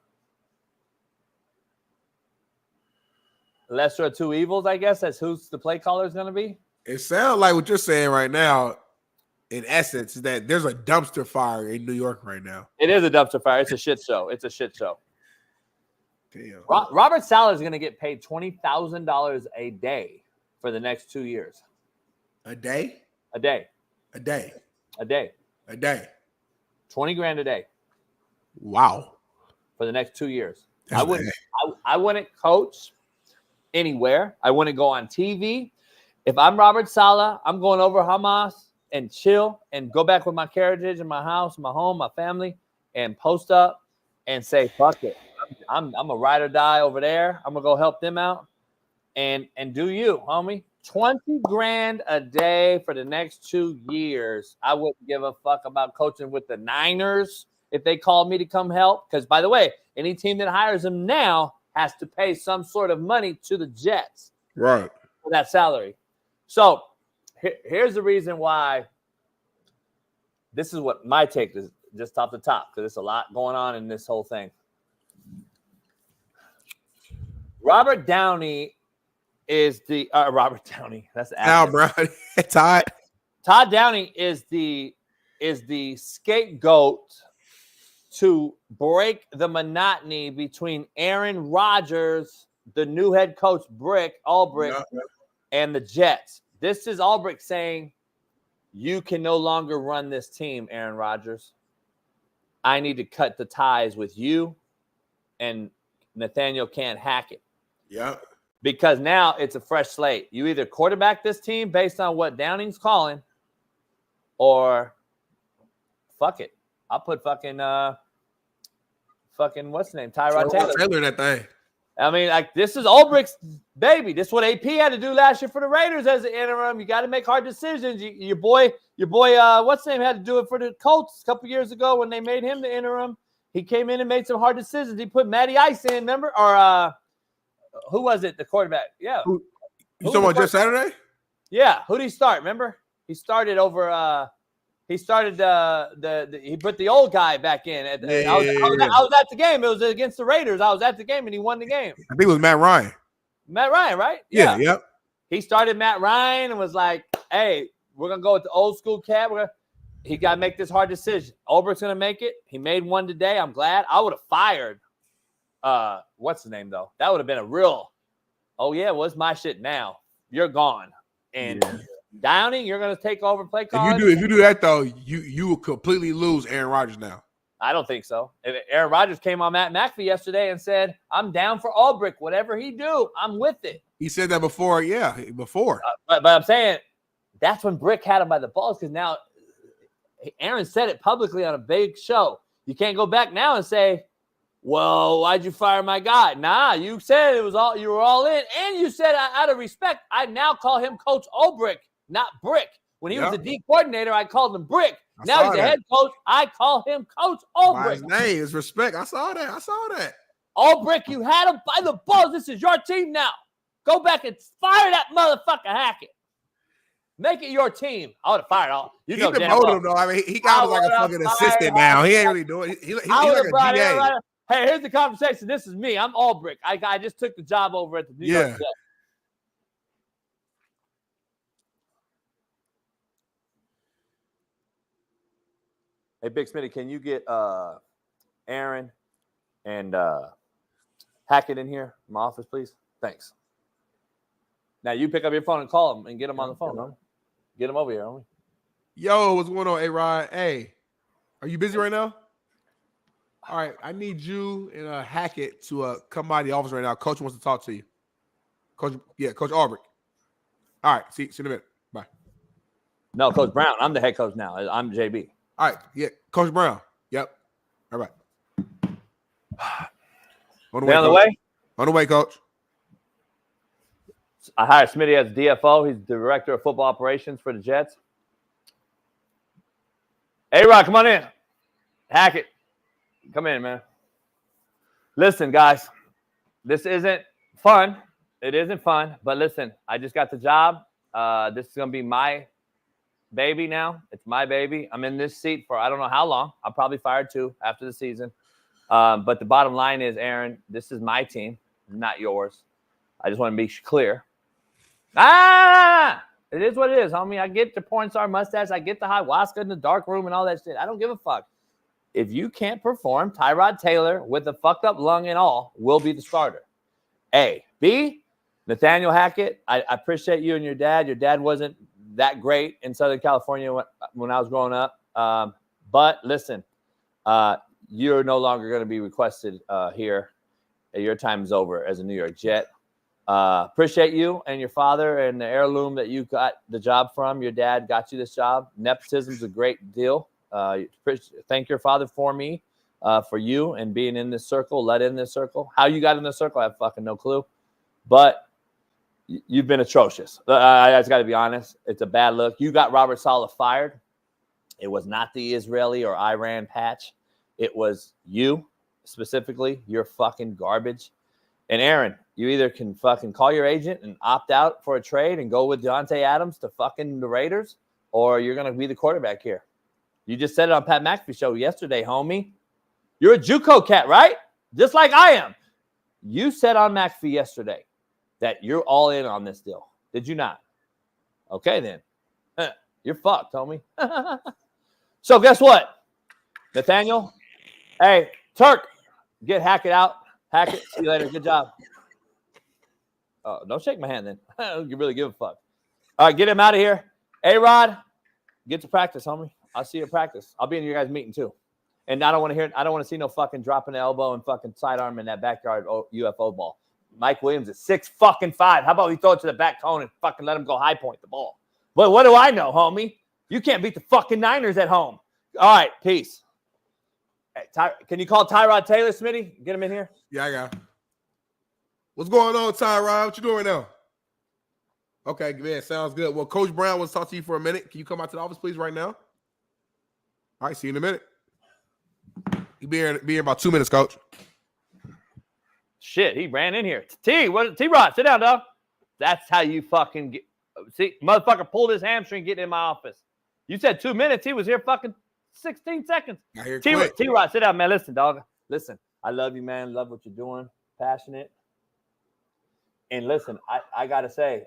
lesser of two evils, I guess. That's who's the play caller is going to be. It sounds like what you're saying right now. In essence, is that there's a dumpster fire in New York right now. It is a dumpster fire. It's a shit show. It's a shit show. Damn. Robert Saleh is going to get paid $20,000 a day for the next 2 years. A day? A day. A day. A day. A day. 20 grand a day. Wow. For the next 2 years. That's I wouldn't coach anywhere. I wouldn't go on TV. If I'm Robert Saleh, I'm going over Hamas and chill and go back with my carriage in my house, my home, my family, and post up and say, fuck it. I'm a ride or die over there. I'm going to go help them out and do you, homie. 20 grand a day for the next 2 years. I wouldn't give a fuck about coaching with the Niners if they called me to come help. Because, by the way, any team that hires him now has to pay some sort of money to the Jets. Right. For that salary. So, here's the reason why this is what my take is, just off the top, because there's a lot going on in this whole thing. Robert Downey is the Robert Downey. That's Al Brown. Todd. Todd Downey is the scapegoat to break the monotony between Aaron Rodgers, the new head coach Albrecht, and the Jets. This is Albrecht saying, you can no longer run this team, Aaron Rodgers. I need to cut the ties with you, and Nathaniel can't hack it. Yeah. Because now it's a fresh slate. You either quarterback this team based on what Downing's calling, or fuck it. I'll put fucking what's the name? Tyrod Taylor. That thing. I mean, like, this is Albrecht's baby. This is what AP had to do last year for the Raiders as an interim. You got to make hard decisions. Your boy, what's his name, had to do it for the Colts a couple years ago when they made him the interim. He came in and made some hard decisions. He put Matty Ice in, remember? Or who was it? The quarterback. Yeah. You talking about just Saturday? Yeah. Who did he start? Remember? He started over. He started he put the old guy back in. I was at the game. It was against the Raiders. I was at the game and he won the game. I think it was Matt Ryan. Matt Ryan, right? Yeah. Yep. He started Matt Ryan and was like, "Hey, we're gonna go with the old school cat. He got to make this hard decision. Albrecht's gonna make it. He made one today. I'm glad. I would have fired. What's the name though? That would have been a real. Oh yeah, what's my shit now? You're gone. And Downing, you're going to take over play If calling? you do that though, you will completely lose Aaron Rodgers now. I don't think so. If Aaron Rodgers came on Matt McAfee yesterday and said, I'm down for Ulbrich. Whatever he do, I'm with it. He said that before. Yeah, before. But I'm saying that's when Brick had him by the balls, because now Aaron said it publicly on a big show. You can't go back now and say, well, why'd you fire my guy? Nah, you said you were all in. And you said, out of respect, I now call him Coach Ulbrich, not Brick. When he was the D coordinator, I called him Brick. Now he's the head coach. I call him Coach Ulbrich. His name is respect. I saw that. Ulbrich, you had him by the balls. This is your team now. Go back and fire that motherfucker Hackett. Make it your team. I would have fired all. You know, demoted him though. I mean, he got him like a fucking assistant now. He ain't really doing it. He like a GA. Hey, here's the conversation. This is me. I'm Ulbrich. I just took the job over at the New York Jets. Hey, Big Smitty, can you get Aaron and Hackett in here in my office, please? Thanks. Now you pick up your phone and call them and get them on the phone, homie. Get them over here, homie. Yo, what's going on, A-Rod? Hey, are you busy right now? All right, I need you and Hackett to come by the office right now. Coach wants to talk to you. Coach Ulbrich. All right, see you in a minute. Bye. No, Coach Brown. I'm the head coach now. I'm JB. All right, yeah, Coach Brown. Yep. All right. On the way? On the way, Coach. I hired Smitty as DFO. He's the director of football operations for the Jets. A-Rod, come on in. Hackett, come in, man. Listen, guys, this isn't fun. It isn't fun, but listen, I just got the job. This is going to be my baby now. It's my baby. I'm in this seat for I don't know how long. I'll probably fire too after the season. But the bottom line is, Aaron, this is my team, not yours. I just want to be clear. It is what it is, homie. I get the porn star mustache. I get the ayahuasca in the dark room and all that shit. I don't give a fuck. If you can't perform, Tyrod Taylor with a fucked up lung and all will be the starter. A. B. Nathaniel Hackett, I appreciate you and your dad. Your dad wasn't that great in Southern California when I was growing up. But listen, you're no longer going to be requested here. Your time is over as a New York Jet. Appreciate you and your father and the heirloom that you got the job from. Your dad got you this job. Nepotism is a great deal. Thank your father for me, for you and being in this circle, let in this circle. How you got in this circle, I have fucking no clue. But you've been atrocious. I just got to be honest. It's a bad look. You got Robert Saleh fired. It was not the Israeli or Iran patch. It was you specifically. You're fucking garbage. And Aaron, you either can fucking call your agent and opt out for a trade and go with Devontae Adams to fucking the Raiders, or you're going to be the quarterback here. You just said it on Pat McAfee show yesterday, homie. You're a JUCO cat, right? Just like I am. You said on McAfee yesterday that you're all in on this deal. Did you not? Okay, then. You're fucked, homie. So guess what? Nathaniel, hey, Turk, get Hackett out. Hackett, see you later. Good job. Oh, don't shake my hand then. I don't really give a fuck. All right, get him out of here. A-Rod, get to practice, homie. I'll see you at practice. I'll be in your guys' meeting too. And I don't want to see no fucking dropping the elbow and fucking sidearm in that backyard UFO ball. Mike Williams is 6'5". How about we throw it to the back cone and fucking let him go high point the ball? But what do I know, homie? You can't beat the fucking Niners at home. All right, peace. Hey, can you call Tyrod Taylor, Smitty? Get him in here. Yeah, I got him. What's going on, Tyrod? What you doing right now? Okay, man, sounds good. Well, Coach Brown wants to talk to you for a minute. Can you come out to the office, please, right now? All right, see you in a minute. You'll be here in about 2 minutes, Coach. Shit, he ran in here. T-Rod, sit down, dog. That's how you fucking get. See, motherfucker pulled his hamstring getting in my office. You said 2 minutes. He was here fucking 16 seconds. T-Rod, sit down, man. Listen, dog. Listen, I love you, man. Love what you're doing. Passionate. And listen, I got to say,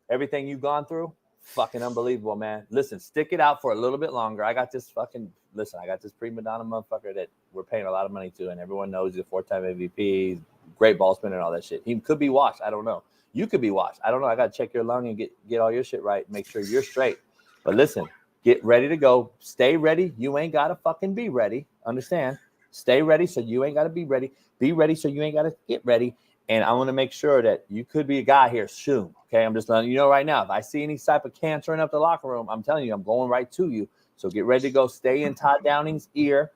everything you've gone through, fucking unbelievable, man. Listen, stick it out for a little bit longer. I got this prima donna motherfucker that we're paying a lot of money to, and everyone knows he's a 4-time MVP, great ball spinner and all that shit. He could be washed. I don't know. You could be washed. I don't know. I got to check your lung and get all your shit right. Make sure you're straight. But listen, get ready to go. Stay ready. You ain't got to fucking be ready. Understand? Stay ready so you ain't got to be ready. Be ready so you ain't got to get ready. And I want to make sure that you could be a guy here soon. Okay, I'm just letting you know right now. If I see any type of can turn up the locker room, I'm telling you, I'm going right to you. So get ready to go. Stay in Todd Downing's ear.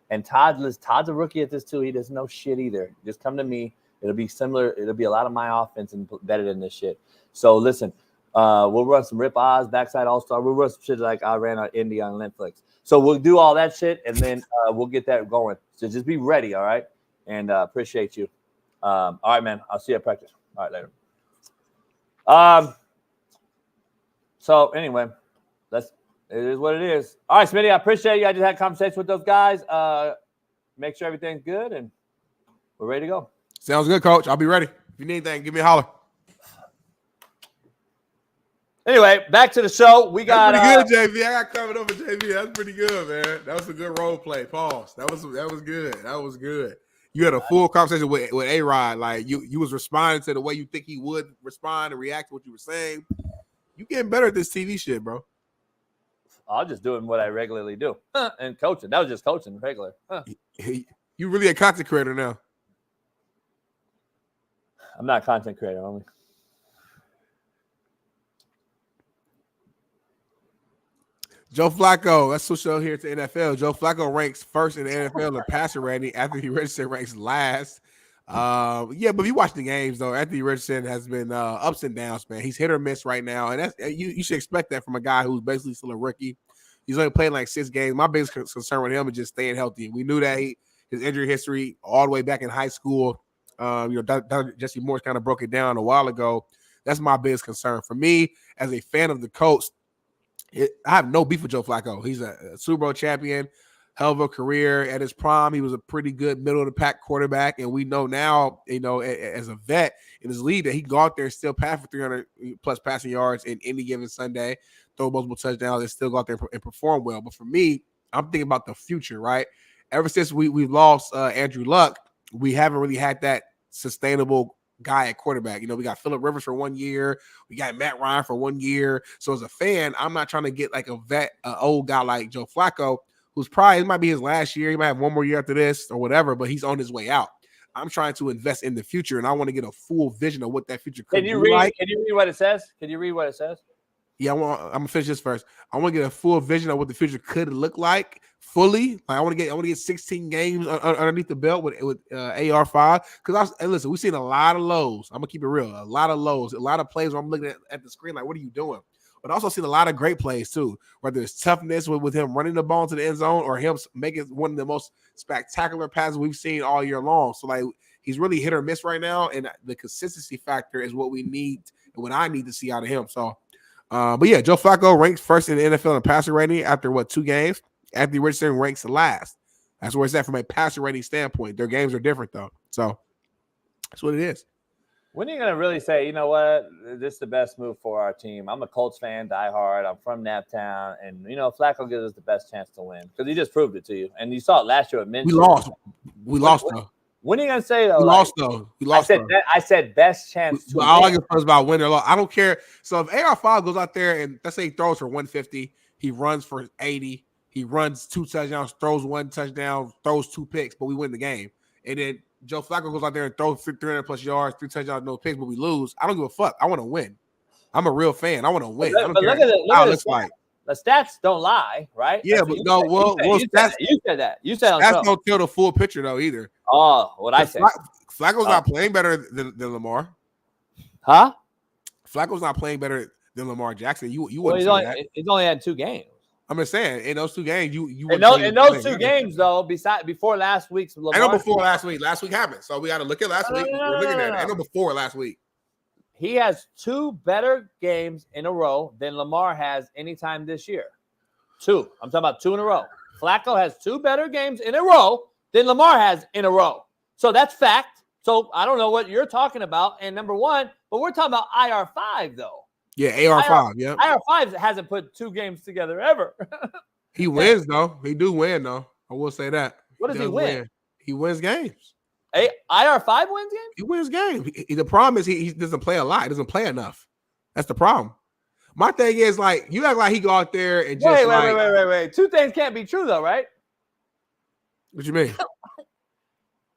And Todd's a rookie at this too. He doesn't know shit either. Just come to me. It'll be similar. It'll be a lot of my offense and better than this shit. So listen, we'll run some Rip Oz, Backside All-Star. We'll run some shit like I ran on Indy on Netflix. So we'll do all that shit, and then we'll get that going. So just be ready, all right? And appreciate you. All right, man. I'll see you at practice. All right, later. So anyway, it is what it is. All right, Smitty, I appreciate you. I just had a conversation with those guys. Make sure everything's good, and we're ready to go. Sounds good, Coach. I'll be ready. If you need anything, give me a holler. Anyway, back to the show. We got pretty good, JV. I got covered over JV. That's pretty good, man. That was a good role play. Pause. That was good. That was good. You had a full conversation with A-Rod. Like you was responding to the way you think he would respond and react to what you were saying. You getting better at this TV shit, bro. I'm just doing what I regularly do. And coaching. That was just coaching regular. You really a content creator now. I'm not a content creator only. Joe Flacco, let's switch over here to NFL. Joe Flacco ranks first in the NFL in passer rating. Anthony Richardson ranks last. But if you watch the games though, Anthony Richardson has been ups and downs, man. He's hit or miss right now, and that's you should expect that from a guy who's basically still a rookie. He's only played like 6 games. My biggest concern with him is just staying healthy. We knew that his injury history all the way back in high school. Jesse Morse kind of broke it down a while ago. That's my biggest concern. For me, as a fan of the coach, I have no beef with Joe Flacco. He's a Super Bowl champion, hell of a career. At his prime, he was a pretty good middle-of-the-pack quarterback, and we know now, as a vet in his league, that he can go out there and still pass for 300-plus passing yards in any given Sunday, throw multiple touchdowns, and still go out there and perform well. But for me, I'm thinking about the future, right? Ever since we've lost Andrew Luck, we haven't really had that sustainable guy at quarterback. We got Phillip Rivers for 1 year. We got Matt Ryan for 1 year. So as a fan, I'm not trying to get like a vet, an old guy like Joe Flacco, who's probably, it might be his last year. He might have 1 more year after this or whatever, but he's on his way out. I'm trying to invest in the future, and I want to get a full vision of what that future could be like. Can you read what it says? Can you read what it says? Yeah, I'm gonna finish this first. I want to get a full vision of what the future could look like fully. Like I want to get 16 games underneath the belt with AR5. Because listen, we've seen a lot of lows. I'm gonna keep it real. A lot of lows, a lot of plays where I'm looking at the screen like, what are you doing? But I also seen a lot of great plays too, whether it's toughness with him running the ball into the end zone or him making one of the most spectacular passes we've seen all year long. So like he's really hit or miss right now, and the consistency factor is what we need and what I need to see out of him. So. But yeah, Joe Flacco ranks first in the NFL in passer rating after 2 games. Anthony Richardson ranks last. That's where it's at from a passer rating standpoint. Their games are different though, so that's what it is. When are you gonna really say, you know what, this is the best move for our team? I'm a Colts fan, diehard. I'm from Naptown, and Flacco gives us the best chance to win because he just proved it to you, and you saw it last year with Minshew. We lost though. When are you gonna say though? We lost though. I said best chance to win. All I can say about win or loss. I don't care. So if AR5 goes out there and let's say he throws for 150, he runs for 80, he runs 2 touchdowns, throws 1 touchdown, throws 2 picks, but we win the game. And then Joe Flacco goes out there and throws 300 plus yards, 3 touchdowns, no picks, but we lose. I don't give a fuck. I want to win. I'm a real fan. I want to win. But I don't care how it looks like. The stats don't lie, right? Yeah, but no. Stats. You said that. You said stats don't tell the full picture though either. Oh, what I said. Flacco's not playing better than Lamar. Huh? Flacco's not playing better than Lamar Jackson. You well, wouldn't he's only had 2 games. I'm just saying, in those 2 games, you in those 2 games though, before last week's Lamar. I know before last week. Last week happened, so we got to look at last week. We're looking at it. I know before last week. He has 2 better games in a row than Lamar has anytime this year. 2. I'm talking about 2 in a row. Flacco has 2 better games in a row than Lamar has in a row. So that's fact. So I don't know what you're talking about. And number 1, but we're talking about IR5 though. Yeah, AR5. Yeah. IR5 hasn't put 2 games together ever. He wins though. He do win though. I will say that. What does he win? He wins games. IR5 wins games? He wins games. The problem is he doesn't play a lot. He doesn't play enough. That's the problem. My thing is, like, you act like he go out there and just wait. Two things can't be true, though, right? What you mean?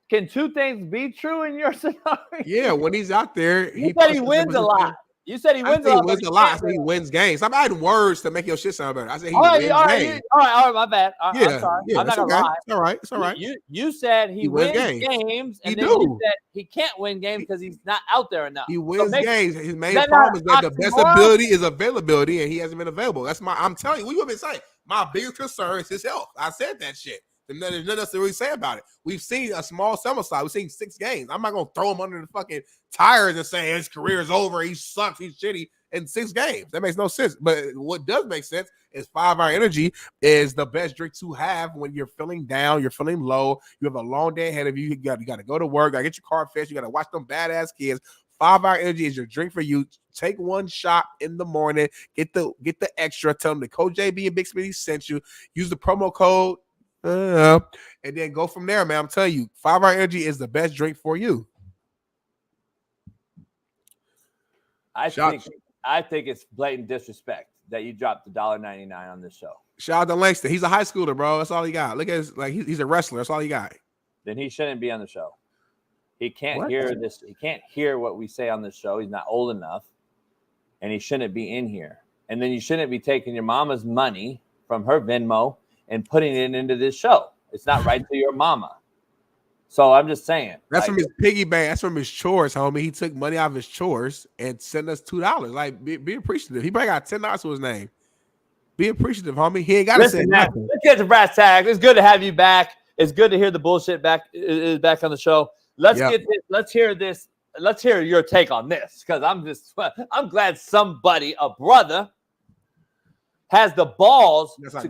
Can two things be true in your scenario? Yeah, when he's out there, he said he wins a lot. You said he wins a lot. He wins a lot. I said he wins games. I'm adding words to make your shit sound better. I said he wins games. All right, my bad. I'm sorry. I'm not gonna lie. It's all right. You said he wins games, and then you said he can't win games because he's not out there enough. He wins games. His main problem is that the best ability is availability, and he hasn't been available. That's I'm telling you, what you have been saying. My biggest concern is his health. I said that shit. There's nothing else to really say about it. We've seen a small sample size. We've seen 6 games. I'm not going to throw him under the fucking tires and say his career is over. He sucks. He's shitty in 6 games. That makes no sense. But what does make sense is 5-hour energy is the best drink to have when you're feeling down, you're feeling low, you have a long day ahead of you. You got to go to work, got to get your car fixed, you got to watch them badass kids. 5-hour energy is your drink for you. Take one shot in the morning. Get the extra. Tell them the Coach JB and Big Smitty sent you. Use the promo code. And then go from there, man. I'm telling you, 5-hour energy is the best drink for you. I think it's blatant disrespect that you dropped $1.99 on this show. Shout out to Langston. He's a high schooler, bro. That's all he got. Look at his, like he's a wrestler. That's all he got. Then he shouldn't be on the show. He can't hear this. He can't hear what we say on this show. He's not old enough, and he shouldn't be in here. And then you shouldn't be taking your mama's money from her Venmo and putting it into this show. It's not right to your mama. So I'm just saying. That's from his piggy bank. That's from his chores, homie. He took money out of his chores and sent us $2. Like, be appreciative. He probably got $10 to his name. Be appreciative, homie. He ain't got to say nothing. Let's get to brass tacks. It's good to have you back. It's good to hear the bullshit back on the show. Let's get this. Let's hear this. Let's hear your take on this, because I'm glad somebody, a brother, has the balls to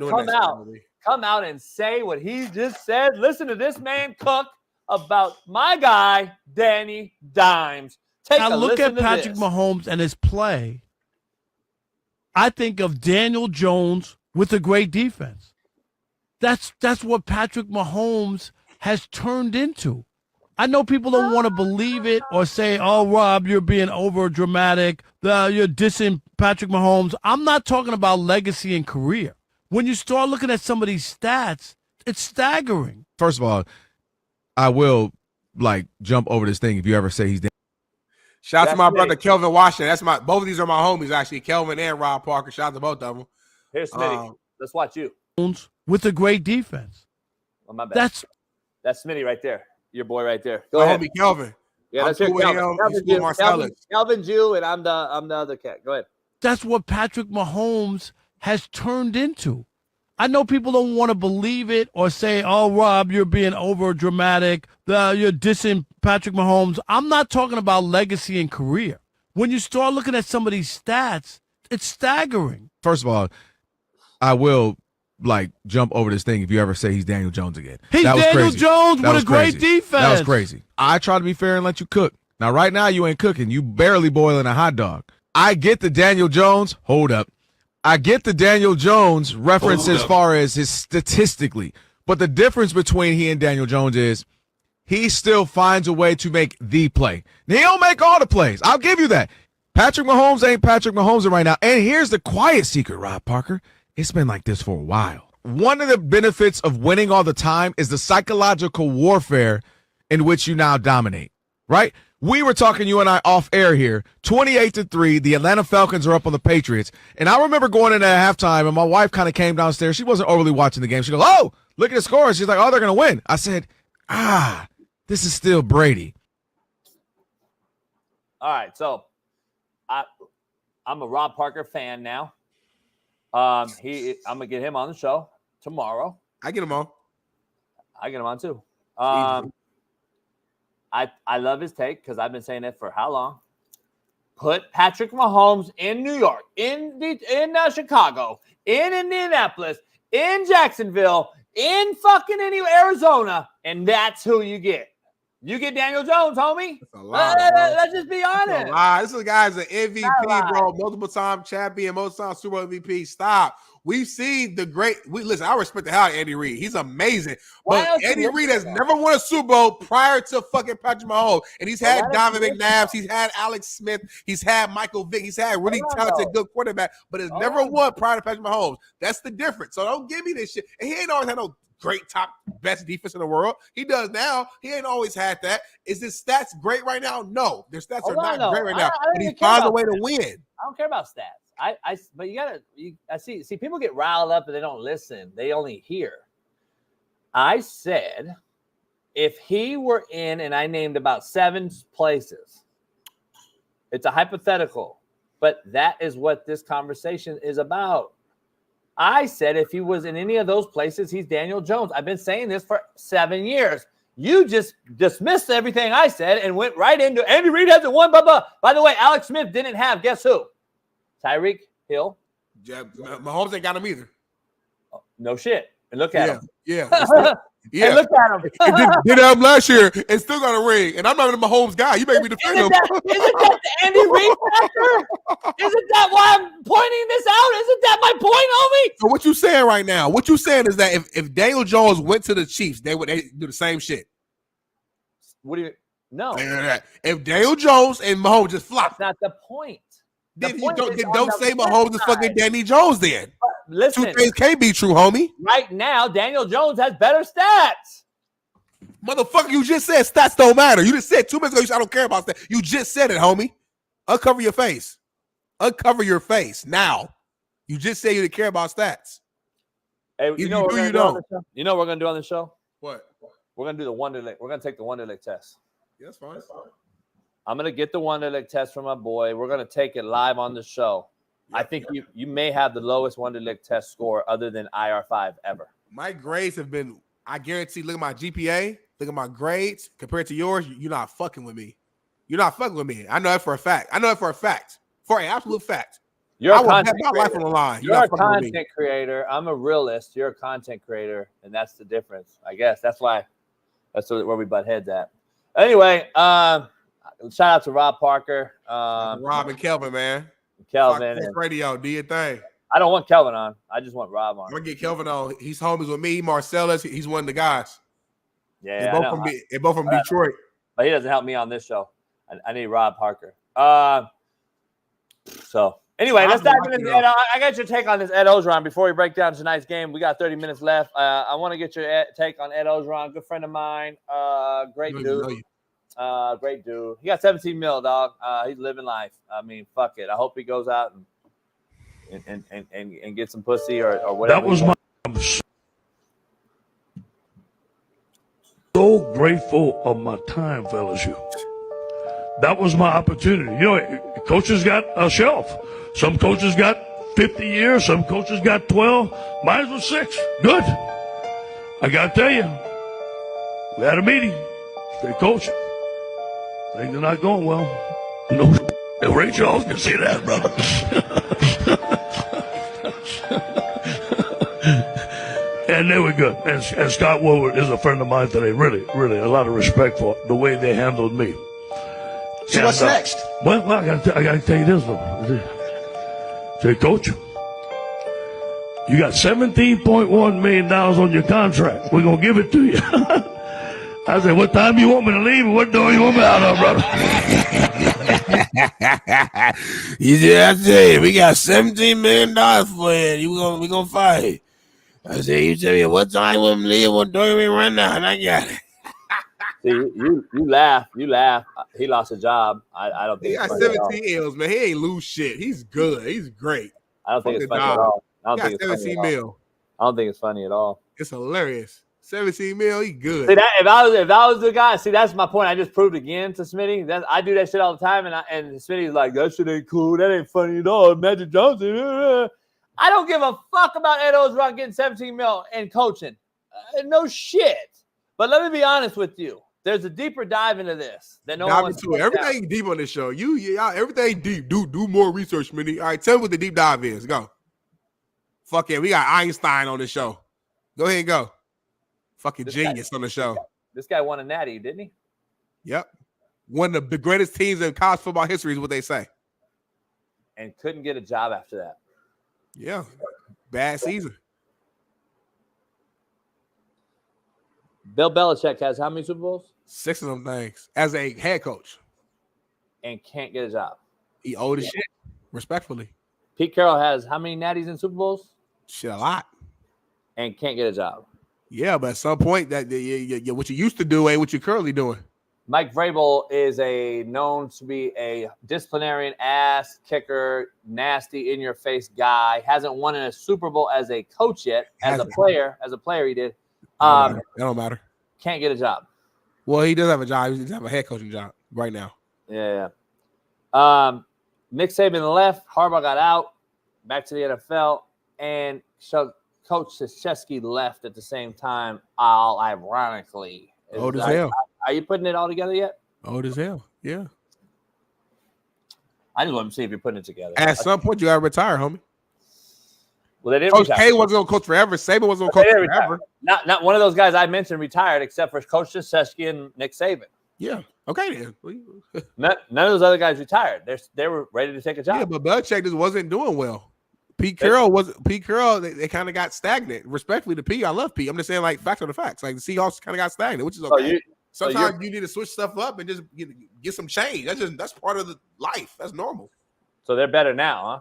come out and say what he just said. Listen to this man cook about my guy, Danny Dimes. Now look at Patrick Mahomes and his play. I think of Daniel Jones with a great defense. That's what Patrick Mahomes has turned into. I know people don't want to believe it or say, oh, Rob, you're being over dramatic. You're dissing Patrick Mahomes. I'm not talking about legacy and career. When you start looking at some of these stats, it's staggering. First of all, I will jump over this thing if you ever say he's dead. Shout out to my brother Kelvin Washington. Both of these are my homies, actually. Kelvin and Rob Parker. Shout out to both of them. Here's Smitty. Let's watch you. With a great defense. Oh, my bad. That's Smitty right there. Your boy right there. Go ahead. Homie Kelvin. Yeah, that's Kelvin. Kelvin Jew, and I'm the other cat. Go ahead. That's what Patrick Mahomes has turned into. I know people don't want to believe it or say, oh, Rob, you're being over dramatic. You're dissing Patrick Mahomes. I'm not talking about legacy and career. When you start looking at some of these stats, it's staggering. First of all, I will jump over this thing if you ever say he's Daniel Jones again. He's Daniel Jones with a great defense. That was crazy. I try to be fair and let you cook. Now, right now, you ain't cooking. You barely boiling a hot dog. I get the Daniel Jones. Hold up. I get the Daniel Jones reference as far as his statistically. But the difference between he and Daniel Jones is he still finds a way to make the play. Now, he don't make all the plays. I'll give you that. Patrick Mahomes ain't Patrick Mahomes right now. And here's the quiet secret, Rob Parker. It's been like this for a while. One of the benefits of winning all the time is the psychological warfare in which you now dominate, right? We were talking, you and I, off air here. 28-3, the Atlanta Falcons are up on the Patriots. And I remember going in at halftime, and my wife kind of came downstairs. She wasn't overly watching the game. She goes, oh, look at the score. She's like, oh, they're going to win. I said, this is still Brady. All right, so I'm a Rob Parker fan now. I'm gonna get him on the show tomorrow. I get him on. I get him on too. I love his take because I've been saying it for how long? Put Patrick Mahomes in New York, in Chicago, in Indianapolis, in Jacksonville, in fucking Arizona, and that's who you get. You get Daniel Jones, homie. Let's just be honest. This guy's an MVP, bro. Multiple-time champion, multiple-time Super Bowl MVP. Stop. We've seen the great. Listen, I respect the hell out of Andy Reid. He's amazing. Why But else you Andy look Reid at has that? never won a Super Bowl prior to fucking Patrick Mahomes. And he's had why Donovan don't you McNabb. He's had Alex Smith. He's had Michael Vick. He's had really Hold on, talented, though. good quarterback, but has Hold never on. won prior to Patrick Mahomes. That's the difference. So don't give me this shit. And he ain't always had no great top best defense in the world. He does now. He ain't always had that. Is his stats great right now? No. Their stats Hold are on, not though. great right I now. don't But he even care finds a about way to stats. win. I don't care about stats. But I see people get riled up and they don't listen. They only hear. I said if he were in, and I named about 7 places, it's a hypothetical, but that is what this conversation is about. I said if he was in any of those places, he's Daniel Jones. I've been saying this for 7 years. You just dismissed everything I said and went right into Andy Reid hasn't won, blah, blah. By the way, Alex Smith didn't have, guess who? Tyreek Hill. Yeah, Mahomes ain't got him either. No shit. And look at him. Yeah. And look at him. It did have last year and still got a ring. And I'm not even a Mahomes guy. You make me defend him. Isn't that the Andy Reid factor? Isn't that why I'm pointing this out? Isn't that my point, homie? So what you saying right now? What you saying is that if Daniel Jones went to the Chiefs, they do the same shit. What do you? No. If Daniel Jones and Mahomes just flop, that's not the point. Then you don't say Mahomes is fucking Danny Jones. Then listen, 2 things can't be true, homie. Right now, Daniel Jones has better stats. Motherfucker, you just said stats don't matter. You just said 2 minutes ago. You said I don't care about stats. You just said it, homie. Uncover your face. Uncover your face now. You just said you didn't care about stats. Hey, you know what we're gonna do on the show? What? We're gonna do the Wonderlic. We're gonna take the Wonderlic test. Yeah, that's fine. I'm gonna get the Wonderlic test from my boy. We're gonna take it live on the show. I think you may have the lowest Wonderlic test score other than IR5 ever. My grades have been, I guarantee, look at my GPA, look at my grades compared to yours. You're not fucking with me. You're not fucking with me. I know that for a fact. For an absolute fact. You're I a will bet content my life creator. on the line. You're a content creator. I'm a realist. You're a content creator, and that's the difference. I guess that's where we butt heads at. Anyway, shout out to Rob Parker, Rob and Kelvin, man. Kelvin, and Radio, do your thing. I don't want Kelvin on. I just want Rob on. I'm gonna get Kelvin on. He's homies with me, Marcellus. He's one of the guys. Yeah, they're both from Detroit. But he doesn't help me on this show. I need Rob Parker. So anyway, let's dive into Ed. I got your take on this Ed Ogeron before we break down tonight's game. We got 30 minutes left. I want to get your take on Ed Ogeron. Good friend of mine. Great dude. Great dude. He got 17 mil, dog. He's living life. I mean, fuck it. I hope he goes out and get some pussy or whatever. That was I'm so grateful of my time, fellas. That was my opportunity. You know, coaches got a shelf. Some coaches got 50 years. Some coaches got 12. Mine was 6. Good. I got to tell you, we had a meeting. They coaching. Things are not going well. No, Ray Charles can see that, brother. And they were good. And Scott Woodward is a friend of mine today. Really, really, a lot of respect for the way they handled me. So what's next? Well, I got to tell you this, though. Say, Coach, you got $17.1 million on your contract. We're going to give it to you. I said, what time you want me to leave and what door you want me out of, brother? He said, I said, we got $17 million for you. We gonna fight. I said, you tell me what time you want me to leave, what door you want me to run out, and I got it. See, you laugh. He lost a job. I don't think he got 17 L's, man. He ain't lose shit. He's good. He's great. I don't think it's funny at all. I don't think it's 17 mil. I don't think it's funny at all. It's hilarious. 17 mil, he good. See that if I was the guy, see that's my point. I just proved again to Smitty. I do that shit all the time, and Smitty's like, that shit ain't cool. That ain't funny at all. Magic Johnson. I don't give a fuck about Ed Ogeron getting 17 mil and coaching. No shit. But let me be honest with you. There's a deeper dive into this than no one's everything deep on this show. Y'all, everything deep. Do more research, Smitty. All right, tell me what the deep dive is. Go. Fuck yeah, we got Einstein on the show. Go ahead and go. Fucking this genius on the show. This guy won a natty, didn't he? Yep. One of the greatest teams in college football history is what they say. And couldn't get a job after that. Yeah. Bad season. Bill Belichick has how many Super Bowls? 6 of them things as a head coach. And can't get a job. He old as shit, respectfully. Pete Carroll has how many natties and Super Bowls? Shit, a lot. And can't get a job. Yeah, but at some point, that what you used to do ain't what you're currently doing. Mike Vrabel is known to be a disciplinarian, ass kicker, nasty, in-your-face guy. Hasn't won in a Super Bowl as a coach yet. As a player, he did. That don't matter. Can't get a job. Well, he does have a job. He does have a head coaching job right now. Yeah. Nick Saban left. Harbaugh got out. Back to the NFL. And so Coach Krzyzewski left at the same time, all ironically. Old as hell. Are you putting it all together yet? Old as hell. Yeah. I just want to see if you're putting it together. At some point, you got to retire, homie. Well, they didn't Coach retire. K wasn't going to coach forever. Saban wasn't going to coach forever. Not one of those guys I mentioned retired, except for Coach Krzyzewski and Nick Saban. Yeah. Okay, then. None of those other guys retired. They were ready to take a job. Yeah, but Belichick just wasn't doing well. Pete Carroll, they kind of got stagnant. Respectfully to Pete, I love Pete. I'm just saying, like, facts are the facts. Like, the Seahawks kind of got stagnant, which is okay. Sometimes you need to switch stuff up and just get some change. That's part of the life. That's normal. So they're better now, huh?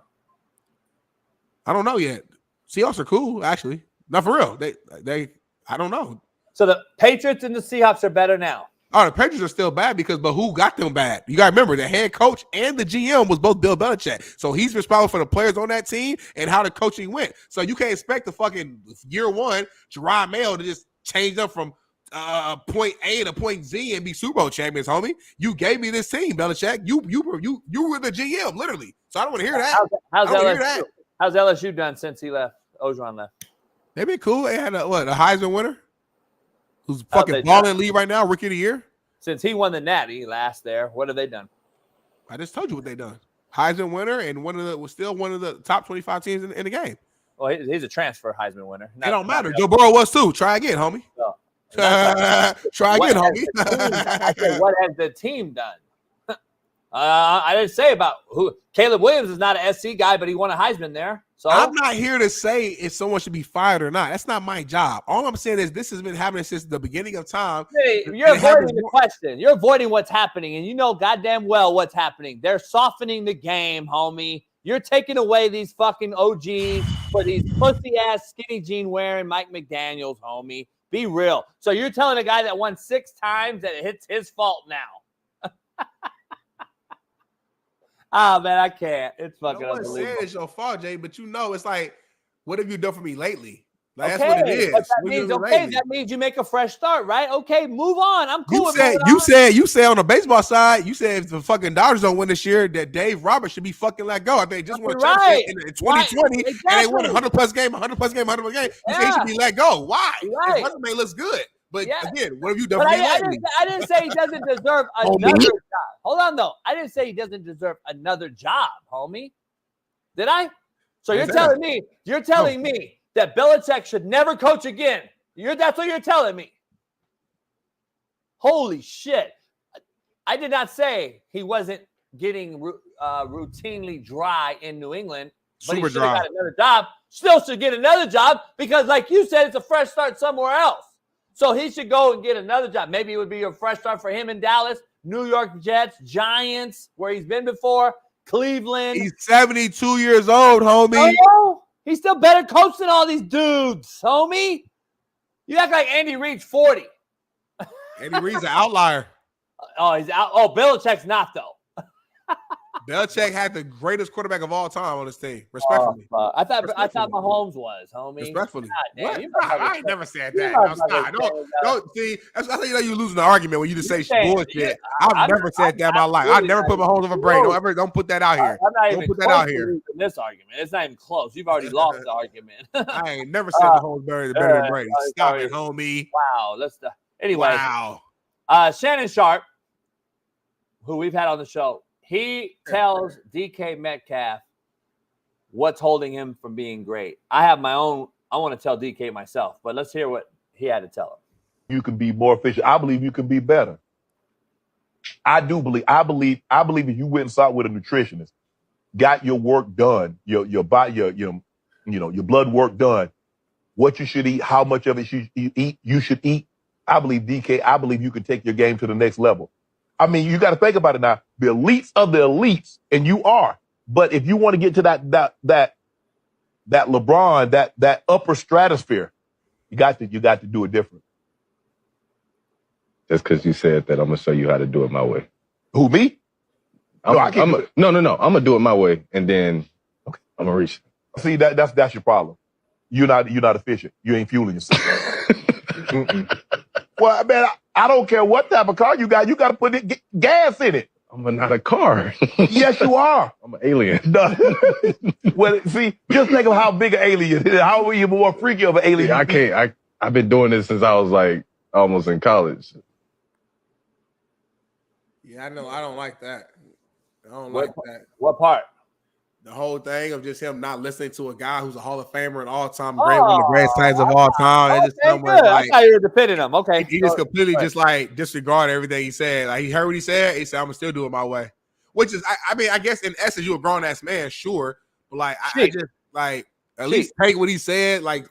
I don't know yet. Seahawks are cool, actually. Not for real. They I don't know. So the Patriots and the Seahawks are better now. Oh, the Patriots are still bad but who got them bad? You got to remember, the head coach and the GM was both Bill Belichick. So he's responsible for the players on that team and how the coaching went. So you can't expect the fucking year one Jerome Mayo to just change them from point A to point Z and be Super Bowl champions, homie. You gave me this team, Belichick. You were the GM, literally. So I don't want to hear that. How's LSU done since he left? Ogeron left. They've been cool. They had a Heisman winner who's fucking balling in league right now, rookie of the year. Since he won the Natty last there, what have they done? I just told you what they done. Heisman winner and was still one of the top 25 teams in the game. Well, he's a transfer Heisman winner. It don't matter. Joe Burrow was too. Try again, homie. No. Try again, homie. I said, what has the team done? I didn't say about who. Caleb Williams is not an SC guy, but he won a Heisman there. So I'm not here to say if someone should be fired or not. That's not my job. All I'm saying is this has been happening since the beginning of time. Hey, you're avoiding the question. You're avoiding what's happening, and you know goddamn well what's happening. They're softening the game, homie. You're taking away these fucking OGs for these pussy-ass skinny jean wearing Mike McDaniels, homie. Be real. So you're telling a guy that won 6 times that it's his fault now. Ah, man, I can't. It's fucking unbelievable. No one said it's your fault, Jay, but it's like, what have you done for me lately? Like, that's what it is. That means you make a fresh start, right? Okay, move on. I'm cool. You said on the baseball side, you said if the fucking Dodgers don't win this year, that Dave Roberts should be fucking let go. I think just won a championship in 2020, and they won 100 plus game. You say he should be let go. Why? His resume looks good. But again, what have you done for me lately? I didn't say he doesn't deserve another job. Hold on, though. I didn't say he doesn't deserve another job, homie. Did I? So you're telling me that Belichick should never coach again. That's what you're telling me. Holy shit. I did not say he wasn't getting routinely dry in New England, but he should have got another job. Still should get another job because, like you said, it's a fresh start somewhere else. So he should go and get another job. Maybe it would be a fresh start for him in Dallas, New York Jets, Giants, where he's been before, Cleveland. He's 72 years old, homie. Oh, he's still better coach than all these dudes, homie. You act like Andy Reid's 40. Andy Reid's an outlier. Oh, he's out. Oh, Belichick's not, though. Belichick had the greatest quarterback of all time on his team. Respectfully. I thought Mahomes was, homie. Respectfully. Damn, I ain't never said that. Don't see. That's how you know you're losing the argument when you just say bullshit. I've never said that in my life. I never put Mahomes over Brady. Don't put that out here. Don't put that out here. In this argument, it's not even close. You've already lost the argument. I ain't never said Mahomes better than Brady. Stop it, homie. Wow. Anyway. Wow. Shannon Sharpe, who we've had on the show. He tells DK Metcalf what's holding him from being great. I have my own. I want to tell DK myself, but let's hear what he had to tell him. You can be more efficient. I believe you can be better. I believe if you went and saw with a nutritionist, got your work done, your your blood work done, what you should eat, how much of it you should eat. I believe, DK, I believe you can take your game to the next level. I mean, you got to think about it now. The elites of the elites, and you are. But if you want to get to that LeBron, that upper stratosphere, you got to do it different. Just because you said that, I'm gonna show you how to do it my way. Who, me? No, I can't. No. I'm gonna do it my way, and then I'm gonna reach. See, that's your problem. You're not efficient. You ain't fueling yourself. Well, man, I don't care what type of car you got. You got to put gas in it. I'm not a car. Yes, you are. I'm an alien. No. Well, see, just think of how big an alien is. How are you more freaky of an alien? I can't. I've been doing this since I was like almost in college. Yeah, I know. I don't like that. I don't like that. What part? The whole thing of just him not listening to a guy who's a Hall of Famer and all-time great, one of the greatest times of all time. Okay, good. I thought you were defending him. Okay. He just completely just like disregarded everything he said. Like he heard what he said. He said, "I'm gonna still do it my way," which is, I mean, I guess in essence, you're a grown ass man, sure, but like I just like at least take what he said, like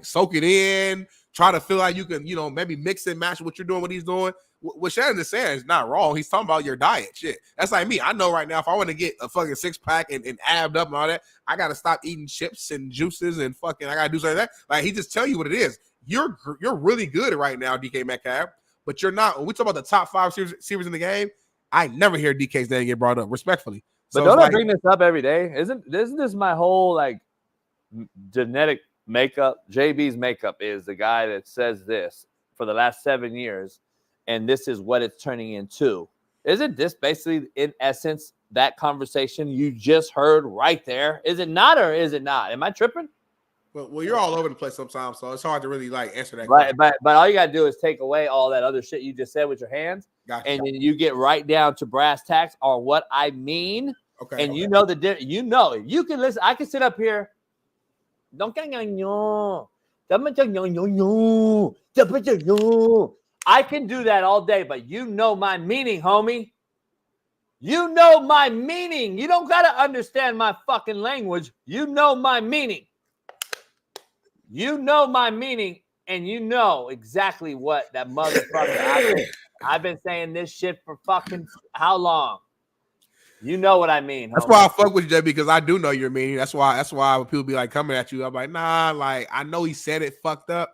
soak it in. Try to feel like you can, maybe mix and match what you're doing, what he's doing. What Shannon is saying is not wrong. He's talking about your diet. Shit. That's like me. I know right now if I want to get a fucking 6-pack and abbed up and all that, I got to stop eating chips and juices and fucking, I got to do something like that. Like, he just tell you what it is. You're really good right now, DK Metcalf, but you're not. When we talk about the top 5 receivers in the game, I never hear DK's name get brought up, respectfully. But don't I bring this up every day? Isn't this my whole, like, genetic makeup? JB's makeup is the guy that says this for the last 7 years, and this is what it's turning into. Isn't this basically, in essence, that conversation you just heard right there? Is it not, or is it not? Am I tripping? Well, you're all over the place sometimes, so it's hard to really like answer that question. Right, but all you gotta do is take away all that other shit you just said with your hands, and then you get right down to brass tacks on what I mean. Okay. And you know if you can listen. I can sit up here. I can do that all day, but you know my meaning, homie. You know my meaning. You don't got to understand my fucking language. You know my meaning. You know my meaning, and you know exactly what that motherfucker. I've been saying this shit for fucking how long? You know what I mean. That's why I fuck with you, JB, because I do know your meaning. That's why when people be like coming at you, I'm like, nah, like I know he said it fucked up.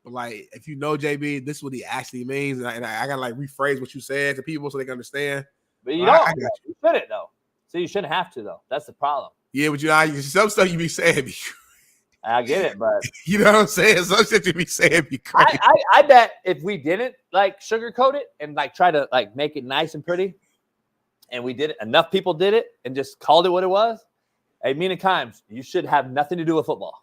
But like, if you know JB, this is what he actually means, and I gotta like rephrase what you said to people so they can understand. But you don't. You shouldn't though. So you shouldn't have to though. That's the problem. Yeah, but some stuff you be saying. I get it, but you know what I'm saying. Some shit you be saying be crazy. I bet if we didn't like sugarcoat it and like try to like make it nice and pretty, and we did it, enough people did it and just called it what it was. Hey, Mina Kimes, you should have nothing to do with football.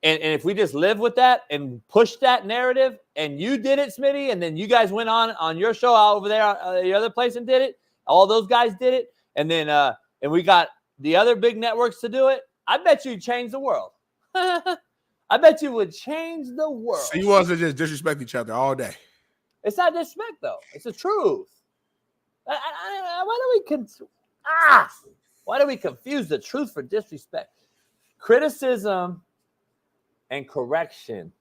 And if we just live with that and push that narrative, and you did it, Smitty, and then you guys went on your show out over there, the other place, and did it. All those guys did it, and then and we got the other big networks to do it. I bet you'd change the world. I bet you would change the world. So you want to just disrespect each other all day? It's not disrespect though. It's the truth. Why do we confuse the truth for disrespect? Criticism and correction,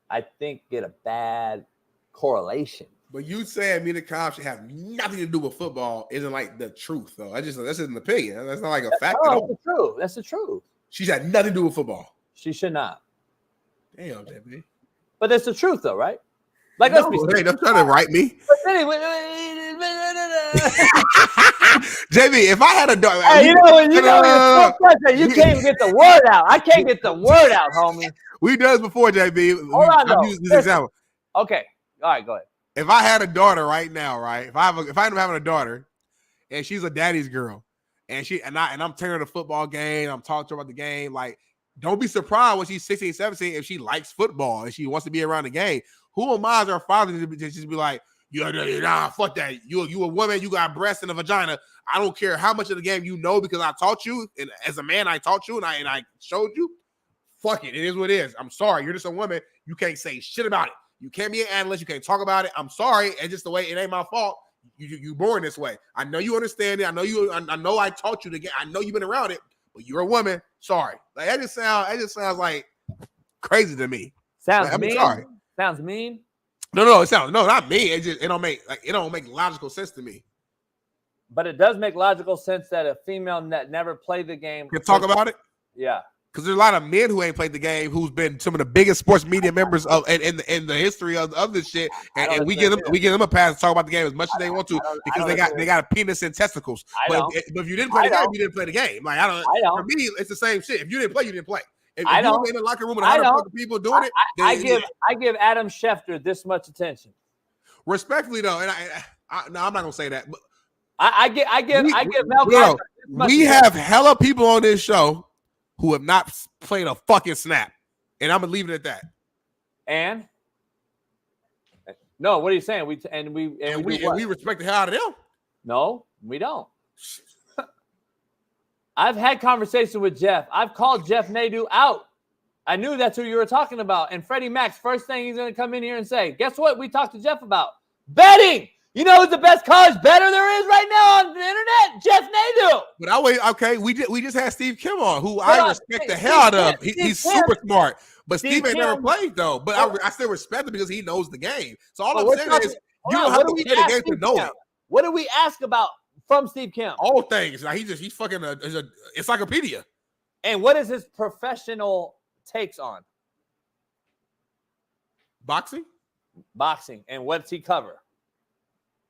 I think, get a bad correlation. But you saying Mina Kimes should have nothing to do with football isn't like the truth, though. That's just an opinion. That's not like a fact at all. That's the truth. That's the truth. She's had nothing to do with football. She should not. Damn, JB. But that's the truth, though, right? Like, no, hey, don't try to write me. But anyway, JB, if I had a dog, hey, you can't even get the word out. I can't get the word out, homie. We've done this before, JB. Hold on, I've used this example. Okay, all right, go ahead. If I had a daughter right now, right? If I end up having a daughter, and she's a daddy's girl, and I'm taking her to the football game, I'm talking to her about the game, like, don't be surprised when she's 16, 17 if she likes football and she wants to be around the game. Who am I as her father to just be like, nah, fuck that. You a woman, you got breasts and a vagina. I don't care how much of the game you know because I taught you, and as a man, I taught you and I showed you. Fuck it. It is what it is. I'm sorry. You're just a woman. You can't say shit about it. You can't be an analyst. You can't talk about it. I'm sorry. It's just the way. It ain't my fault. You born this way. I know you understand it. I know I taught you the game. I know you've been around it, but you're a woman. Sorry. Like that just sounds like crazy to me. Sounds like, mean. Sorry. Sounds mean. No, it sounds not me. It don't make logical sense to me. But it does make logical sense that a female that never played the game can talk about it. Yeah. Because there's a lot of men who ain't played the game, who's been some of the biggest sports media members of in the history of this shit, and we give them a pass to talk about the game as much as they want to because they got a penis and testicles. But if you didn't play the game, you didn't play the game. Like for me, it's the same shit. If you didn't play, you didn't play. If you were in the locker room with 100 people doing it, I give Adam Schefter this much attention. Respectfully though, and no, I'm not gonna say that. But I give Mel Kiper this much we attention. have hella people on this show who have not played a fucking snap. And I'm going to leave it at that. And? No, what are you saying? We respect the hell out of them? No, we don't. I've had conversation with Jeff. I've called Jeff Nadu out. I knew that's who you were talking about. And Freddie Mac's first thing he's going to come in here and say, guess what we talked to Jeff about? Betting! You know who's the best college bettor there is right now on the internet? Jeff Nadu. But we just had Steve Kim on, who I respect the hell out of. He's super smart. But Steve ain't never played though. But I still respect him because he knows the game. So all I'm saying is you don't have to play the game to know it. What do we ask about from Steve Kim? All things. Like he's fucking a encyclopedia. And what is his professional takes on? Boxing. And what does he cover?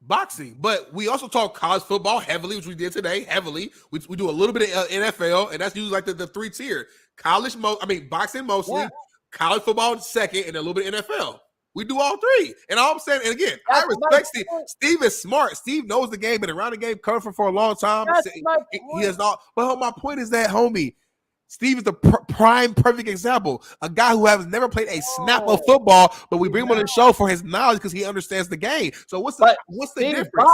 Boxing, but we also talk college football heavily, which we did today. Heavily, we do a little bit of NFL, and that's usually like the 3 tier. Boxing mostly, college football second, and a little bit of NFL. We do all 3. And all I'm saying, and again, I respect Steve. Steve is smart. Steve knows the game, been around the game, covered for a long time. He has not. But my point is that, homie, Steve is the prime perfect example. A guy who has never played a snap of football, but we bring him on the show for his knowledge because he understands the game. So what's the difference?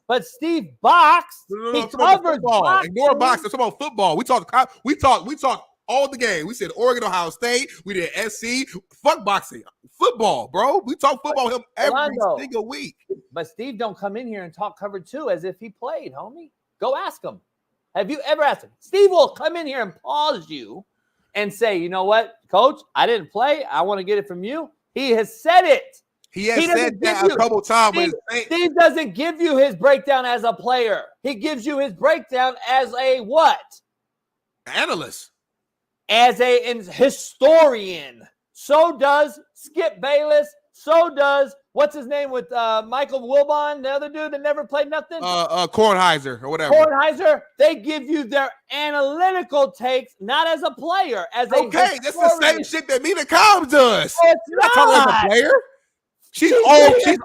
But Steve boxed. He covers football. Ignore boxing. Let's talk about football. We talk all the game. We said Oregon, Ohio State. We did SC. Fuck boxing. Football, bro. We talk football with him every single week. But Steve don't come in here and talk cover 2 as if he played, homie. Go ask him. Have you ever asked him? Steve will come in here and pause you and say, you know what, coach, I didn't play. I want to get it from you. He has said it. He has said that a couple times. Steve doesn't give you his breakdown as a player. He gives you his breakdown as a what? Analyst. As a historian. So does Skip Bayless. So does, what's his name with Michael Wilbon, the other dude that never played nothing? Kornheiser or whatever. Kornheiser, they give you their analytical takes, not as a player, as a that's the same shit that Mina Combs does. It's not talking about a player. She's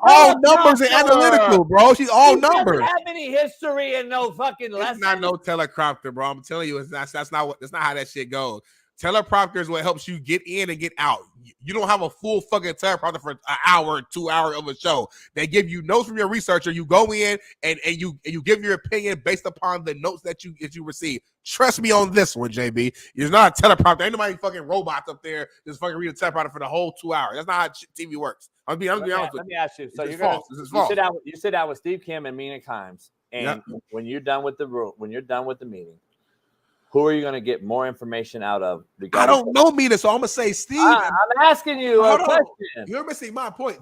all numbers and analytical, bro. She's all numbers. Doesn't have any history and no fucking lesson. It's not no teleprompter, bro. I'm telling you, that's not how that shit goes. Teleprompter is what helps you get in and get out. You don't have a full fucking teleprompter for an hour, 2 hours of a show. They give you notes from your researcher. You go in and you give your opinion based upon the notes that you receive. Trust me on this one, JB. It's not a teleprompter. Ain't nobody fucking robots up there just fucking read a teleprompter for the whole 2 hours. That's not how TV works. I'll be honest with you. Let me ask you. So you sit down with Steve Kim and Mina Kimes, and when you're done with the meeting, who are you going to get more information out of? I don't know Mina, so I'm going to say Steve. I'm asking you a question. You're missing my point.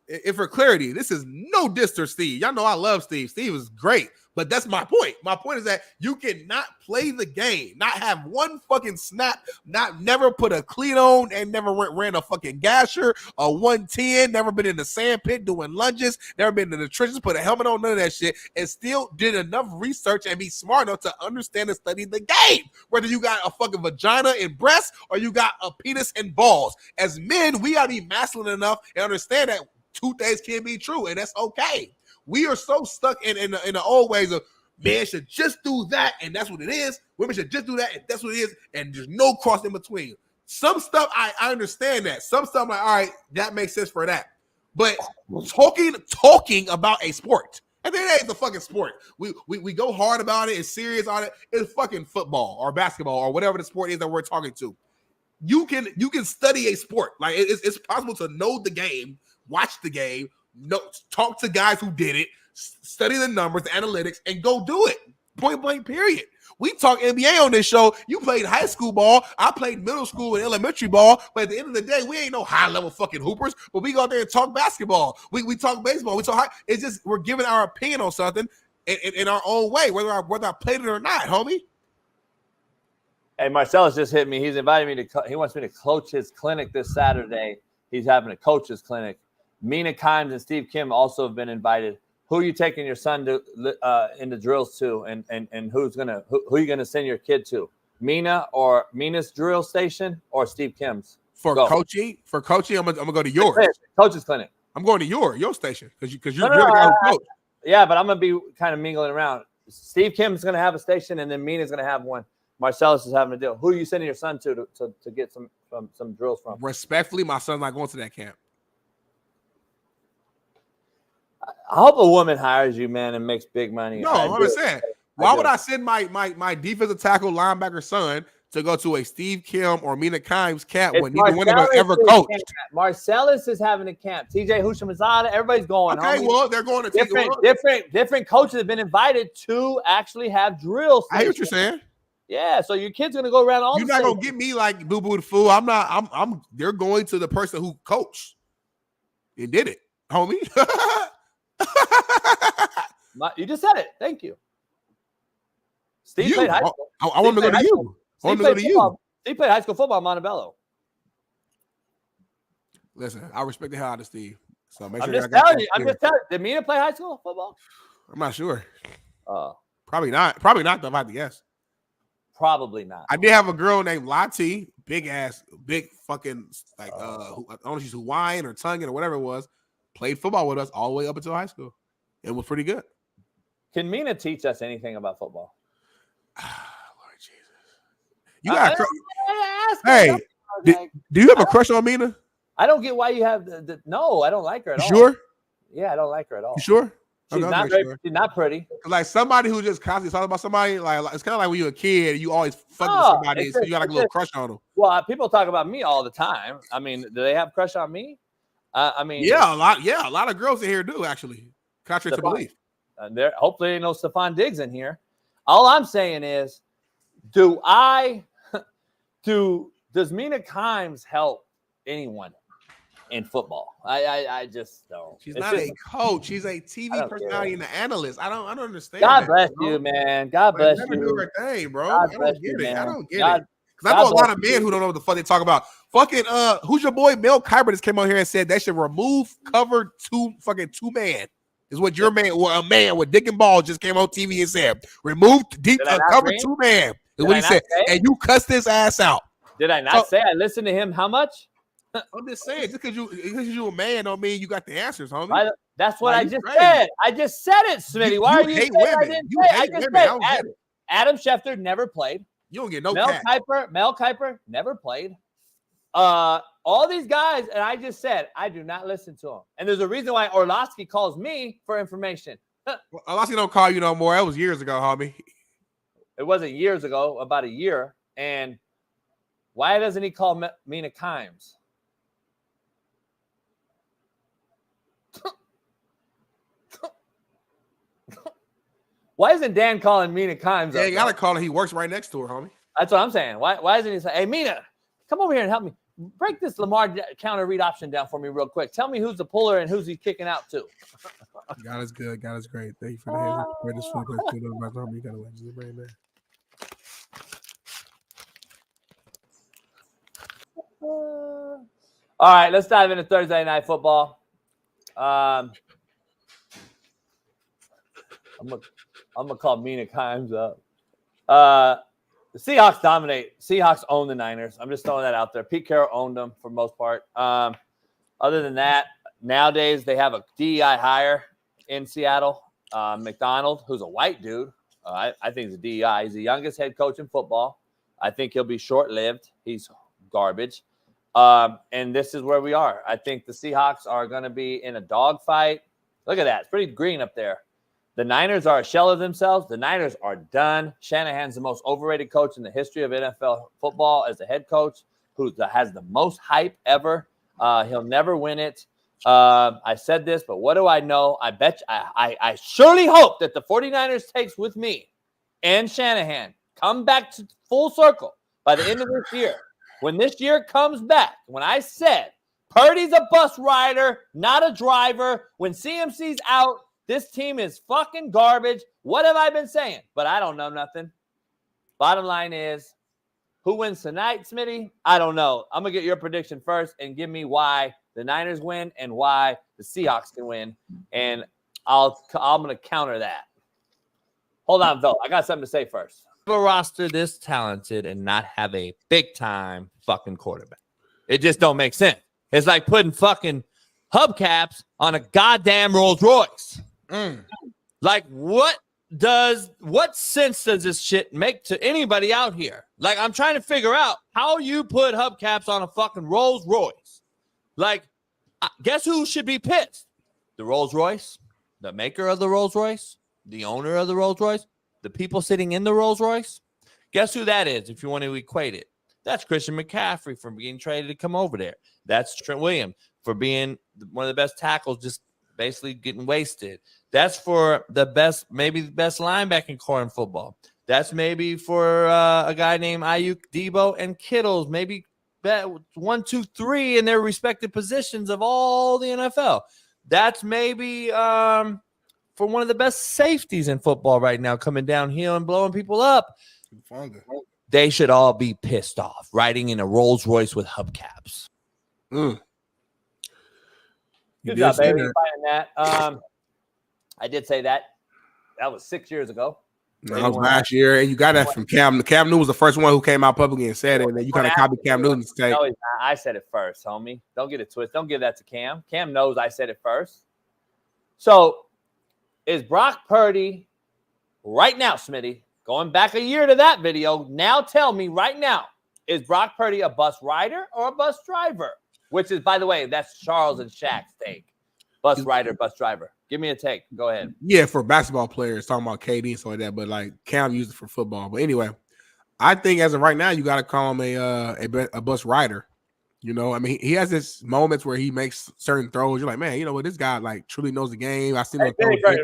If for clarity, this is no diss to Steve. Y'all know I love Steve. Steve is great. But that's my point. My point is that you cannot play the game, not have one fucking snap, never put a cleat on, and never ran a fucking gasher, a 110, never been in the sand pit doing lunges, never been in the trenches, put a helmet on, none of that shit, and still did enough research and be smart enough to understand and study the game. Whether you got a fucking vagina and breasts or you got a penis and balls. As men, we gotta be masculine enough and understand that 2 things can be true, and that's okay. We are so stuck in the old ways of men should just do that, and that's what it is. Women should just do that, and that's what it is, and there's no cross in between. Some stuff I understand that. Some stuff I'm like, all right, that makes sense for that. But talking about a sport, and then it ain't the fucking sport. We go hard about it, it's serious on it. It's fucking football or basketball or whatever the sport is that we're talking to. You can study a sport. Like it's possible to know the game, watch the game. No, talk to guys who did it, study the numbers, the analytics, and go do it. Point blank, period. We talk NBA on this show. You played high school ball. I played middle school and elementary ball. But at the end of the day, we ain't no high level fucking hoopers. But we go out there and talk basketball. We talk baseball. We talk high. It's just we're giving our opinion on something in our own way, whether I played it or not, homie. Hey, Marcellus just hit me. He's invited me to. He wants me to coach his clinic this Saturday. He's having a coach's clinic. Mina Kimes and Steve Kim also have been invited. Who are you taking your son to in the drills to, and who are you gonna send your kid to? Mina's drill station or Steve Kim's? For coaching, I'm gonna go to yours. Coach's clinic. I'm going to your station because you're No, the guy who coach. Yeah, but I'm gonna be kind of mingling around. Steve Kim's gonna have a station, and then Mina's gonna have one. Marcellus is having a deal. Who are you sending your son to get some drills from? Respectfully, my son's not going to that camp. I hope a woman hires you, man, and makes big money. No, I'm saying. Why would I send my defensive tackle linebacker son to go to a Steve Kim or Mina Kimes camp when neither one of them ever coached? Marcellus is having a camp. TJ Houshmandzadeh, everybody's going. Okay, well, they're going to different coaches have been invited to actually have drills. I hear what you're saying. Yeah, so your kid's gonna go around all. You're not gonna get me like boo boo the fool. I'm not. They're going to the person who coached and did it, homie. You just said it. Thank you. Steve played high school. I want to go to you. I want to go to you. Steve played high school football at Montebello. Listen, I respect the hell out of Steve. So make sure I'm just telling you. Did Mina play high school football? I'm not sure. Probably not. Probably not. Though, if I had to guess. Probably not. I did have a girl named Lottie, big fucking like I don't know if she's Hawaiian or Tongan or whatever it was. Played football with us all the way up until high school. It was pretty good. Can Mina teach us anything about football? Lord Jesus. You got hey, do you have a crush on Mina? I don't get why you have no, I don't like her at all. Sure? Yeah, I don't like her at all. You sure? She's not very, she's not pretty. Like somebody who just constantly talking about somebody, like it's kind of like when you're a kid and you always fucking with somebody, so you got like a little crush on them. Well, people talk about me all the time. I mean, do they have crush on me? I mean, yeah, a lot of girls in here do actually, contrary to belief. Hopefully, ain't no Stefon Diggs in here. All I'm saying is, does Mina Kimes help anyone in football? I just don't. She's not a coach. She's a TV personality and an analyst. I don't understand. God bless you, man. God bless you. Do her thing, bro. I don't get it. I don't get it. Because I know a lot of men who don't know what the fuck they talk about. Fucking who's your boy Mel Kiper just came on here and said they should remove cover two man. Is what your man, or a man with dick and balls just came on TV and said, remove deep cover two man. Is what he said. And you cussed his ass out. Did I not say I listened to him how much? I'm just saying, just because you a man don't mean you got the answers, homie. That's what I just said. I just said it, Smitty. Why are you saying I didn't say it? I just said Adam Schefter never played. You don't get no Mel Kiper never played. All these guys, and I just said I do not listen to them. And there's a reason why Orlovsky calls me for information. Orlovsky don't call you no more. That was years ago, homie. It wasn't years ago, about a year. And why doesn't he call Mina Kimes? Why isn't Dan calling Mina Kimes? Yeah, you gotta call her. He works right next to her, homie. That's what I'm saying. Why isn't he saying, hey, Mina, come over here and help me. Break this Lamar counter read option down for me real quick. Tell me who's the puller and who's he kicking out to. God is good. God is great. Thank you for the hands. You gotta let you bring that. All right, let's dive into Thursday night football. I'm gonna call Mina Kimes up. The Seahawks dominate. Seahawks own the Niners. I'm just throwing that out there. Pete Carroll owned them for the most part. Other than that, nowadays they have a DEI hire in Seattle. McDonald, who's a white dude. I think he's a DEI. He's the youngest head coach in football. I think he'll be short-lived. He's garbage. And this is where we are. I think the Seahawks are going to be in a dogfight. Look at that. It's pretty green up there. The Niners are a shell of themselves. The Niners are done. Shanahan's the most overrated coach in the history of NFL football as a head coach who has the most hype ever. He'll never win it. I said this, but what do I know? I bet I surely hope that the 49ers takes with me and Shanahan come back to full circle by the end of this year, when this year comes back, when I said Purdy's a bus rider, not a driver, when CMC's out, this team is fucking garbage. What have I been saying? But I don't know nothing. Bottom line is, who wins tonight, Smitty? I don't know. I'm going to get your prediction first and give me why the Niners win and why the Seahawks can win. And I'm going to counter that. Hold on, though. I got something to say first. A roster this talented and not have a big-time fucking quarterback. It just don't make sense. It's like putting fucking hubcaps on a goddamn Rolls Royce. Like, what sense does this shit make to anybody out here? Like, I'm trying to figure out how you put hubcaps on a fucking Rolls Royce. Like, guess who should be pissed? The Rolls Royce, the maker of the Rolls Royce, the owner of the Rolls Royce, the people sitting in the Rolls Royce. Guess who that is if you want to equate it? That's Christian McCaffrey for being traded to come over there. That's Trent Williams for being one of the best tackles, just basically getting wasted. That's for the best, maybe the best linebacking core in football. That's maybe for a guy named Ayuk, Debo, and Kittles. Maybe 1, 2, 3 in their respective positions of all the NFL. That's maybe for one of the best safeties in football right now, coming downhill and blowing people up. They should all be pissed off, riding in a Rolls Royce with hubcaps. Good job, baby. Finding that. I did say that. That was 6 years ago. No, that was last year, and you got that from Cam. Cam Newton was the first one who came out publicly and said it, and then you kind of copied Cam Newton's take. No, I said it first, homie. Don't get it twisted. Don't give that to Cam. Cam knows I said it first. So, is Brock Purdy right now, Smitty, going back a year to that video, now tell me right now, is Brock Purdy a bus rider or a bus driver? Which is, by the way, that's Charles and Shaq's take. Bus rider, bus driver. Give me a take. Go ahead. Yeah, for basketball players, talking about KD and stuff like that, but like Cam used it for football. But anyway, I think as of right now, you got to call him a bus rider. You know, I mean, he has this moments where he makes certain throws. You're like, man, you know what? This guy like truly knows the game. I seen him.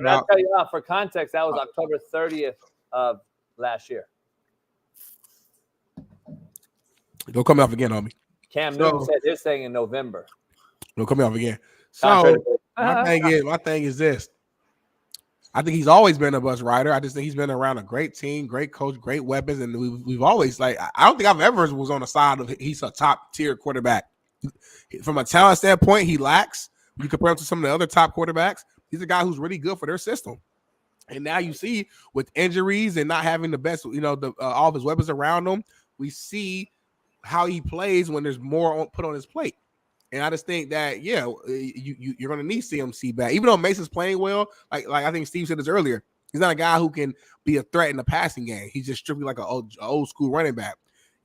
I'll tell you for context, that was October 30th of last year. Don't come off again, homie. Cam Newton said his thing in November. Don't come off again. So my thing is this. I think he's always been a bus rider. I just think he's been around a great team, great coach, great weapons, and we've always I don't think I've ever was on the side of he's a top tier quarterback. From a talent standpoint, he lacks. You compare him to some of the other top quarterbacks. He's a guy who's really good for their system. And now you see with injuries and not having the best, all of his weapons around him, we see how he plays when there's more put on his plate. And I just think that, you're going to need CMC back. Even though Mason's playing well, like I think Steve said this earlier, he's not a guy who can be a threat in the passing game. He's just strictly like an old school running back.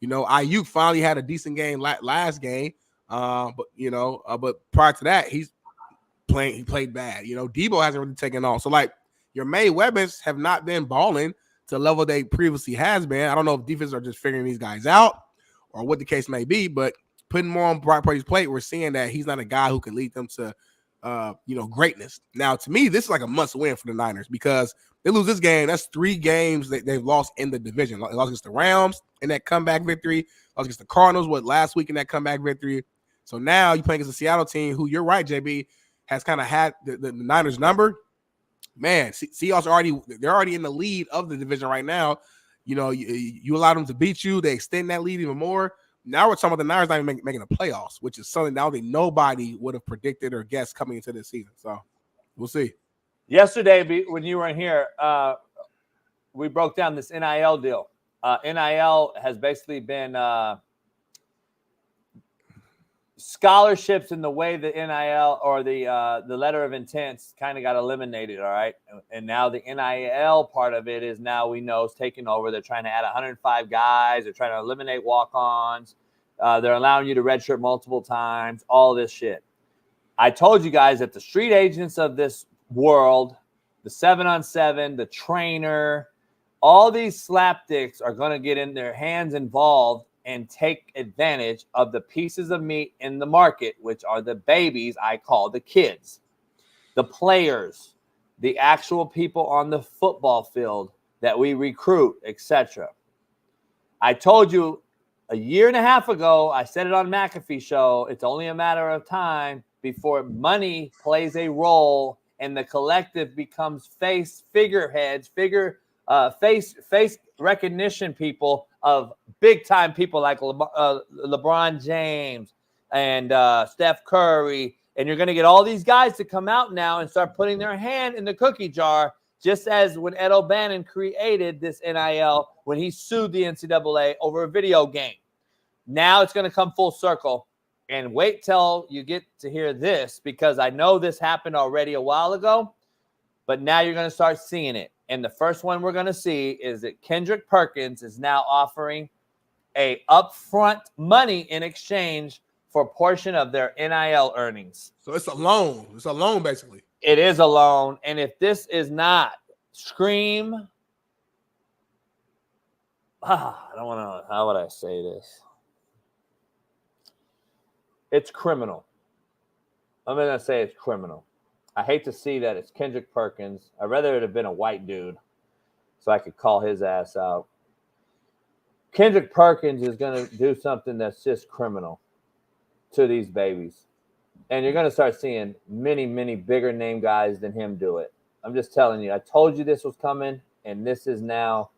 Ayuk finally had a decent game last game, but prior to that, he played bad. Debo hasn't really taken off. So, your main weapons have not been balling to the level they previously has been. I don't know if defenses are just figuring these guys out or what the case may be, but putting more on Brock Purdy's plate, we're seeing that he's not a guy who can lead them to, greatness. Now, to me, this is like a must-win for the Niners because they lose this game. That's 3 games that they've lost in the division. They lost against the Rams in that comeback victory. Lost against the Cardinals, last week in that comeback victory. So now you're playing against the Seattle team who, you're right, JB, has kind of had the Niners number. Man, Seahawks they're already in the lead of the division right now. You allow them to beat you. They extend that lead even more. Now we're talking about the Niners not even making the playoffs, which is something that nobody would have predicted or guessed coming into this season. So we'll see. Yesterday, when you were in here, we broke down this NIL deal. NIL has basically been scholarships in the way the NIL or the letter of intent kind of got eliminated, all right? And now the NIL part of it is now we know is taking over. They're trying to add 105 guys. They're trying to eliminate walk-ons. They're allowing you to redshirt multiple times, all this shit. I told you guys that the street agents of this world, the 7-on-7, the trainer, all these slapdicks are going to get in their hands involved and take advantage of the pieces of meat in the market, which are the babies I call the kids, the players, the actual people on the football field that we recruit, etc. I told you a year and a half ago, I said it on McAfee show, it's only a matter of time before money plays a role and the collective becomes face recognition people of big time people like LeBron James and Steph Curry. And you're going to get all these guys to come out now and start putting their hand in the cookie jar, just as when Ed O'Bannon created this NIL when he sued the NCAA over a video game. Now it's going to come full circle. And wait till you get to hear this, because I know this happened already a while ago, but now you're going to start seeing it. And the first one we're going to see is that Kendrick Perkins is now offering a upfront money in exchange for a portion of their NIL earnings. So it's a loan. It's a loan, basically. It is a loan. And if this is not scream, I don't want to, how would I say this? It's criminal. I'm going to say it's criminal. I hate to see that it's Kendrick Perkins. I'd rather it have been a white dude so I could call his ass out. Kendrick Perkins is going to do something that's just criminal to these babies. And you're going to start seeing many, many bigger name guys than him do it. I'm just telling you. I told you this was coming, and this is now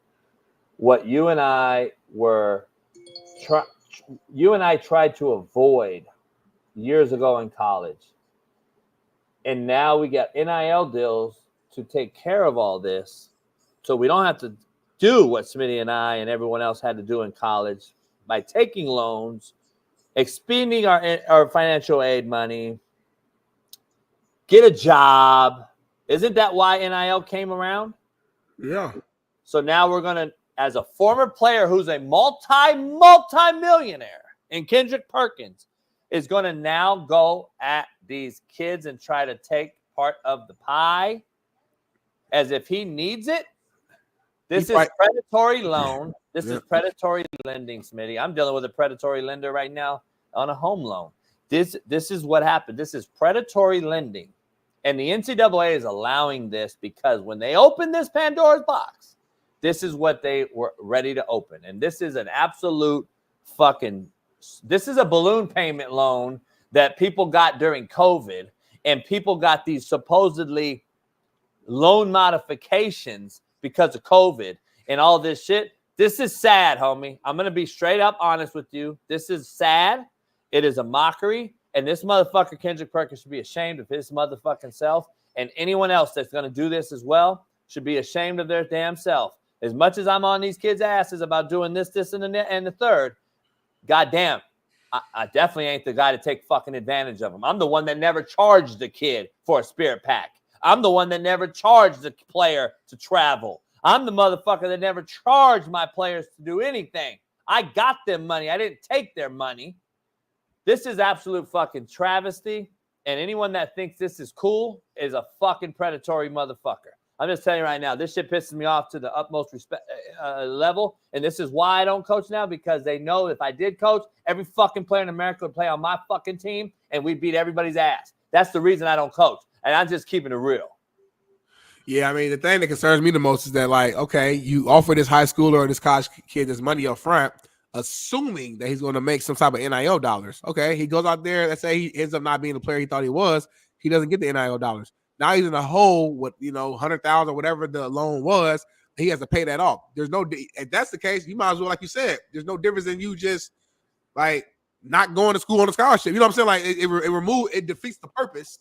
what you and I were tried to avoid years ago in college. And now we got NIL deals to take care of all this, so we don't have to do what Smitty and I and everyone else had to do in college by taking loans, expending our financial aid money, get a job. Isn't that why NIL came around? Yeah. So now we're going to, as a former player who's a multi-millionaire, and Kendrick Perkins is going to now go at these kids and try to take part of the pie as if he needs it. This is predatory loan. This is predatory lending, Smitty. I'm dealing with a predatory lender right now on a home loan. This is what happened. This is predatory lending. And the NCAA is allowing this because when they opened this Pandora's box, this is what they were ready to open. And this is an absolute this is a balloon payment loan that people got during COVID, and people got these supposedly loan modifications because of COVID and all this shit. This is sad, homie. I'm going to be straight up honest with you. This is sad. It is a mockery. And this motherfucker, Kendrick Perkins, should be ashamed of his motherfucking self. And anyone else that's going to do this as well should be ashamed of their damn self. As much as I'm on these kids' asses about doing this, and the third, goddamn, I definitely ain't the guy to take fucking advantage of them. I'm the one that never charged the kid for a spirit pack. I'm the one that never charged the player to travel. I'm the motherfucker that never charged my players to do anything. I got them money. I didn't take their money. This is absolute fucking travesty. And anyone that thinks this is cool is a fucking predatory motherfucker. I'm just telling you right now, this shit pisses me off to the utmost respect level. And this is why I don't coach now, because they know if I did coach, every fucking player in America would play on my fucking team and we'd beat everybody's ass. That's the reason I don't coach. And I'm just keeping it real. Yeah, I mean, the thing that concerns me the most is that, like, okay, you offer this high schooler or this college kid this money up front, assuming that he's going to make some type of NIL dollars. Okay, he goes out there, let's say he ends up not being the player he thought he was, he doesn't get the NIL dollars. Now he's in a hole with, 100,000 or whatever the loan was. He has to pay that off. There's no, if that's the case, you might as well, like you said, there's no difference in you just like not going to school on a scholarship. You know what I'm saying? Like it defeats the purpose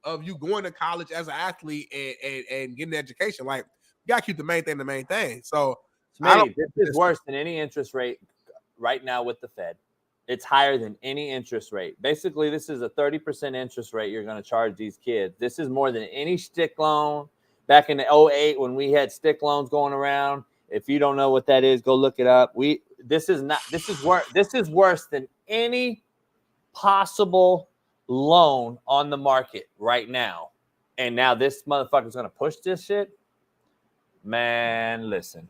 of you going to college as an athlete and getting an education. Like, you gotta keep the main thing. So Smitty, this is worse than any interest rate right now with the Fed. It's higher than any interest rate. Basically, this is a 30% interest rate you're going to charge these kids. This is more than any stick loan. Back in the 2008 when we had stick loans going around, if you don't know what that is, go look it up. This is worse than any possible loan on the market right now. And now this motherfucker's going to push this shit. Man, listen,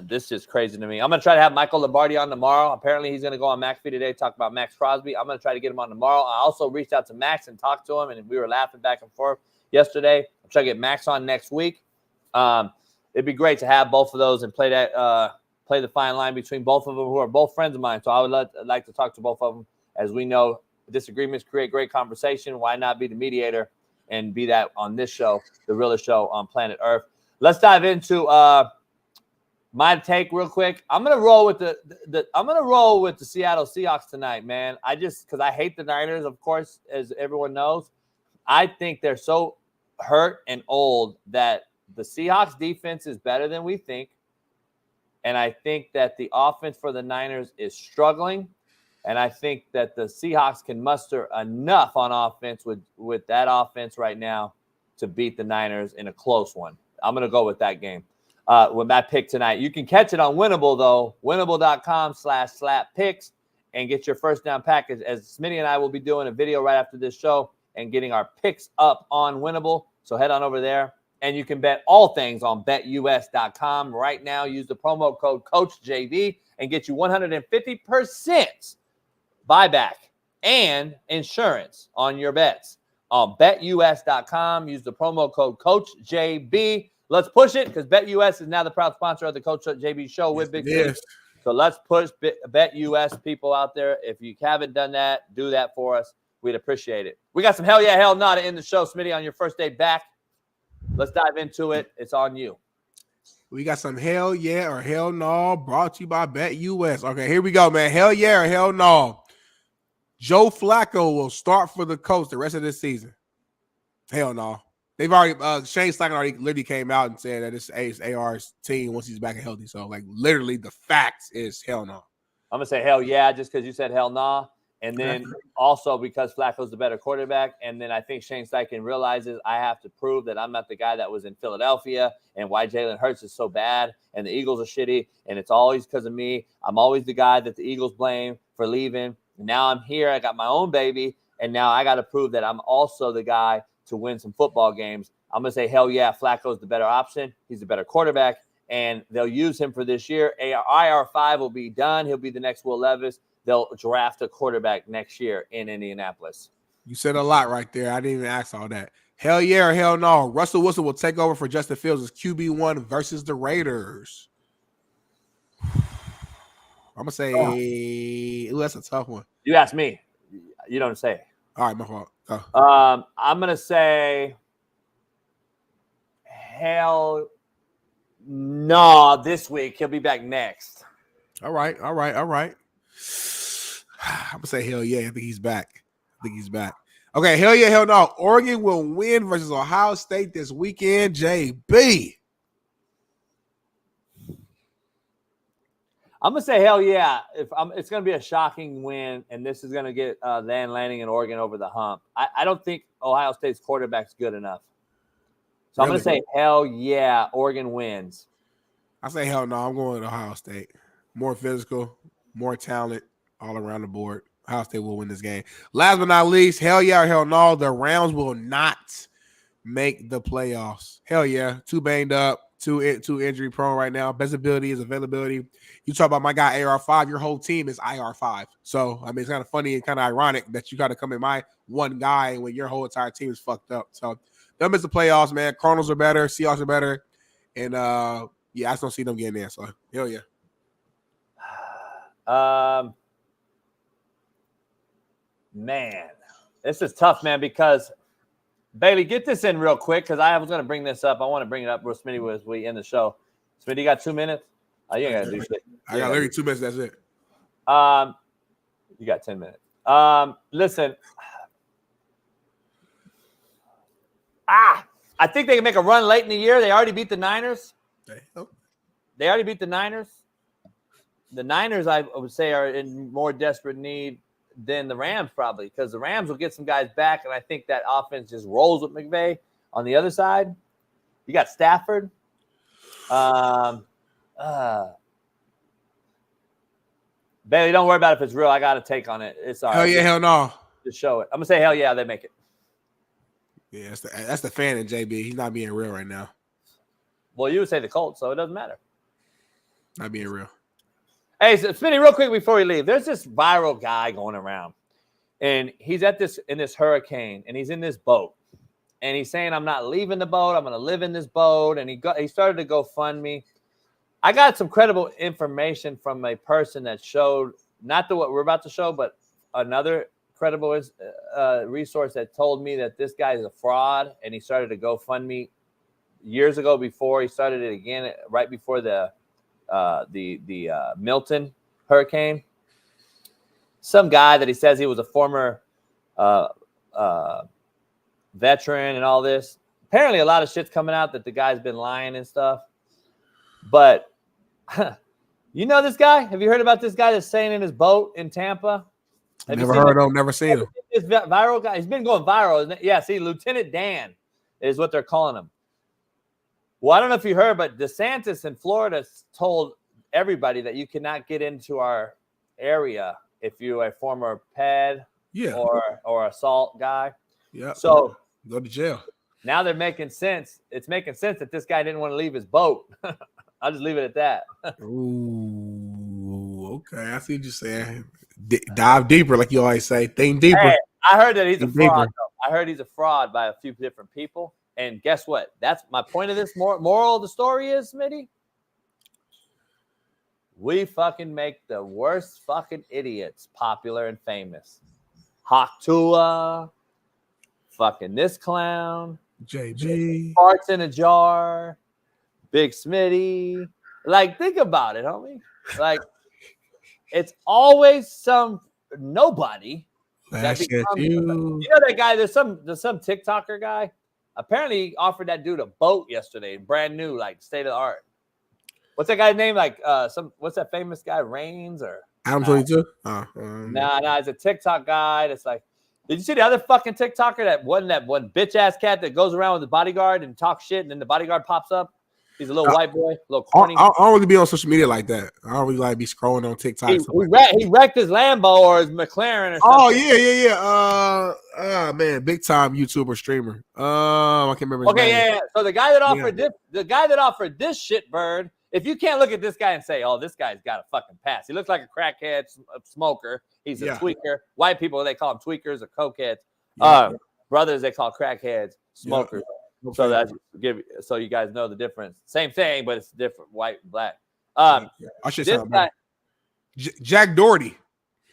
this is crazy to me. I'm going to try to have Michael Lombardi on tomorrow. Apparently, he's going to go on McAfee today, talk about Max Crosby. I'm going to try to get him on tomorrow. I also reached out to Max and talked to him, and we were laughing back and forth yesterday. I'm trying to get Max on next week. it'd be great to have both of those and play the fine line between both of them, who are both friends of mine. So I would like to talk to both of them. As we know, disagreements create great conversation. Why not be the mediator and be that on this show, the realest show on planet Earth? Let's dive into my take real quick. I'm gonna roll with the Seattle Seahawks tonight, man. Because I hate the Niners, of course, as everyone knows. I think they're so hurt and old that the Seahawks defense is better than we think. And I think that the offense for the Niners is struggling. And I think that the Seahawks can muster enough on offense with that offense right now to beat the Niners in a close one. I'm going to go with that game, with my pick tonight. You can catch it on Winnable, though, winnable.com/slap-picks, and get your first down package, as Smitty and I will be doing a video right after this show and getting our picks up on Winnable. So head on over there. And you can bet all things on betus.com right now. Use the promo code CoachJB and get you 150% buyback and insurance on your bets on betus.com. Use the promo code CoachJB. Let's push it, because BetUS is now the proud sponsor of the Coach JB show with Big Smitty. So let's push BetUS people out there. If you haven't done that, do that for us. We'd appreciate it. We got some hell yeah, hell nah to end the show, Smitty, on your first day back. Let's dive into it. It's on you. We got some hell yeah or hell no brought to you by BetUS. Okay, here we go, man. Hell yeah or hell no. Joe Flacco will start for the Colts the rest of this season. Hell no. They've already Shane Steichen already literally came out and said that it's AR's team once he's back and healthy. So like literally the facts is hell no. I'm gonna say hell yeah, just because you said hell nah. And then also because Flacco's the better quarterback. And then I think Shane Steichen realizes I have to prove that I'm not the guy that was in Philadelphia and why Jalen Hurts is so bad and the Eagles are shitty. And it's always because of me. I'm always the guy that the Eagles blame for leaving. Now I'm here. I got my own baby. And now I got to prove that I'm also the guy to win some football games. I'm going to say, hell yeah, Flacco's the better option. He's the better quarterback. And they'll use him for this year. IR5 will be done. He'll be the next Will Levis. They'll draft a quarterback next year in Indianapolis. You said a lot right there. I didn't even ask all that. Hell yeah or hell no. Russell Wilson will take over for Justin Fields as QB1 versus the Raiders. I'm going to say, ooh, that's a tough one. You asked me. You don't say. All right, my fault. I'm going to say hell no this week. He'll be back next. All right. I'm going to say hell yeah. I think he's back. Okay, hell yeah, hell no. Oregon will win versus Ohio State this weekend, JB. I'm going to say hell yeah. It's going to be a shocking win, and this is going to get Van Lanning and Oregon over the hump. I don't think Ohio State's quarterback's good enough. So I'm going to say hell yeah, Oregon wins. I say hell no. I'm going with Ohio State. More physical, more talent all around the board. Ohio State will win this game. Last but not least, hell yeah or hell no, the Rams will not make the playoffs. Hell yeah. Too banged up, too injury prone right now. Best ability is availability. You talk about my guy AR5, your whole team is IR5. So, I mean, it's kind of funny and kind of ironic that you got to come in my one guy when your whole entire team is fucked up. So, they'll miss the playoffs, man. Cardinals are better. Seahawks are better. And, yeah, I just don't see them getting there. So, hell yeah. Man, this is tough, man, because Bailey, get this in real quick, because I was going to bring this up. I want to bring it up real Smitty as we end the show. Smitty, you got 2 minutes? You ain't got to do shit. I got literally 2 minutes. That's it. You got 10 minutes. Listen. I think they can make a run late in the year. They already beat the Niners. They already beat the Niners. The Niners, I would say, are in more desperate need than the Rams, probably, because the Rams will get some guys back, and I think that offense just rolls with McVay. On the other side, you got Stafford. Bailey, don't worry about it if it's real. I got a take on it. It's all right. Hell yeah, hell no. Just show it. I'm going to say hell yeah, they make it. Yeah, that's the fan in JB. He's not being real right now. Well, you would say the Colts, so it doesn't matter. Not being real. Hey, so Smitty, real quick before we leave, there's this viral guy going around, and he's in this hurricane, and he's in this boat, and he's saying, I'm not leaving the boat. I'm going to live in this boat. And he started to GoFundMe. I got some credible information from a person that showed, not what we're about to show, but another credible resource that told me that this guy is a fraud, and he started to GoFundMe years ago before. He started it again right before the Milton hurricane. Some guy that he says he was a former veteran and all this. Apparently a lot of shit's coming out that the guy's been lying and stuff. But you know this guy? Have you heard about this guy that's staying in his boat in Tampa? Never heard of him, never seen him. This viral guy. He's been going viral, isn't it? Yeah, see, Lieutenant Dan is what they're calling him. Well, I don't know if you heard, but DeSantis in Florida told everybody that you cannot get into our area if you're a former PED or assault guy. Yeah. So go to jail. Now they're making sense. It's making sense that this guy didn't want to leave his boat. I'll just leave it at that. Ooh, okay. I see what you're saying. Dive deeper, like you always say. Think deeper. Hey, I heard that he's a Think fraud. deeper. I heard he's a fraud by a few different people. And guess what? That's my point of this. Moral of the story is, Smitty, we fucking make the worst fucking idiots popular and famous. Hawk Tua, fucking this clown, JB, farts in a jar, Big Smitty. Like, think about it, homie. Like, it's always some nobody that becomes, you know that guy. There's some TikToker guy. Apparently, he offered that dude a boat yesterday, brand new, like state of the art. What's that guy's name? Like what's that famous guy? Reigns or Adam 22? Nah, it's a TikTok guy that's like. Did you see the other fucking TikToker that one bitch ass cat that goes around with the bodyguard and talks shit, and then the bodyguard pops up? He's a little white boy, a little corny. I don't really be on social media like that. I don't really like be scrolling on TikTok. He wrecked his Lambo or his McLaren or something. Oh yeah. Man, big time YouTuber streamer. I can't remember his name. Yeah. So the guy that offered this shit bird. If you can't look at this guy and say, "Oh, this guy's got a fucking pass," he looks like a crackhead smoker. He's a tweaker. White people, they call them tweakers or cokeheads. Brothers, they call crackheads smokers. Yeah. So you guys know the difference. Same thing, but it's different, white and black. I should say Jack Doherty.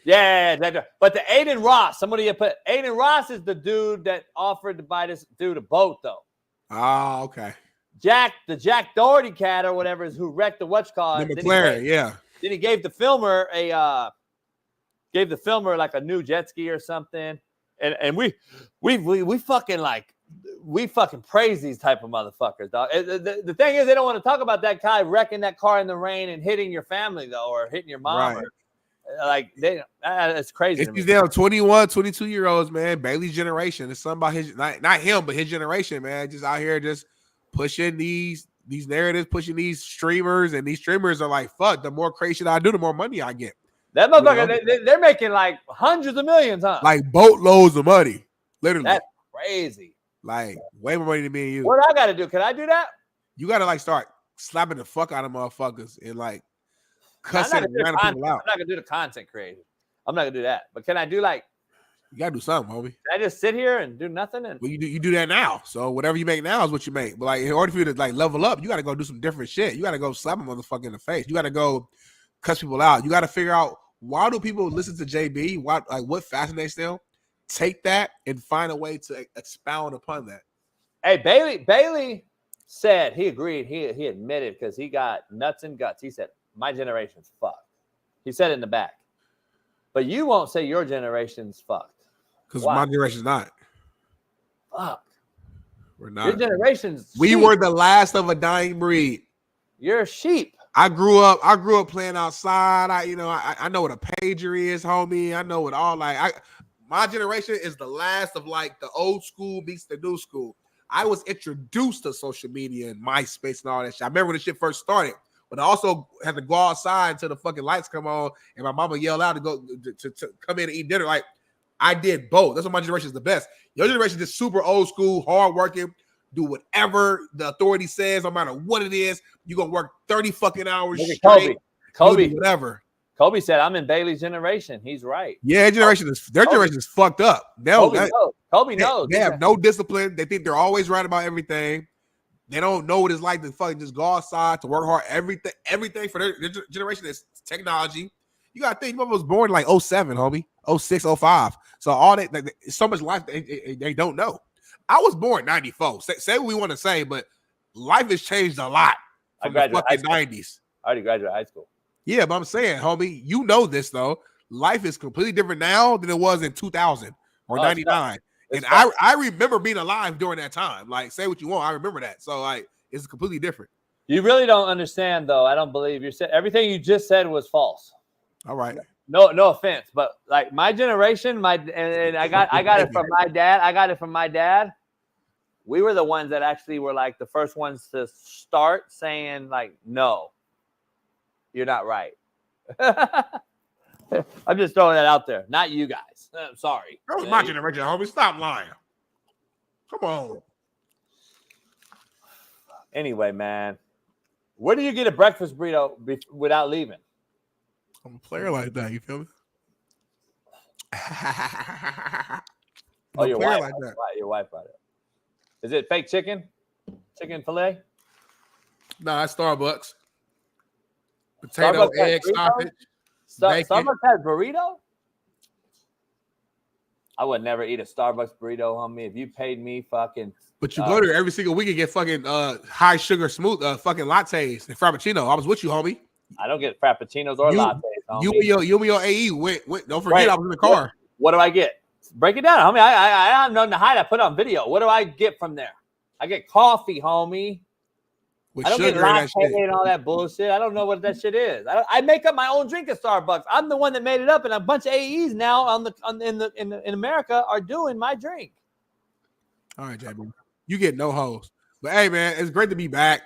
Yeah, but the Aiden Ross, somebody had put Aiden Ross is the dude that offered to buy this dude a boat, though. Oh, okay. The Jack Doherty cat or whatever is who wrecked the whatchamacallit. The McLaren, Then he gave the filmer like a new jet ski or something, and we fucking praise these type of motherfuckers, dog. The thing is, they don't want to talk about that guy wrecking that car in the rain and hitting your family though, or hitting your mom. Right. It's crazy. It's these damn 21, 22-year-olds, man. Bailey's generation. It's something about his not him, but his generation, man. Just out here, just pushing these narratives, pushing these streamers, and these streamers are like, fuck. The more crazy shit I do, the more money I get. That motherfucker, they're making like hundreds of millions, huh? Like boatloads of money, literally. That's crazy. Like way more money than me and you. What I got to do? Can I do that? You got to like start slapping the fuck out of motherfuckers and like cussing random people out. I'm not gonna do the content creation. I'm not gonna do that. But can I do like? You gotta do something, homie. Can I just sit here and do nothing? And well, you do that now. So whatever you make now is what you make. But like in order for you to like level up, you gotta go do some different shit. You gotta go slap a motherfucker in the face. You gotta go cuss people out. You gotta figure out why do people listen to JB? What fascinates them? Take that and find a way to expound upon that. Hey, Bailey said he agreed. He admitted because he got nuts and guts. He said, my generation's fucked. He said it in the back. But you won't say your generation's fucked. Because my generation's not. Fuck. We're not. Your generation's We sheep. were the last of a dying breed. You're a sheep. I grew up playing outside. I know what a pager is, homie. I know what all my generation is the last of like the old school meets the new school. I was introduced to social media and MySpace and all that shit. I remember when the shit first started, but I also had to go outside until the fucking lights come on and my mama yelled out to go to come in and eat dinner. Like I did both. That's what my generation is the best. Your generation is super old school, hardworking, do whatever the authority says, no matter what it is. You're gonna work 30 fucking hours straight. Kobe. Whatever. Kobe said, "I'm in Bailey's generation." He's right. Yeah, their generation is fucked up. Kobe knows. They have no discipline. They think they're always right about everything. They don't know what it's like to fucking just go outside to work hard. Everything for their generation is technology. You gotta think, Mama was born in like 07, homie, 06, 05. So all that, like, so much life they don't know. I was born 94. Say what we want to say, but life has changed a lot from the fucking 90s. I already graduated high school. Yeah, but I'm saying, homie, you know this though. Life is completely different now than it was in 2000 or 99. And I remember being alive during that time. Like, say what you want, I remember that. So like, it's completely different. You really don't understand, though. I don't believe you said everything you just said was false. All right. No offense, but like my generation, and I got it from my dad. I got it from my dad. We were the ones that actually were like the first ones to start saying like, no, you're not right. I'm just throwing that out there. Not you guys. I'm sorry. That was my generation, homie. Stop lying. Come on. Anyway, man, where do you get a breakfast burrito without leaving? I'm a player like that. You feel me? Oh, your wife. Like that. Your wife brought it. Is it fake chicken? Chicken fillet? No, that's Starbucks. Potato, egg, sausage. Starbucks has burrito? I would never eat a Starbucks burrito, homie. If you paid me fucking. But you go there every single week and get fucking high sugar smooth fucking lattes and frappuccino. I was with you, homie. I don't get frappuccinos or lattes, homie. You and your AE went. Don't forget, I was in the car. What do I get? Break it down, homie. I have nothing to hide. I put on video. What do I get from there? I get coffee, homie. With I don't get latte and all that bullshit. I don't know what that shit is. I make up my own drink at Starbucks. I'm the one that made it up, and a bunch of AEs now in America are doing my drink. All right, JB. You get no hoes. But hey, man, it's great to be back.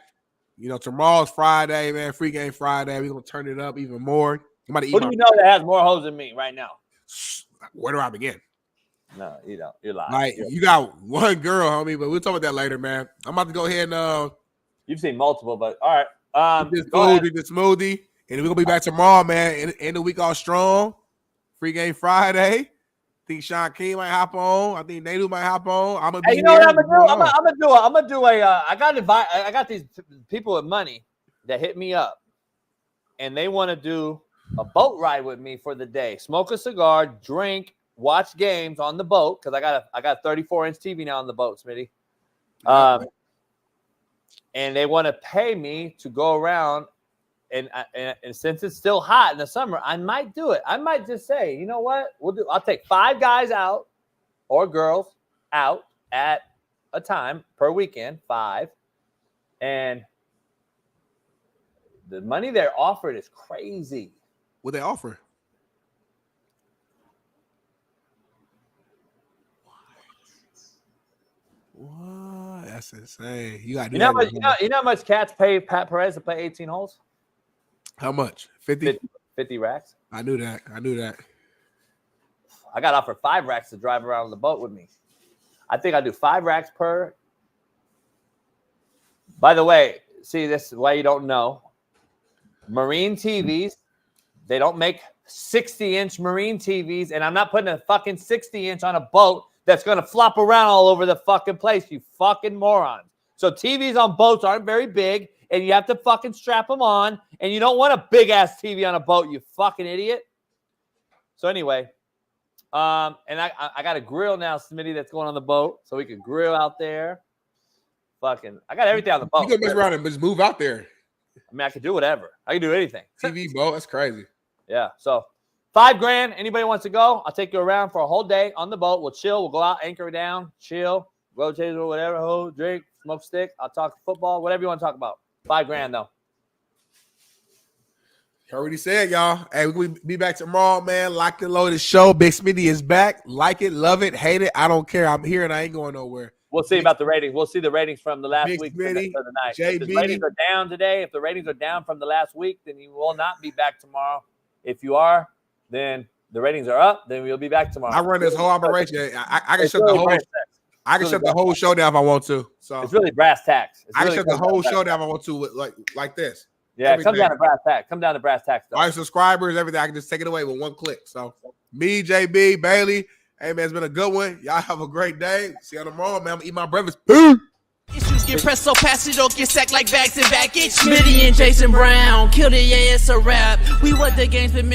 You know, tomorrow's Friday, man. Free game Friday. We're gonna turn it up even more. Who do you know that has more hoes than me right now? Where do I begin? No, you don't. You're lying. Like, you got one girl, homie, but we'll talk about that later, man. I'm about to go ahead and you've seen multiple, but all right. Drink the smoothie, and we're gonna be back tomorrow, man. End the week all strong. Free game Friday. I think Shaun King might hop on. I think Nadu might hop on. I'm gonna be. Hey, you know what I'm gonna do? I'm gonna do a. I got these people with money that hit me up, and they want to do a boat ride with me for the day. Smoke a cigar, drink, watch games on the boat because I got a 34-inch TV now on the boat, Smitty. And they want to pay me to go around, and since it's still hot in the summer, I might do it. I might just say, you know what? I'll take 5 guys out or girls out at a time per weekend, 5, and the money they're offered is crazy. What they offer? What? That's insane. You got. You know how much cats pay Pat Perez to play 18 holes? How much? 50 racks. I knew that. I got offered 5 racks to drive around on the boat with me. I think I do 5 racks per. By the way, see, this is why you don't know. Marine TVs, they don't make 60-inch marine TVs, and I'm not putting a fucking 60-inch on a boat that's going to flop around all over the fucking place, you fucking morons. So TVs on boats aren't very big, and you have to fucking strap them on, and you don't want a big-ass TV on a boat, you fucking idiot. So anyway, and I got a grill now, Smitty, that's going on the boat, so we can grill out there. Fucking, I got everything on the boat. You can mess around and just move out there. I mean, I could do whatever. I can do anything. TV boat, that's crazy. Yeah, so $5,000. Anybody wants to go? I'll take you around for a whole day on the boat. We'll chill. We'll go out, anchor down, chill, rotate or whatever, drink, smoke stick. I'll talk football, whatever you want to talk about. $5,000 though. You already said, y'all. Hey, we're going to be back tomorrow, man. Locked and loaded show. Big Smitty is back. Like it, love it, hate it. I don't care. I'm here and I ain't going nowhere. We'll see about the ratings. We'll see the ratings from the last week for the night. JB. If the ratings are down today, if the ratings are down from the last week, then you will not be back tomorrow. If you are, then the ratings are up, then we'll be back tomorrow. I run this whole operation. I can shut the whole. I can shut the whole show down if I want to. So it's really brass tacks. I can shut the whole show down if I want to, like this. Yeah, come down to brass tacks. Come down to brass tacks. All right, subscribers, everything. I can just take it away with one click. So, me, JB, Bailey. Hey, man, it's been a good one. Y'all have a great day. See you tomorrow, man. I'm going to eat my breakfast. Issues get pressed so fast you don't get sacked like bags and baggage. Smitty and Jason Brown, kill the ass a rap. We what the game's been